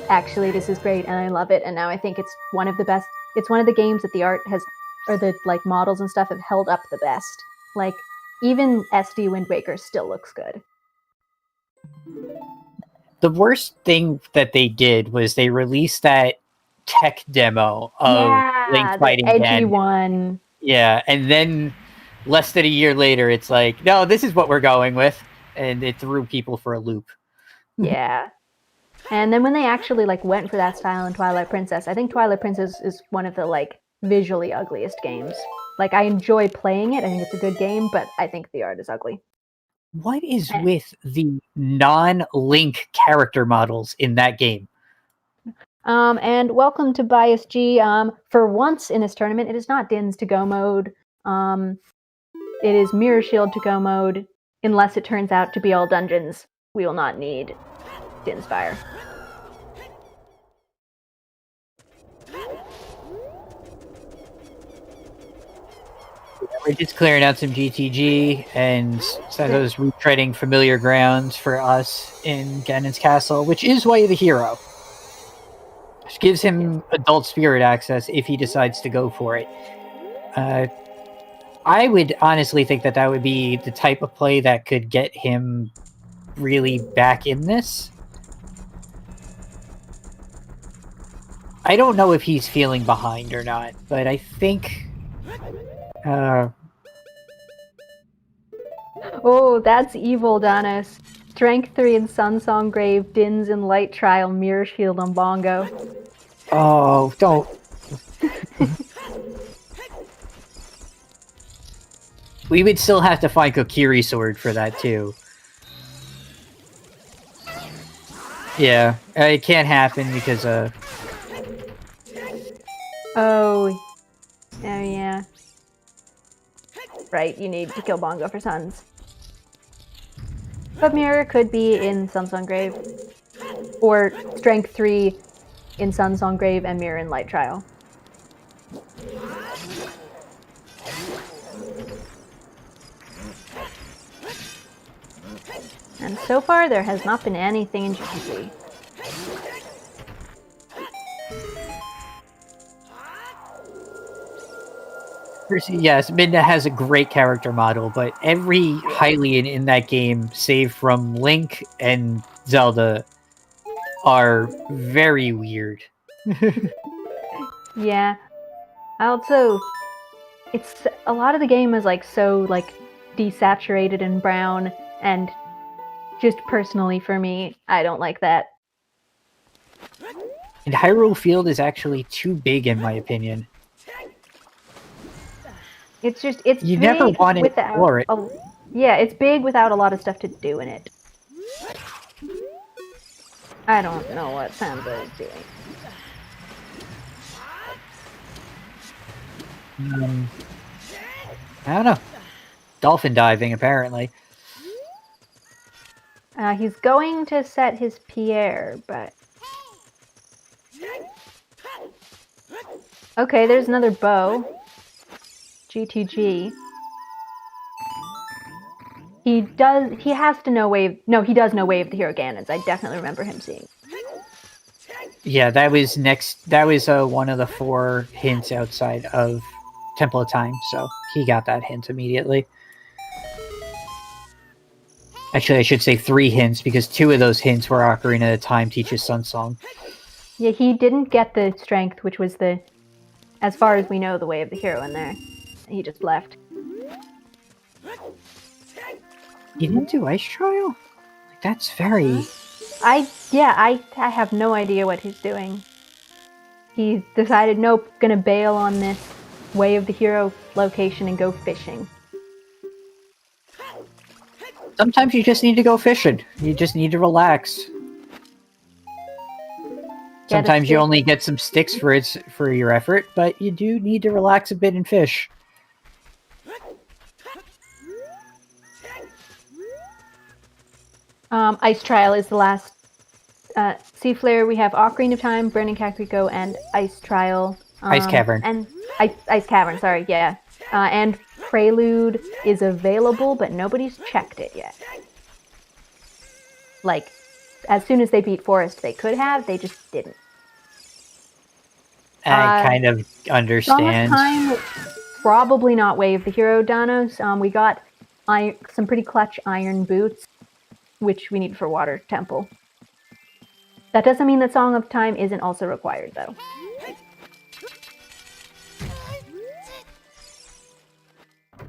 actually, this is great and I love it. And now I think it's one of the best. It's one of the games that the art has, or the like models and stuff have held up the best. Like even SD Wind Waker still looks good. The worst thing that they did was they released that tech demo of Link fighting the edgy Ganon. one. Yeah, and then less than a year later, it's like, no, this is what we're going with, and it threw people for a loop. Yeah. And then when they actually like went for that style in Twilight Princess, I think Twilight Princess is one of the like visually ugliest games. Like I enjoy playing it, I think it's a good game, but I think the art is ugly. What is with the non-Link character models in that game? And welcome to Bias G. For once in this tournament, it is not Din's to go mode. It is Mirror Shield to go mode, unless it turns out to be all dungeons. We will not need Din's Fire. We're just clearing out some GTG, and Sanzeau's retreading familiar grounds for us in Ganon's Castle, which is Way of the Hero. Which gives him adult spirit access if he decides to go for it. I would honestly think that that would be the type of play that could get him really back in this. I don't know if he's feeling behind or not, but I think... Oh, that's evil, Danos. Strength 3 in Sunsong Grave, Dins in Light Trial, Mirror Shield on Bongo. Oh, don't. We would still have to find Kokiri Sword for that, too. Yeah, it can't happen because, Oh, yeah. Right, you need to kill Bongo for Suns. But Mirror could be in Sunsong Grave. Or Strength 3 in Sunsong Grave and Mirror in Light Trial. And so far, there has not been anything in GTC. Yes, Midna has a great character model, but every Hylian in that game, save from Link and Zelda, are very weird. Yeah. It's a lot of the game is like so like desaturated and brown, and just personally for me, I don't like that. And Hyrule Field is actually too big, in my opinion. It's you never want to explore it. Yeah, it's big without a lot of stuff to do in it. I don't know what sanzeau is doing. I don't know. Dolphin diving, apparently. He's going to set his Pierre, but... Okay, there's another bow. GTG. He has to know Wave... No, he does know Wave of the Hero Ganons. I definitely remember him seeing. Yeah, that was one of the 4 hints outside of Temple of Time, so he got that hint immediately. Actually, I should say 3 hints, because 2 of those hints were Ocarina of Time teaches Sunsong. Yeah, he didn't get the strength, which was the, as far as we know, the Way of the Hero in there. He just left. He didn't do Ice Trial? That's very... I have no idea what he's doing. He decided, nope, gonna bail on this Way of the Hero location and go fishing. Sometimes you just need to go fishing. You just need to relax. Sometimes you only get some sticks for your effort, but you do need to relax a bit and fish. Ice Trial is the last Sea Flare, we have Ocarina of Time, Burning Kakariko, and Ice Trial. Ice Cavern. And Ice Cavern, sorry, yeah. And Prelude is available, but nobody's checked it yet. Like, as soon as they beat Forest, they could have, they just didn't. I kind of understand. Time, probably not Wave the Hero Danos. We got some pretty clutch iron boots, which we need for Water Temple. That doesn't mean that Song of Time isn't also required, though.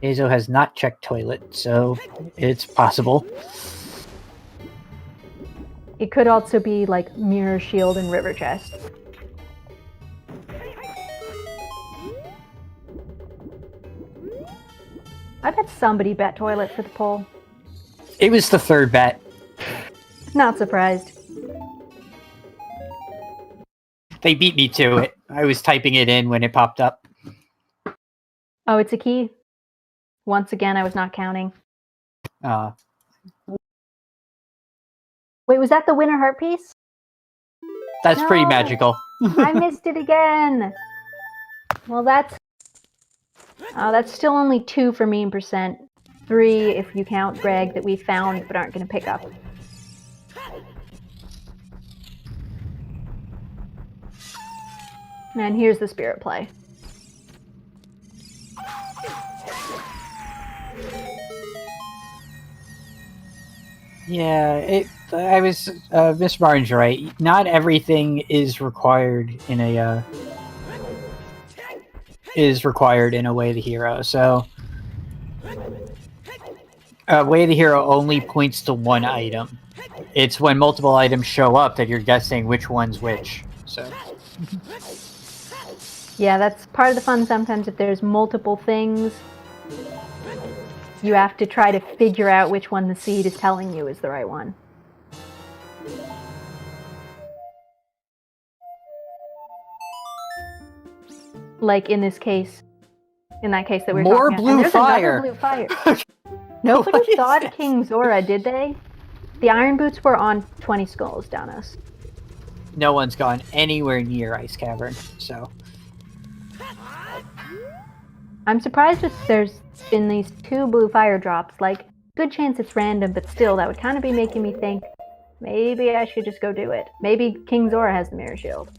Kayzo has not checked toilet, so it's possible. It could also be like Mirror Shield and River Chest. I bet somebody bet toilet for the poll. It was the third bet. Not surprised. They beat me to it. I was typing it in when it popped up. Oh, it's a key. Once again, I was not counting. Wait, was that the winner heart piece? That's pretty magical. I missed it again. Well, that's still only 2 for meme percent. 3 if you count Greg that we found but aren't going to pick up. And here's the spirit play. Yeah, Miss Martin's right. Not everything is required in a Way of the Hero. So, Way of the Hero only points to one item. It's when multiple items show up that you're guessing which one's which. So. Yeah, that's part of the fun sometimes. If there's multiple things, you have to try to figure out which one the seed is telling you is the right one. Like in this case, in that case that we're talking about. Blue fire. Blue fire. Nobody thought King Zora, did they? The iron boots were on 20 skulls down us. No one's gone anywhere near Ice Cavern, so. I'm surprised there's been these 2 blue fire drops. Like, good chance it's random, but still, that would kind of be making me think, maybe I should just go do it. Maybe King Zora has the Mirror Shield.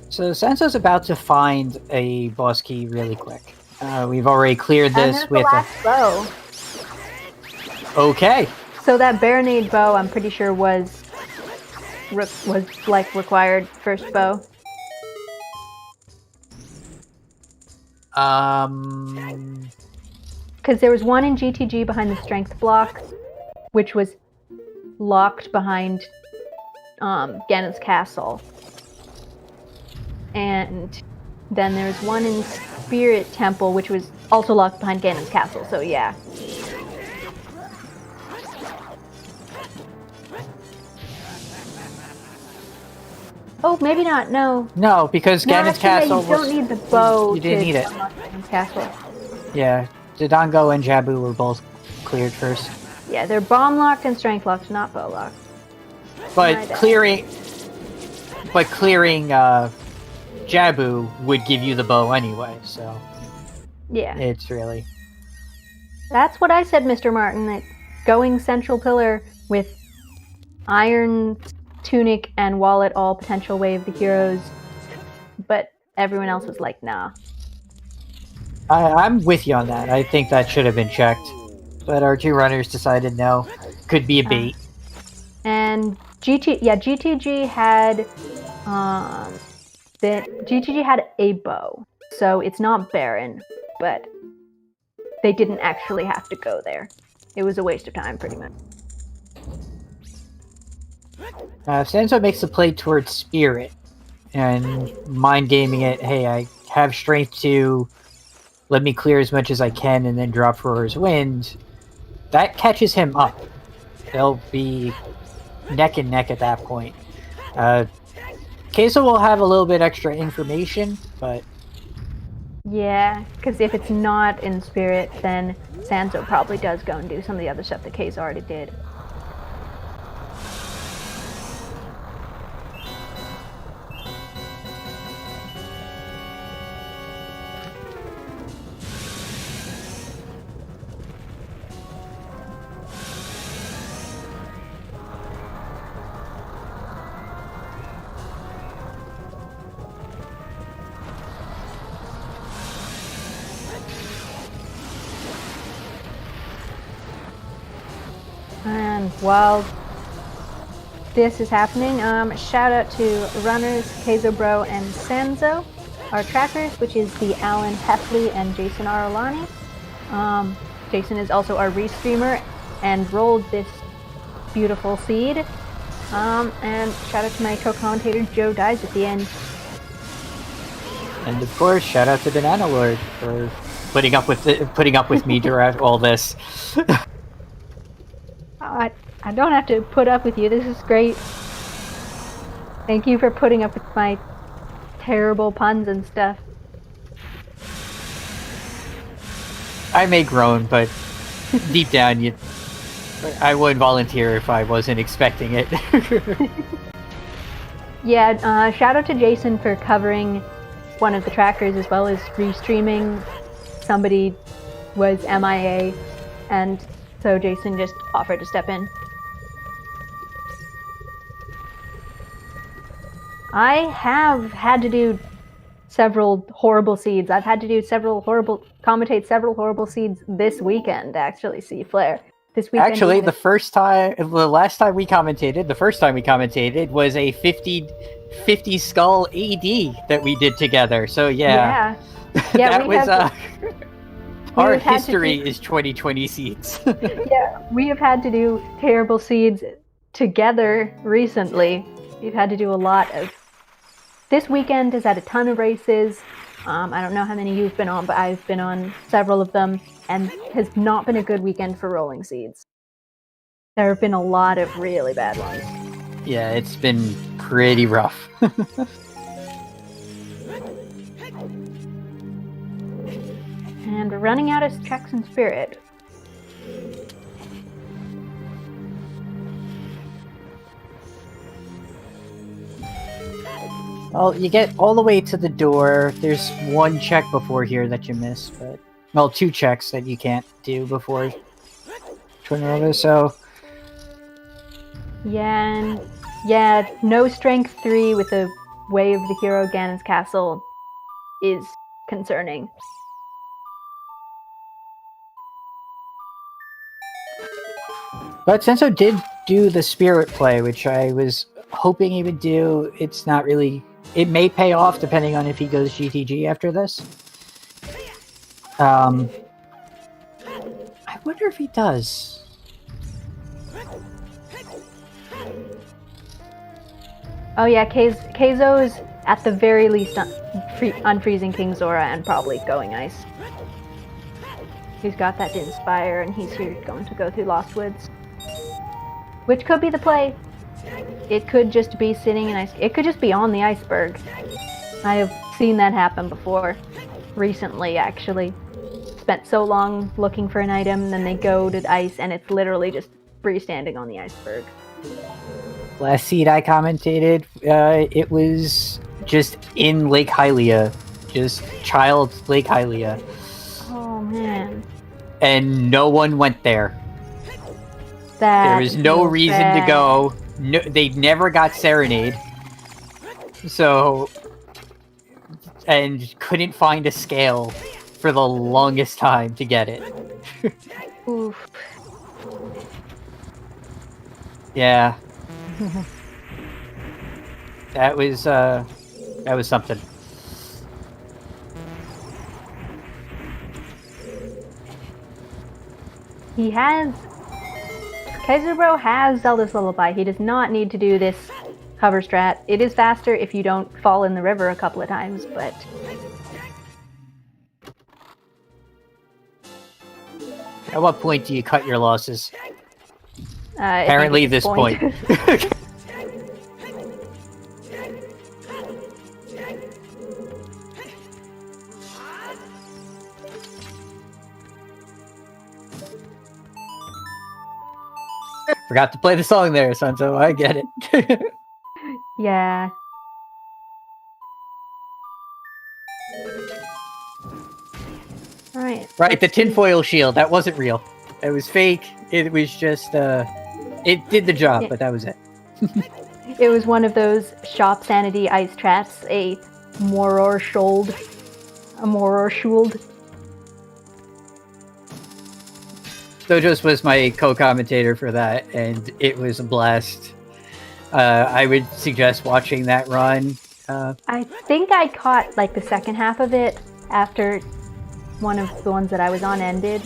So Sanzou's about to find a boss key really quick. We've already cleared this with the last bow. Okay. So that Baronade bow, I'm pretty sure was like required first bow. Because there was one in GTG behind the strength block, which was locked behind Ganon's castle. And then there's one in Spirit Temple, which was also locked behind Ganon's castle, so yeah. Oh, maybe not, no. No, because Ganon's castle you don't need the bow. You didn't need it. Ganon's castle. Yeah, Dodongo and Jabu were both cleared first. Yeah, they're bomb locked and strength locked, not bow locked. But clearing Jabu would give you the bow anyway, so yeah, it's really. That's what I said, Mr. Martin. That going central pillar with iron tunic and wallet, all potential Way of the Heroes, but everyone else was like, nah. I'm with you on that. I think that should have been checked, but our 2 runners decided no. Could be a bait. And GTG had GTG had a bow, so it's not barren, but they didn't actually have to go there. It was a waste of time, pretty much. Sanzou makes a play towards Spirit, and mind gaming it, hey, I have strength to let me clear as much as I can and then drop Roar's Wind. That catches him up. They'll be neck and neck at that point. Kayzo will have a little bit extra information, but Yeah, because if it's not in spirit, then Sanzeau probably does go and do some of the other stuff that Kayzo already did. And while this is happening, shout out to runners KayzoBro and Sanzeau, our trackers, which is the Alan Heffley and Jason Arolani. Jason is also our restreamer and rolled this beautiful seed. And shout out to my co-commentator Joe Dies at the end. And of course, shout out to Banana Lord for putting up with me throughout all this. I don't have to put up with you. This is great. Thank you for putting up with my terrible puns and stuff. I may groan, but deep down, I wouldn't volunteer if I wasn't expecting it. Yeah, shout out to Jason for covering one of the trackers as well as restreaming. Somebody was MIA, and so Jason just offered to step in. I have had to do several horrible seeds. I've had to do commentate several horrible seeds this weekend, actually, see Flare. This weekend. Actually, the first time we commentated was a 50 skull AD that we did together. So yeah. That was our history is 2020 seeds. Yeah, we have had to do terrible seeds together recently. We've had to do a lot of. This weekend has had a ton of races. I don't know how many you've been on, but I've been on several of them, and has not been a good weekend for rolling seeds. There have been a lot of really bad ones. Yeah, it's been pretty rough. And we're running out of tracks in spirit. Well, you get all the way to the door. There's one check before here that you miss, but well, two checks that you can't do before Twin Roto. So yeah, no strength 3 with the Way of the Hero Ganon's Castle is concerning. But Sanzeau did do the spirit play, which I was hoping he would do. It's not really. It may pay off depending on if he goes GTG after this. I wonder if he does. Oh yeah, Kayzo's at the very least unfreezing King Zora and probably going ice. He's got that to inspire, and he's here going to go through Lost Woods. Which could be the play. It could just be sitting in ice. It could just be on the iceberg. I have seen that happen before. Recently, actually. Spent so long looking for an item, then they go to the ice, and it's literally just freestanding on the iceberg. Last seed I commentated, it was just in Lake Hylia. Just child Lake Hylia. Oh, man. And no one went there. There was no reason to go. No, they never got Serenade. So, and couldn't find a scale for the longest time to get it. Oof. Yeah. That was something. KayzoBro has Zelda's Lullaby. He does not need to do this hover strat. It is faster if you don't fall in the river a couple of times, but... At what point do you cut your losses? Apparently this point. Forgot to play the song there, Sanzeau. I get it. Yeah. Alright. Right, the tinfoil shield. That wasn't real. It was fake. It was just, it did the job, but that was it. It was one of those shop sanity ice traps, a Moror Schuld. Dojos was my co-commentator for that, and it was a blast. I would suggest watching that run. I think I caught like the second half of it after one of the ones that I was on ended.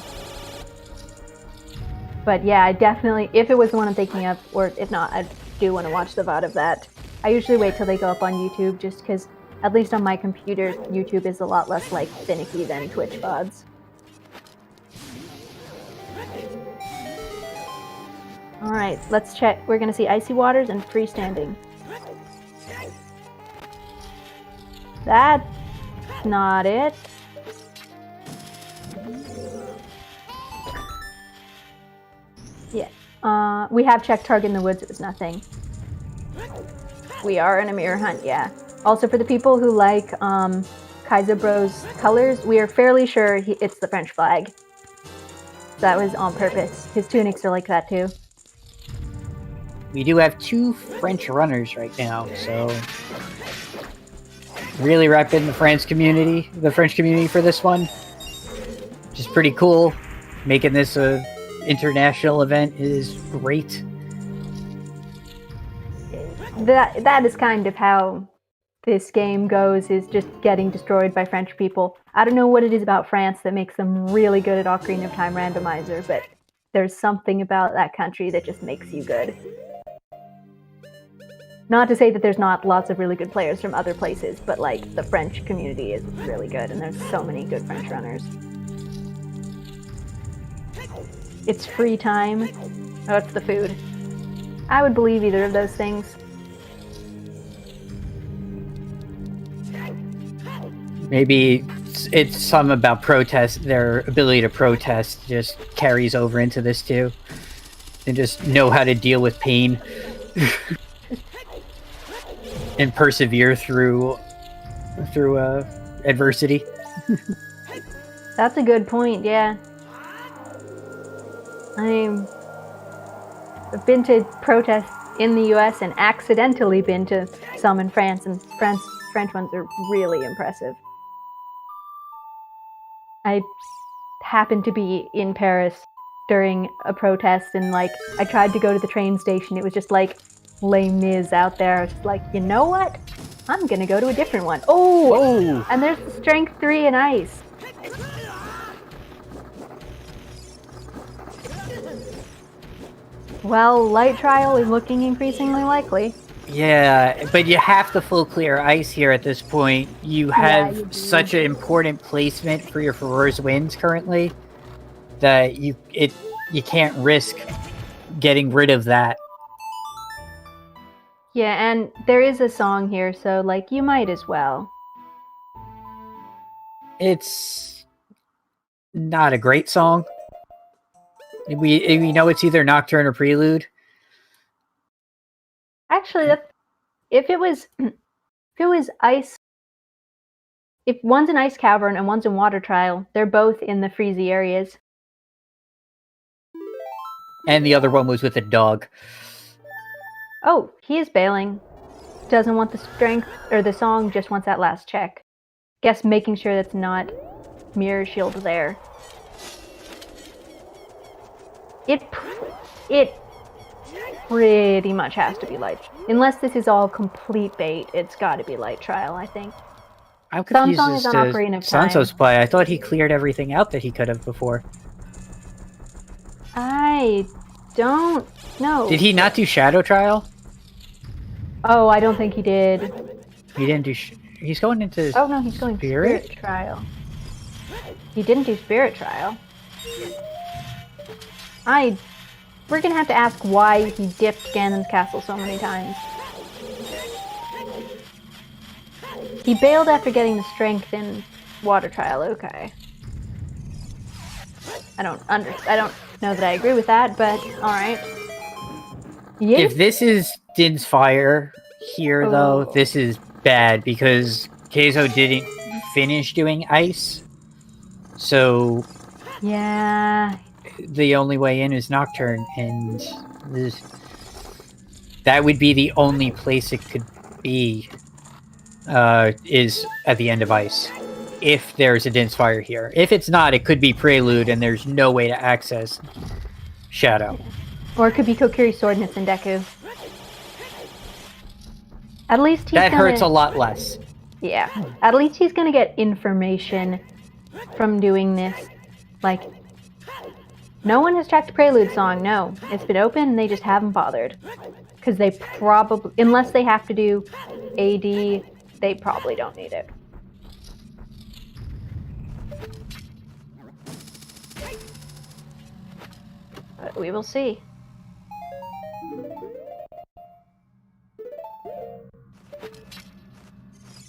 But yeah, I definitely, if it was the one I'm thinking of, or if not, I do want to watch the VOD of that. I usually wait till they go up on YouTube just because, at least on my computer, YouTube is a lot less like finicky than Twitch VODs. Alright, let's check. We're going to see Icy Waters and Freestanding. That's not it. Yeah. We have checked Target in the Woods. It was nothing. We are in a mirror hunt, yeah. Also, for the people who like KayzoBro's colors, we are fairly sure it's the French flag. That was on purpose. His tunics are like that too. We do have 2 French runners right now, so really repping the French community for this one, which is pretty cool. Making this a international event is great. That is kind of how this game goes, is just getting destroyed by French people. I don't know what it is about France that makes them really good at Ocarina of Time Randomizer, but there's something about that country that just makes you good. Not to say that there's not lots of really good players from other places, but like the French community is really good, and there's so many good French runners. It's free time. Oh, it's the food. I would believe either of those things. Maybe it's some about protest. Their ability to protest just carries over into this too, and just know how to deal with pain and persevere through adversity. That's a good point. Yeah, I've been to protests in the U.S. and accidentally been to some in France, and French ones are really impressive. I happened to be in Paris during a protest, and like I tried to go to the train station. It was just like Les Mis out there. I was like, you know what? I'm gonna go to a different one. Oh! And there's strength 3 in ice. Well, light trial is looking increasingly likely. Yeah, but you have to full clear ice here at this point. You have such an important placement for your Furor's Winds currently that you can't risk getting rid of that. Yeah, and there is a song here, so like you might as well. It's not a great song. We know it's either Nocturne or Prelude. Actually, if it was ice, if one's an ice cavern and one's in water trial, they're both in the freezy areas. And the other one was with a dog. Oh, he is bailing. Doesn't want the strength, or the song just wants that last check. Guess making sure that's not mirror shield there. It pretty much has to be light. Unless this is all complete bait, it's got to be light trial, I think. I'm confused Some as songs to on Ocarina of Time. Sanzo's play. I thought he cleared everything out that he could have before. I don't know. Did he not do Shadow Trial? Oh, I don't think he did. He didn't do... He's going into... Oh no, he's going Spirit Trial. He didn't do Spirit Trial. We're gonna have to ask why he dipped Ganon's castle so many times. He bailed after getting the strength in water trial, okay. I don't know that I agree with that, but alright. Yeah. If this is Din's Fire here, though, this is bad because Kayzo didn't finish doing ice. So Yeah. the only way in is Nocturne, and that would be the only place it could be, is at the end of ice. If there's a Din's Fire here. If it's not, it could be Prelude, and there's no way to access Shadow. Or it could be Kokiri's Sword and it's in Deku. At least he's that hurts a lot less. Yeah. At least he's gonna get information from doing this. Like, no one has tracked Prelude song, no. It's been open and they just haven't bothered. Because they probably, unless they have to do AD, they probably don't need it. But we will see.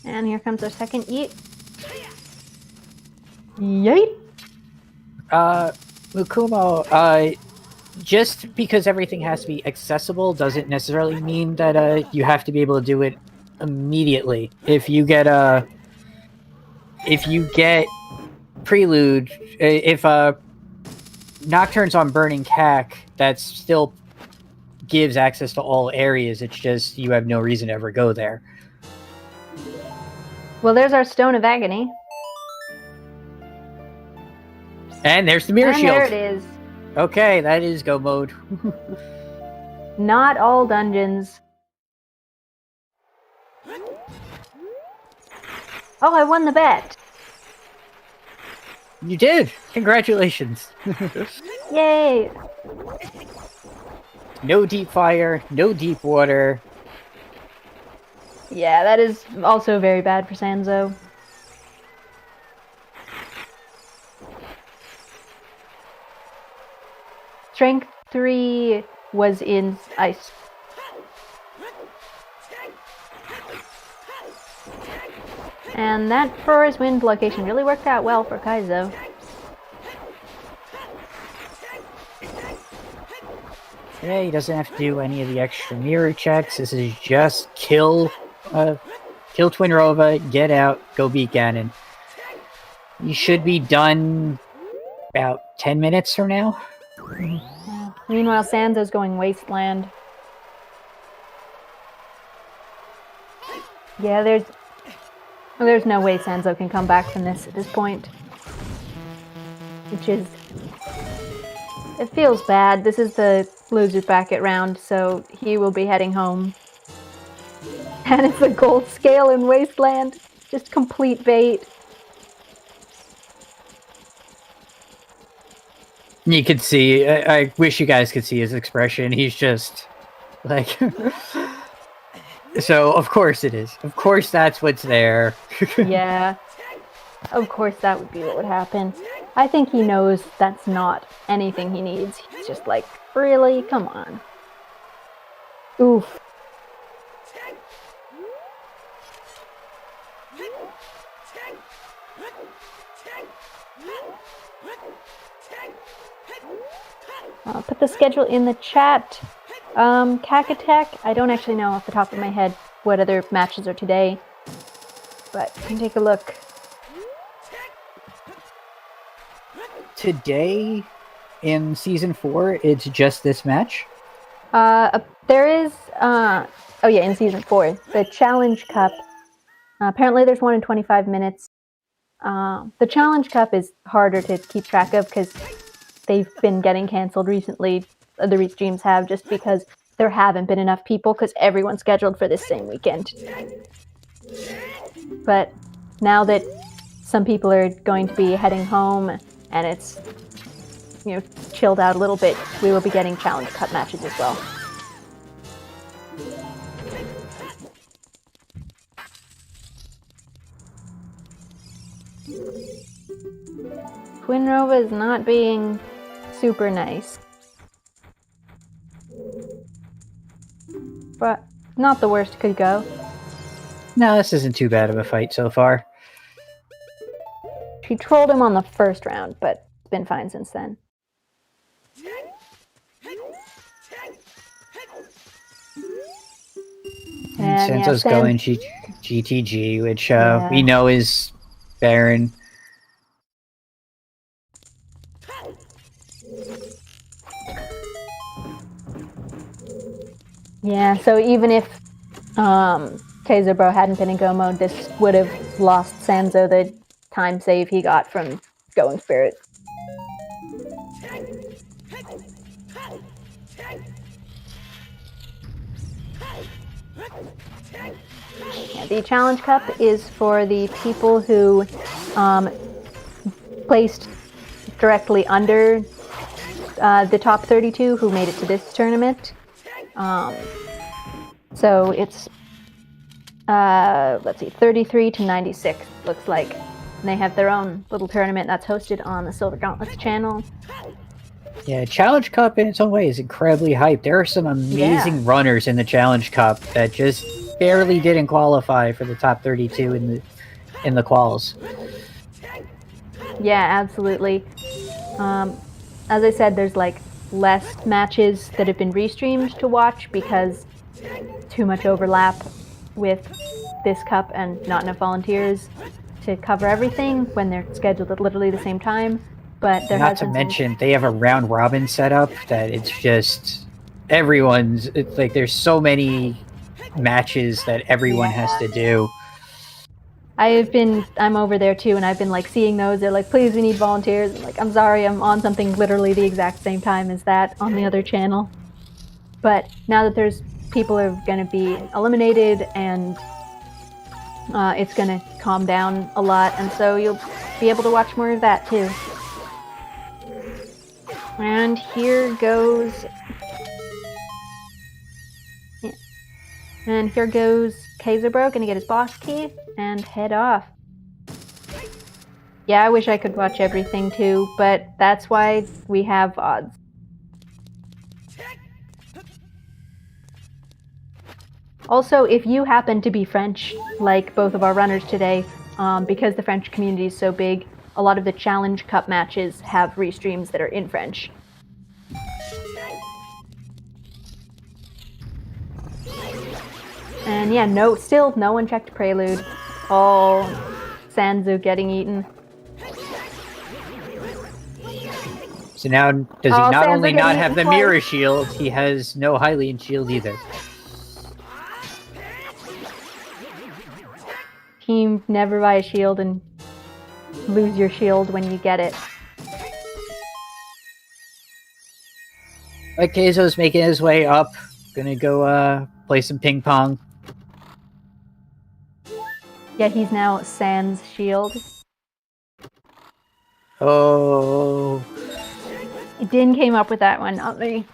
And here comes our second yeet. Yeet! Mukumo, just because everything has to be accessible doesn't necessarily mean that you have to be able to do it immediately. If you get Prelude, if Nocturne's on Burning Cack, that still gives access to all areas. It's just you have no reason to ever go there. Well, there's our Stone of Agony. And there's the Mirror And Shield. there it is. Okay, that is go mode. Not all dungeons. Oh, I won the bet. You did! Congratulations! Yay! No deep fire, no deep water. Yeah, that is also very bad for Sanzeau. Strength 3 was in ice. And that Forest Wind location really worked out well for Kayzo. Yeah, he doesn't have to do any of the extra mirror checks. This is just kill Twinrova, get out, go beat Ganon. You should be done about 10 minutes from now. Yeah. Meanwhile, Sanzou's going Wasteland. Yeah, there's no way Sanzeau can come back from this at this point. Which is... It feels bad. This is the loser's bracket round, so he will be heading home. And it's a gold scale in Wasteland. Just complete bait. You could see, I wish you guys could see his expression. He's just like... So, of course it is. Of course that's what's there. Yeah. Of course that would be what would happen. I think he knows that's not anything he needs. He's just like, really? Come on. Oof. I'll put the schedule in the chat. Kakatek, I don't actually know off the top of my head what other matches are today, but you can take a look. Today, in Season 4, it's just this match? There is, oh yeah, in Season 4, the Challenge Cup. Apparently there's one in 25 minutes. The Challenge Cup is harder to keep track of because they've been getting canceled recently. The streams have, just because there haven't been enough people because everyone's scheduled for this same weekend. But now that some people are going to be heading home and it's, you know, chilled out a little bit, we will be getting Challenge Cup matches as well. Twinrova is not being super nice. But not the worst could go. No, this isn't too bad of a fight so far. She trolled him on the first round, but it's been fine since then. And And Sanzo's going GTG, which we know is Baron. Yeah, so even if KayzoBro hadn't been in Go mode, this would have lost Sanzeau the time save he got from going Spirit. Yeah, the Challenge Cup is for the people who placed directly under the top 32 who made it to this tournament. So it's, let's see, 33 to 96, looks like. And they have their own little tournament that's hosted on the Silver Gauntlets channel. Yeah, Challenge Cup in its own way is incredibly hyped. There are some amazing runners in the Challenge Cup that just barely didn't qualify for the top 32 in the quals. Yeah, absolutely. As I said, there's like less matches that have been restreamed to watch because too much overlap with this cup and not enough volunteers to cover everything when they're scheduled at literally the same time. But there not to mention they have a round robin setup that it's just everyone's. It's like there's so many matches that everyone has to do. I'm over there too, and I've been like seeing those. They're like, please, we need volunteers. I'm like, I'm sorry, I'm on something literally the exact same time as that on the other channel. But now that there's people are going to be eliminated and it's going to calm down a lot, and so you'll be able to watch more of that too. And here goes... Yeah. And here goes KayzoBro, gonna get his boss key and head off. Yeah, I wish I could watch everything too, but that's why we have odds. Also, if you happen to be French, like both of our runners today, because the French community is so big, a lot of the Challenge Cup matches have restreams that are in French. And yeah, still no one checked Prelude. All Sanzeau getting eaten. So now, does he not only not have the mirror shield, he has no Hylian shield either. Team, never buy a shield and lose your shield when you get it. Like Kayzo's making his way up. Gonna go play some ping pong. Yeah, he's now Sans shield. Oh. Din came up with that one, not me.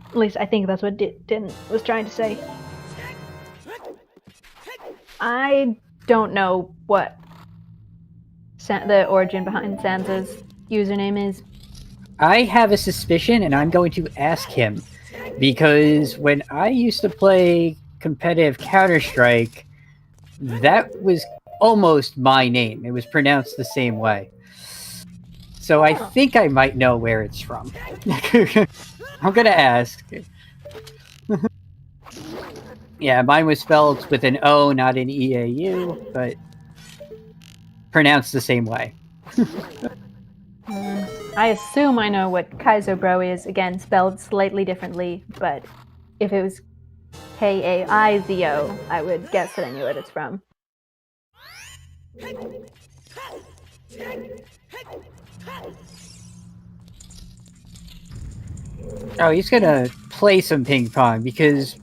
At least I think that's what Din was trying to say. I don't know what the origin behind Sansa's username is. I have a suspicion, and I'm going to ask him, because when I used to play competitive Counter-Strike, that was almost my name. It was pronounced the same way. So I think I might know where it's from. I'm gonna ask. Yeah, mine was spelled with an O, not an E-A-U, but pronounced the same way. I assume I know what KayzoBro is, again, spelled slightly differently, but if it was K-A-I-Z-O, I would guess that I knew what it's from. Oh, he's gonna play some ping pong, because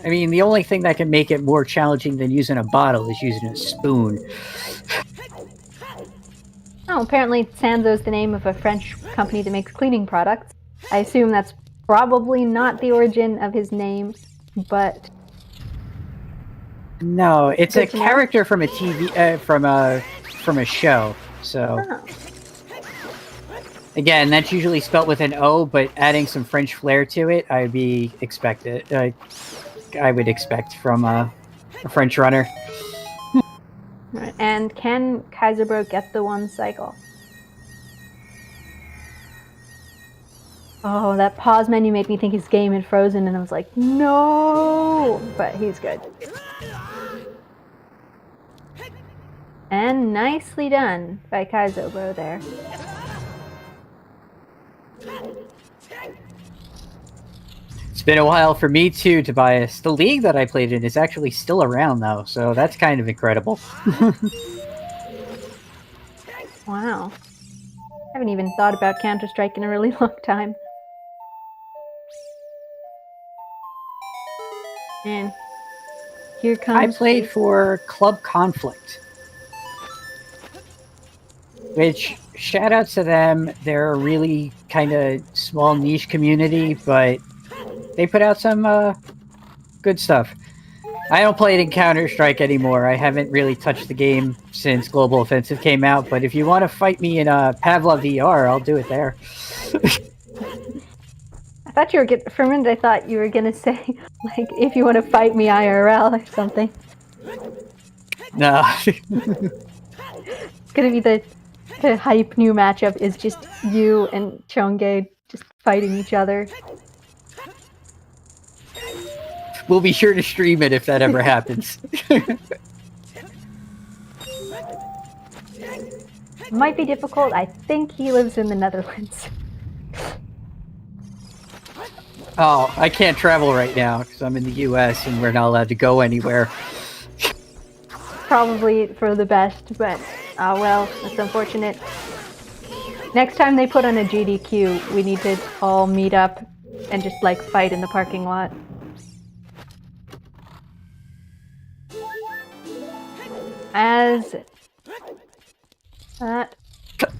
I mean, the only thing that can make it more challenging than using a bottle is using a spoon. Oh, apparently Sanzeau's the name of a French company that makes cleaning products. I assume that's probably not the origin of his name, but... No, it's a character from a TV, from a show, so... Oh. Again, that's usually spelt with an O, but adding some French flair to it, I would expect from a French runner. Right. And can KayzoBro get the one cycle? Oh, that pause menu made me think his game had frozen, and I was like, no! But he's good. And nicely done by KayzoBro there. It's been a while for me too, Tobias. The league that I played in is actually still around though, so that's kind of incredible. Wow. I haven't even thought about Counter-Strike in a really long time. And here I comes... played for Club Conflict, which, shout out to them, they're a really kind of small niche community, but they put out some good stuff. I don't play it in Counter-Strike anymore. I haven't really touched the game since Global Offensive came out, but if you want to fight me in Pavlov VR, I'll do it there. I thought you were for a minute I thought you were gonna say, like, if you want to fight me IRL or something. No. It's gonna be the hype new matchup is just you and Chonge just fighting each other. We'll be sure to stream it if that ever happens. Might be difficult. I think he lives in the Netherlands. Oh, I can't travel right now because I'm in the US and we're not allowed to go anywhere. Probably for the best, but well, that's unfortunate. Next time they put on a GDQ, we need to all meet up and just like fight in the parking lot. As that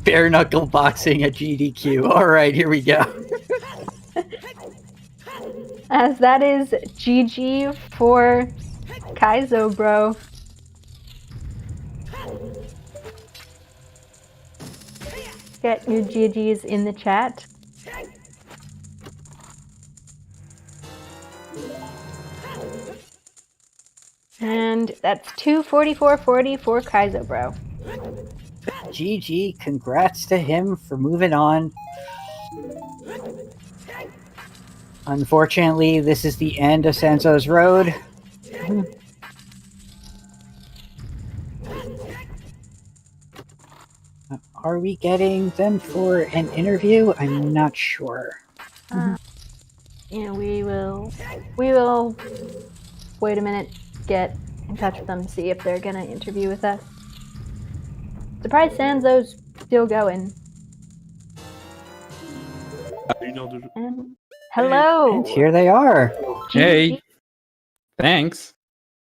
Bare knuckle boxing at GDQ. All right, here we go. as that is GG for KayzoBro. Get your GGs in the chat. And that's 244.40 for KayzoBro. GG, congrats to him for moving on. Unfortunately, this is the end of Sanzeau's road. Are we getting them for an interview? I'm not sure. And we will wait a minute, get in touch with them, see if they're gonna interview with us. Surprised Sanzeau's still going. And hello. And here they are. Hey, thanks.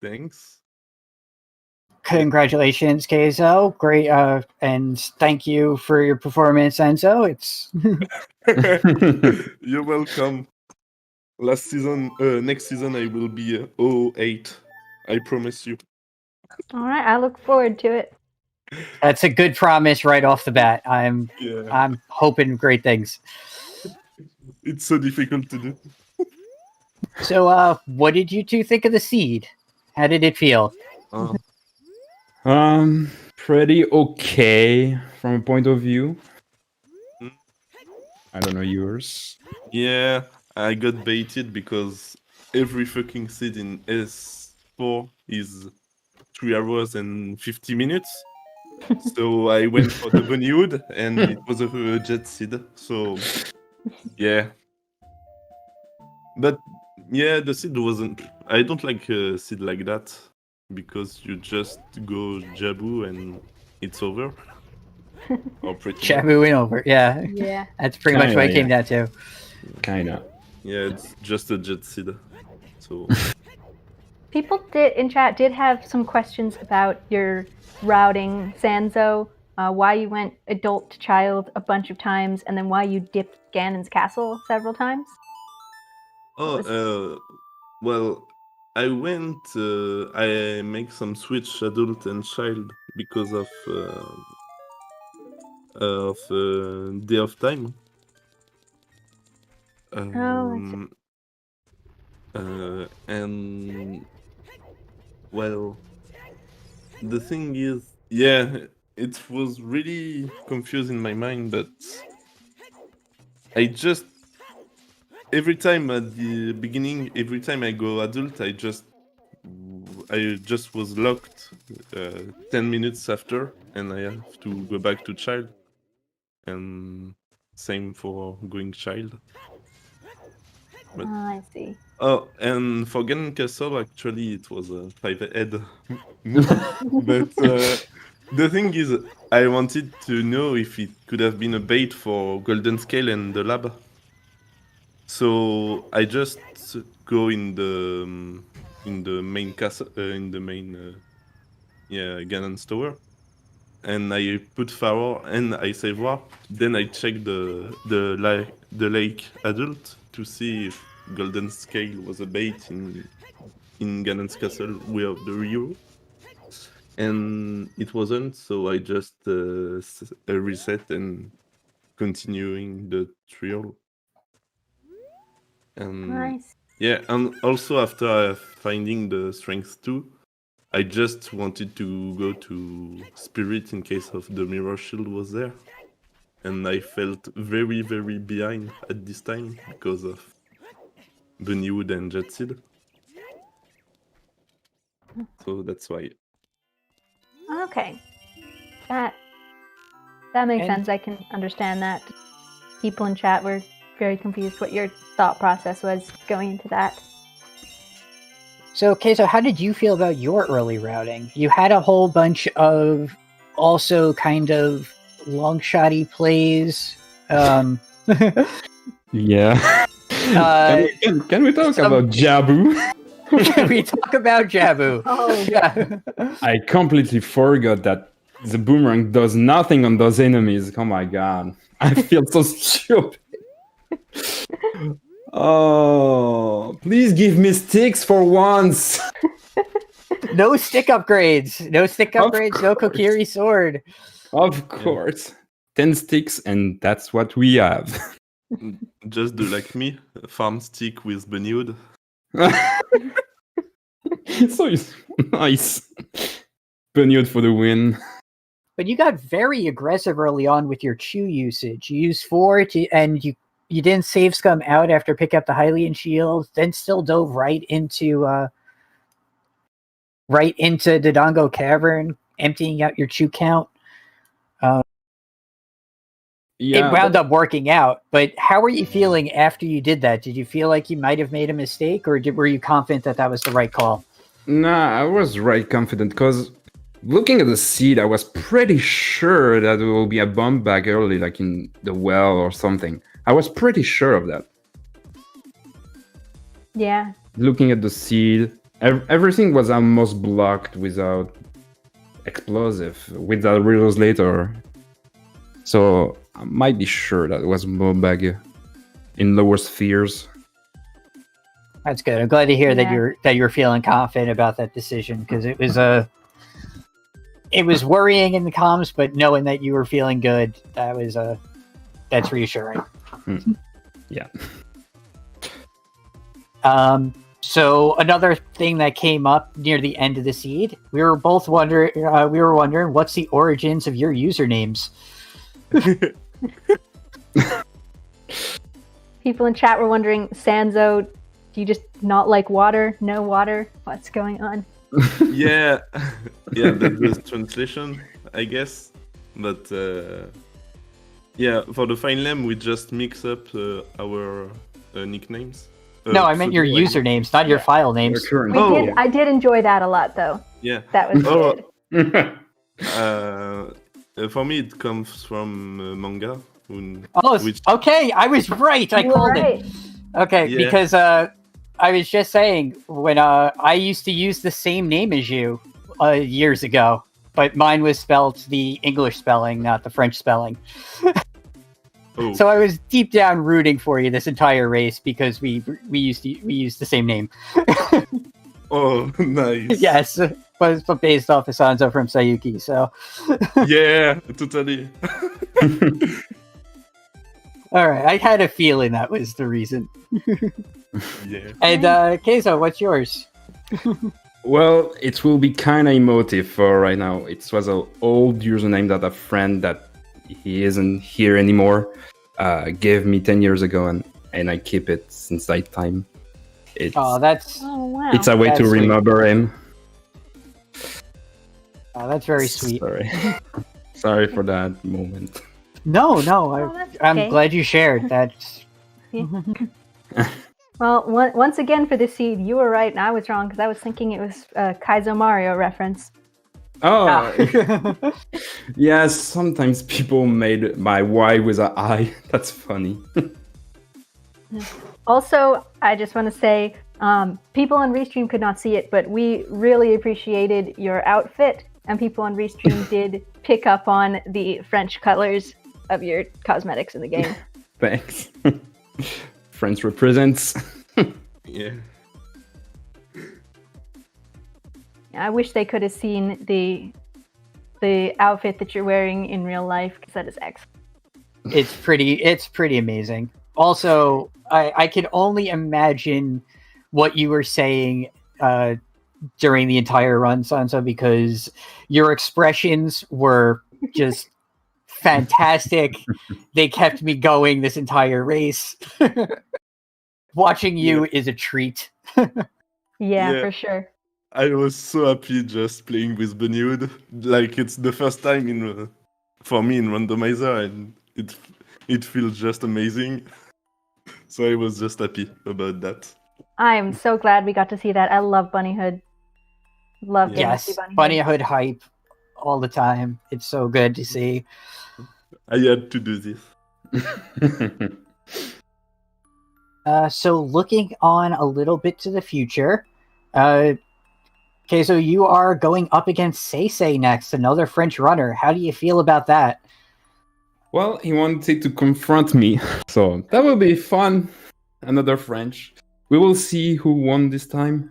Thanks. Congratulations, Kayzo. Great, and thank you for your performance, Enzo. It's You're welcome. Next season I will be 08. I promise you. All right, I look forward to it. that's a good promise right off the bat. I'm hoping great things. It's so difficult to do. So, what did you two think of the seed? How did it feel? Pretty okay from a point of view. I don't know yours. Yeah, I got baited because every fucking seed in S4 is 3 hours and 50 minutes. So I went for the Bunnywood and it was a jet seed. So yeah. But yeah, the seed wasn't... I don't like a seed like that because you just go Jabu and it's over. Or pretty much. Jabu and over. Yeah. Yeah. That's pretty much what it Kinda, came down to. Kinda. Yeah, it's just a jet seed. So People in chat did have some questions about your routing, Sanzeau, why you went adult to child a bunch of times, and then why you dipped Ganon's castle several times. well, I make some switch adult and child because of Day of Time. And well, the thing is, yeah, it was really confused in my mind, but I just every time at the beginning, every time I go adult, I just was locked 10 minutes after, and I have to go back to child. And same for going child. But, I see. oh, and for Ganon Castle, actually, it was a 5-head move. But the thing is, I wanted to know if it could have been a bait for Golden Scale and the lab. So I just go in the main castle, in the main Ganon's tower, and I put Pharaoh and I save war. Then I check the lake adult to see if Golden Scale was a bait in Ganon's castle with the hero, and it wasn't. So I just reset and continuing the trial. And Nice. yeah, and also after finding the strength 2, I just wanted to go to Spirit in case of the Mirror Shield was there. And I felt very, very behind at this time because of Bunnywood and Jetseed. So that's why. Okay. That makes And- sense. I can understand that. People in chat were very confused what your thought process was going into that. So, Kayzo, how did you feel about your early routing? You had a whole bunch of also kind of long-shotty plays. Yeah. Uh, Can we talk some- about Jabu? Can we talk about Jabu? Oh, Yeah. I completely forgot that the boomerang does nothing on those enemies. Oh my god. I feel so stupid. Oh, please give me sticks for once. No stick upgrades. No stick Of upgrades. No course. Kokiri sword. Of course. 10 sticks, and that's what we have. Just do like me, farm stick with Bunnywood. So nice. Bunnywood for the win. But you got very aggressive early on with your Chew usage. You used 4 and you didn't save scum out after pick up the Hylian shield, then still dove right into Dodongo Cavern, emptying out your Chew count. Yeah, It wound up working out, but how were you feeling after you did that? Did you feel like you might have made a mistake, or were you confident that that was the right call? Nah, I was right confident because looking at the seed, I was pretty sure that there will be a bomb back early, like in the well or something. I was pretty sure of that. yeah. Looking at the seed, everything was almost blocked without explosive, without reels later. So I might be sure that it was more bag in lower spheres. That's good. I'm glad to hear Yeah. that you're feeling confident about that decision, because it was worrying in the comms, but knowing that you were feeling good, that's reassuring. Yeah. So another thing that came up near the end of the seed, we were wondering what's the origins of your usernames. People in chat were wondering, sanzeau, do you just not like water? No water? What's going on? Yeah, that's the translation, I guess. But yeah, for the fine lamb, we just mix up our nicknames. No, I meant your usernames, not your file names. Current. Oh. I did enjoy that a lot, though. Yeah. That was Oh. good. For me, it comes from manga. Which, Okay, I was right. I You were called right. it. Okay, Yeah. because I was just saying when I used to use the same name as you years ago, but mine was spelled the English spelling, not the French spelling. oh, So I was deep down rooting for you this entire race because we used the same name. oh, nice. Yes, was based off of Sanzo from Sayuki. So Yeah, totally. all right, I had a feeling that was the reason. Yeah. And Kayzo, what's yours? Well, it will be kind of emotive for right now. It was an old username that a friend that he isn't here anymore gave me 10 years ago, and and I keep it since that time. It's that's Oh wow. it's a way to That's sweet. remember him. that's very sweet. Sorry for that moment. No, Oh, that's I'm okay. glad you shared. That's Well, once again for the seed, you were right and I was wrong because I was thinking it was a Kaizo Mario reference. Oh, yes. Sometimes people made my Y with an I. That's funny. Also, I just want to say, people on Restream could not see it, but we really appreciated your outfit, and people on Restream did pick up on the French colors of your cosmetics in the game. Thanks. France represents. Yeah. I wish they could have seen the outfit that you're wearing in real life because that is excellent. it's pretty amazing. Also, I can only imagine what you were saying during the entire run, Sansa, because your expressions were just fantastic. They kept me going this entire race. Watching you is a treat. Yeah, for sure. I was so happy just playing with Bunnyhood. Like it's the first time for me in Randomizer, and it feels just amazing. So I was just happy about that. I am so glad we got to see that. I love Bunnyhood. Love getting to see Yes, Bunnyhood. Bunnyhood hype all the time. It's so good to see. I had to do this. So looking on a little bit to the future, Kayzo, you are going up against Say next, another French runner. How do you feel about that? Well, he wanted to confront me, so that will be fun. Another French. We will see who won this time.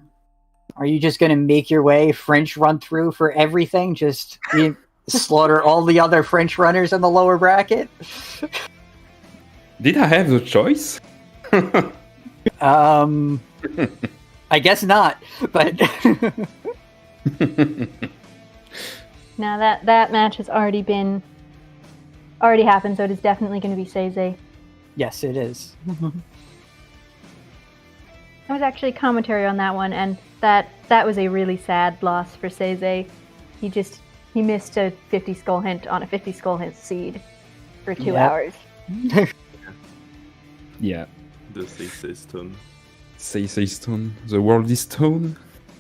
Are you just going to make your way French run through for everything? Just slaughter all the other French runners in the lower bracket? Did I have the choice? I guess not, but Now that match has already happened, so it is definitely going to be Seize. yes, it is. There was actually commentary on that one, and that was a really sad loss for Seize. He missed a 50 skull hint on a 50 skull hint seed for 2 hours. Yeah. The Say Stone. Say stone. The world is stone.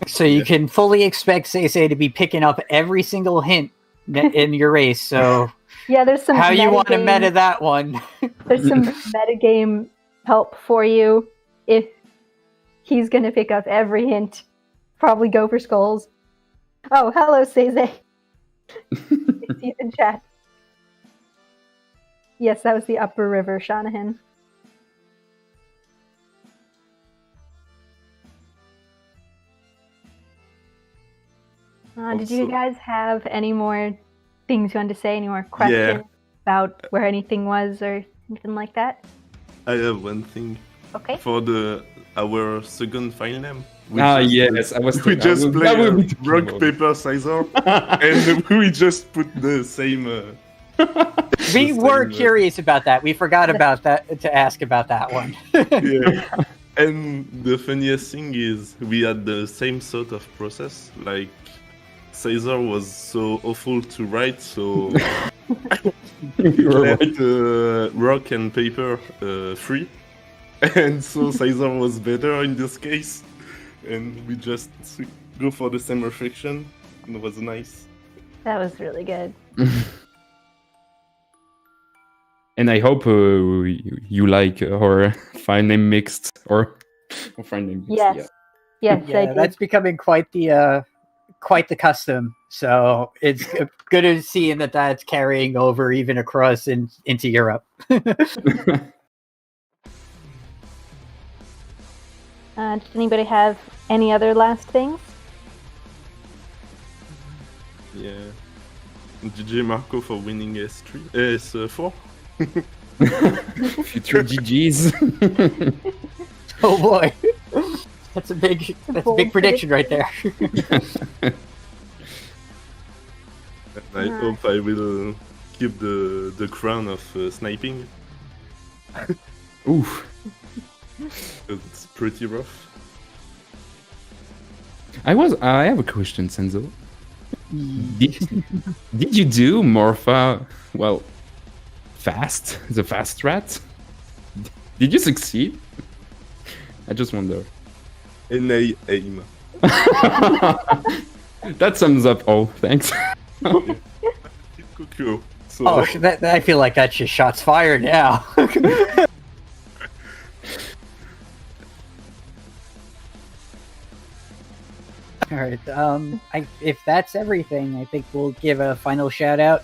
So you can fully expect Say to be picking up every single hint in your race. So Yeah, there's some how you want to metagame- meta that one? There's some metagame help for you if he's going to pick up every hint. Probably go for skulls. Oh, hello, Seize. He's in chat. Yes, that was the Upper River Shanahan. Did you Also- guys have any more things you wanted to say? Any more questions about where anything was or anything like that? I have one thing Okay. for our second file name. Yes, I was. We just that play will be talking rock about. paper scissors, and we just put the same. We were same, curious about that. We forgot about that to ask about that one. Yeah. And the funniest thing is we had the same sort of process. Like Caesar was so awful to write, so he You're left right. rock and paper free, and so Caesar was better in this case, and we just go for the same reflection. And it was nice. That was really good. And I hope you like our file name mixed or file name mixed. Yes. Yes, I Yeah, did. that's becoming quite the custom. So it's good to see that that's carrying over even across into Europe. Does anybody have any other last things? Yeah. GG Marco for winning S3, S4. Future GGs. Oh boy, that's a big bold prediction right there. And I hope I will keep the crown of sniping. Oof. It's pretty rough. I have a question, Sanzeau. Did you do Morpha, well, fast? The fast strat? Did you succeed? I just wonder. NA aim. That sums up all. Thanks. Cuckoo. So, Oh, I feel like that's just shots fired now. All right. If that's everything, I think we'll give a final shout out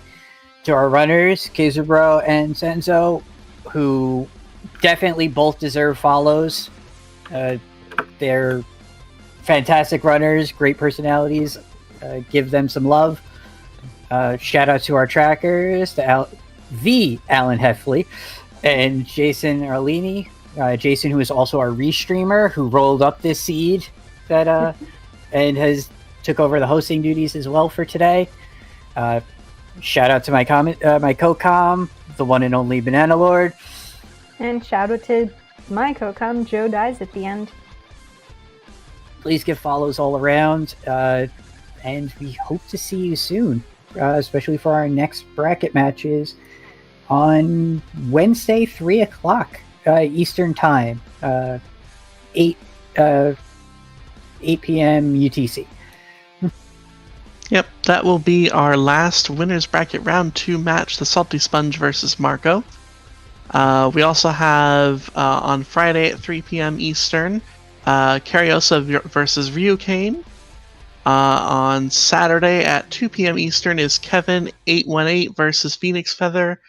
to our runners, KayzoBro and Sanzeau, who definitely both deserve follows. They're fantastic runners, great personalities. Give them some love. Shout out to our trackers, to the Alan Heffley and Jason Arlini. Jason, who is also our restreamer, who rolled up this seed that and has took over the hosting duties as well for today. Shout out to my co-com, the one and only Banana Lord. And shout out to my co-com, Joe Dies at the end. Please give follows all around, and we hope to see you soon, especially for our next bracket matches on Wednesday, 3 o'clock Eastern Time, 8 p.m. UTC. Yep, that will be our last winners bracket round 2 match, the Salty Sponge versus Marco. We also have on Friday at 3 p.m. Eastern, Cariosa versus Ryukane. On Saturday at 2 p.m. Eastern is Kevin818 versus Phoenix Feather.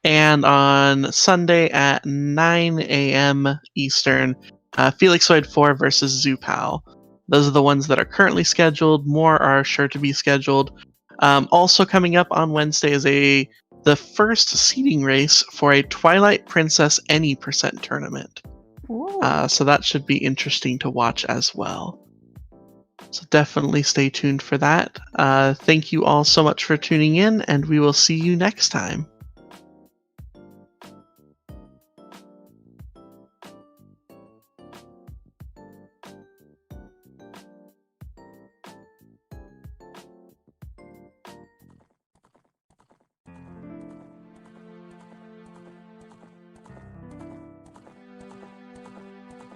And on Sunday at 9 a.m. Eastern, Felixoid4 versus Zupal. Those are the ones that are currently scheduled. More are sure to be scheduled. Also coming up on Wednesday is the first seeding race for a Twilight Princess Any % tournament. So that should be interesting to watch as well. So definitely stay tuned for that. Thank you all so much for tuning in, and we will see you next time.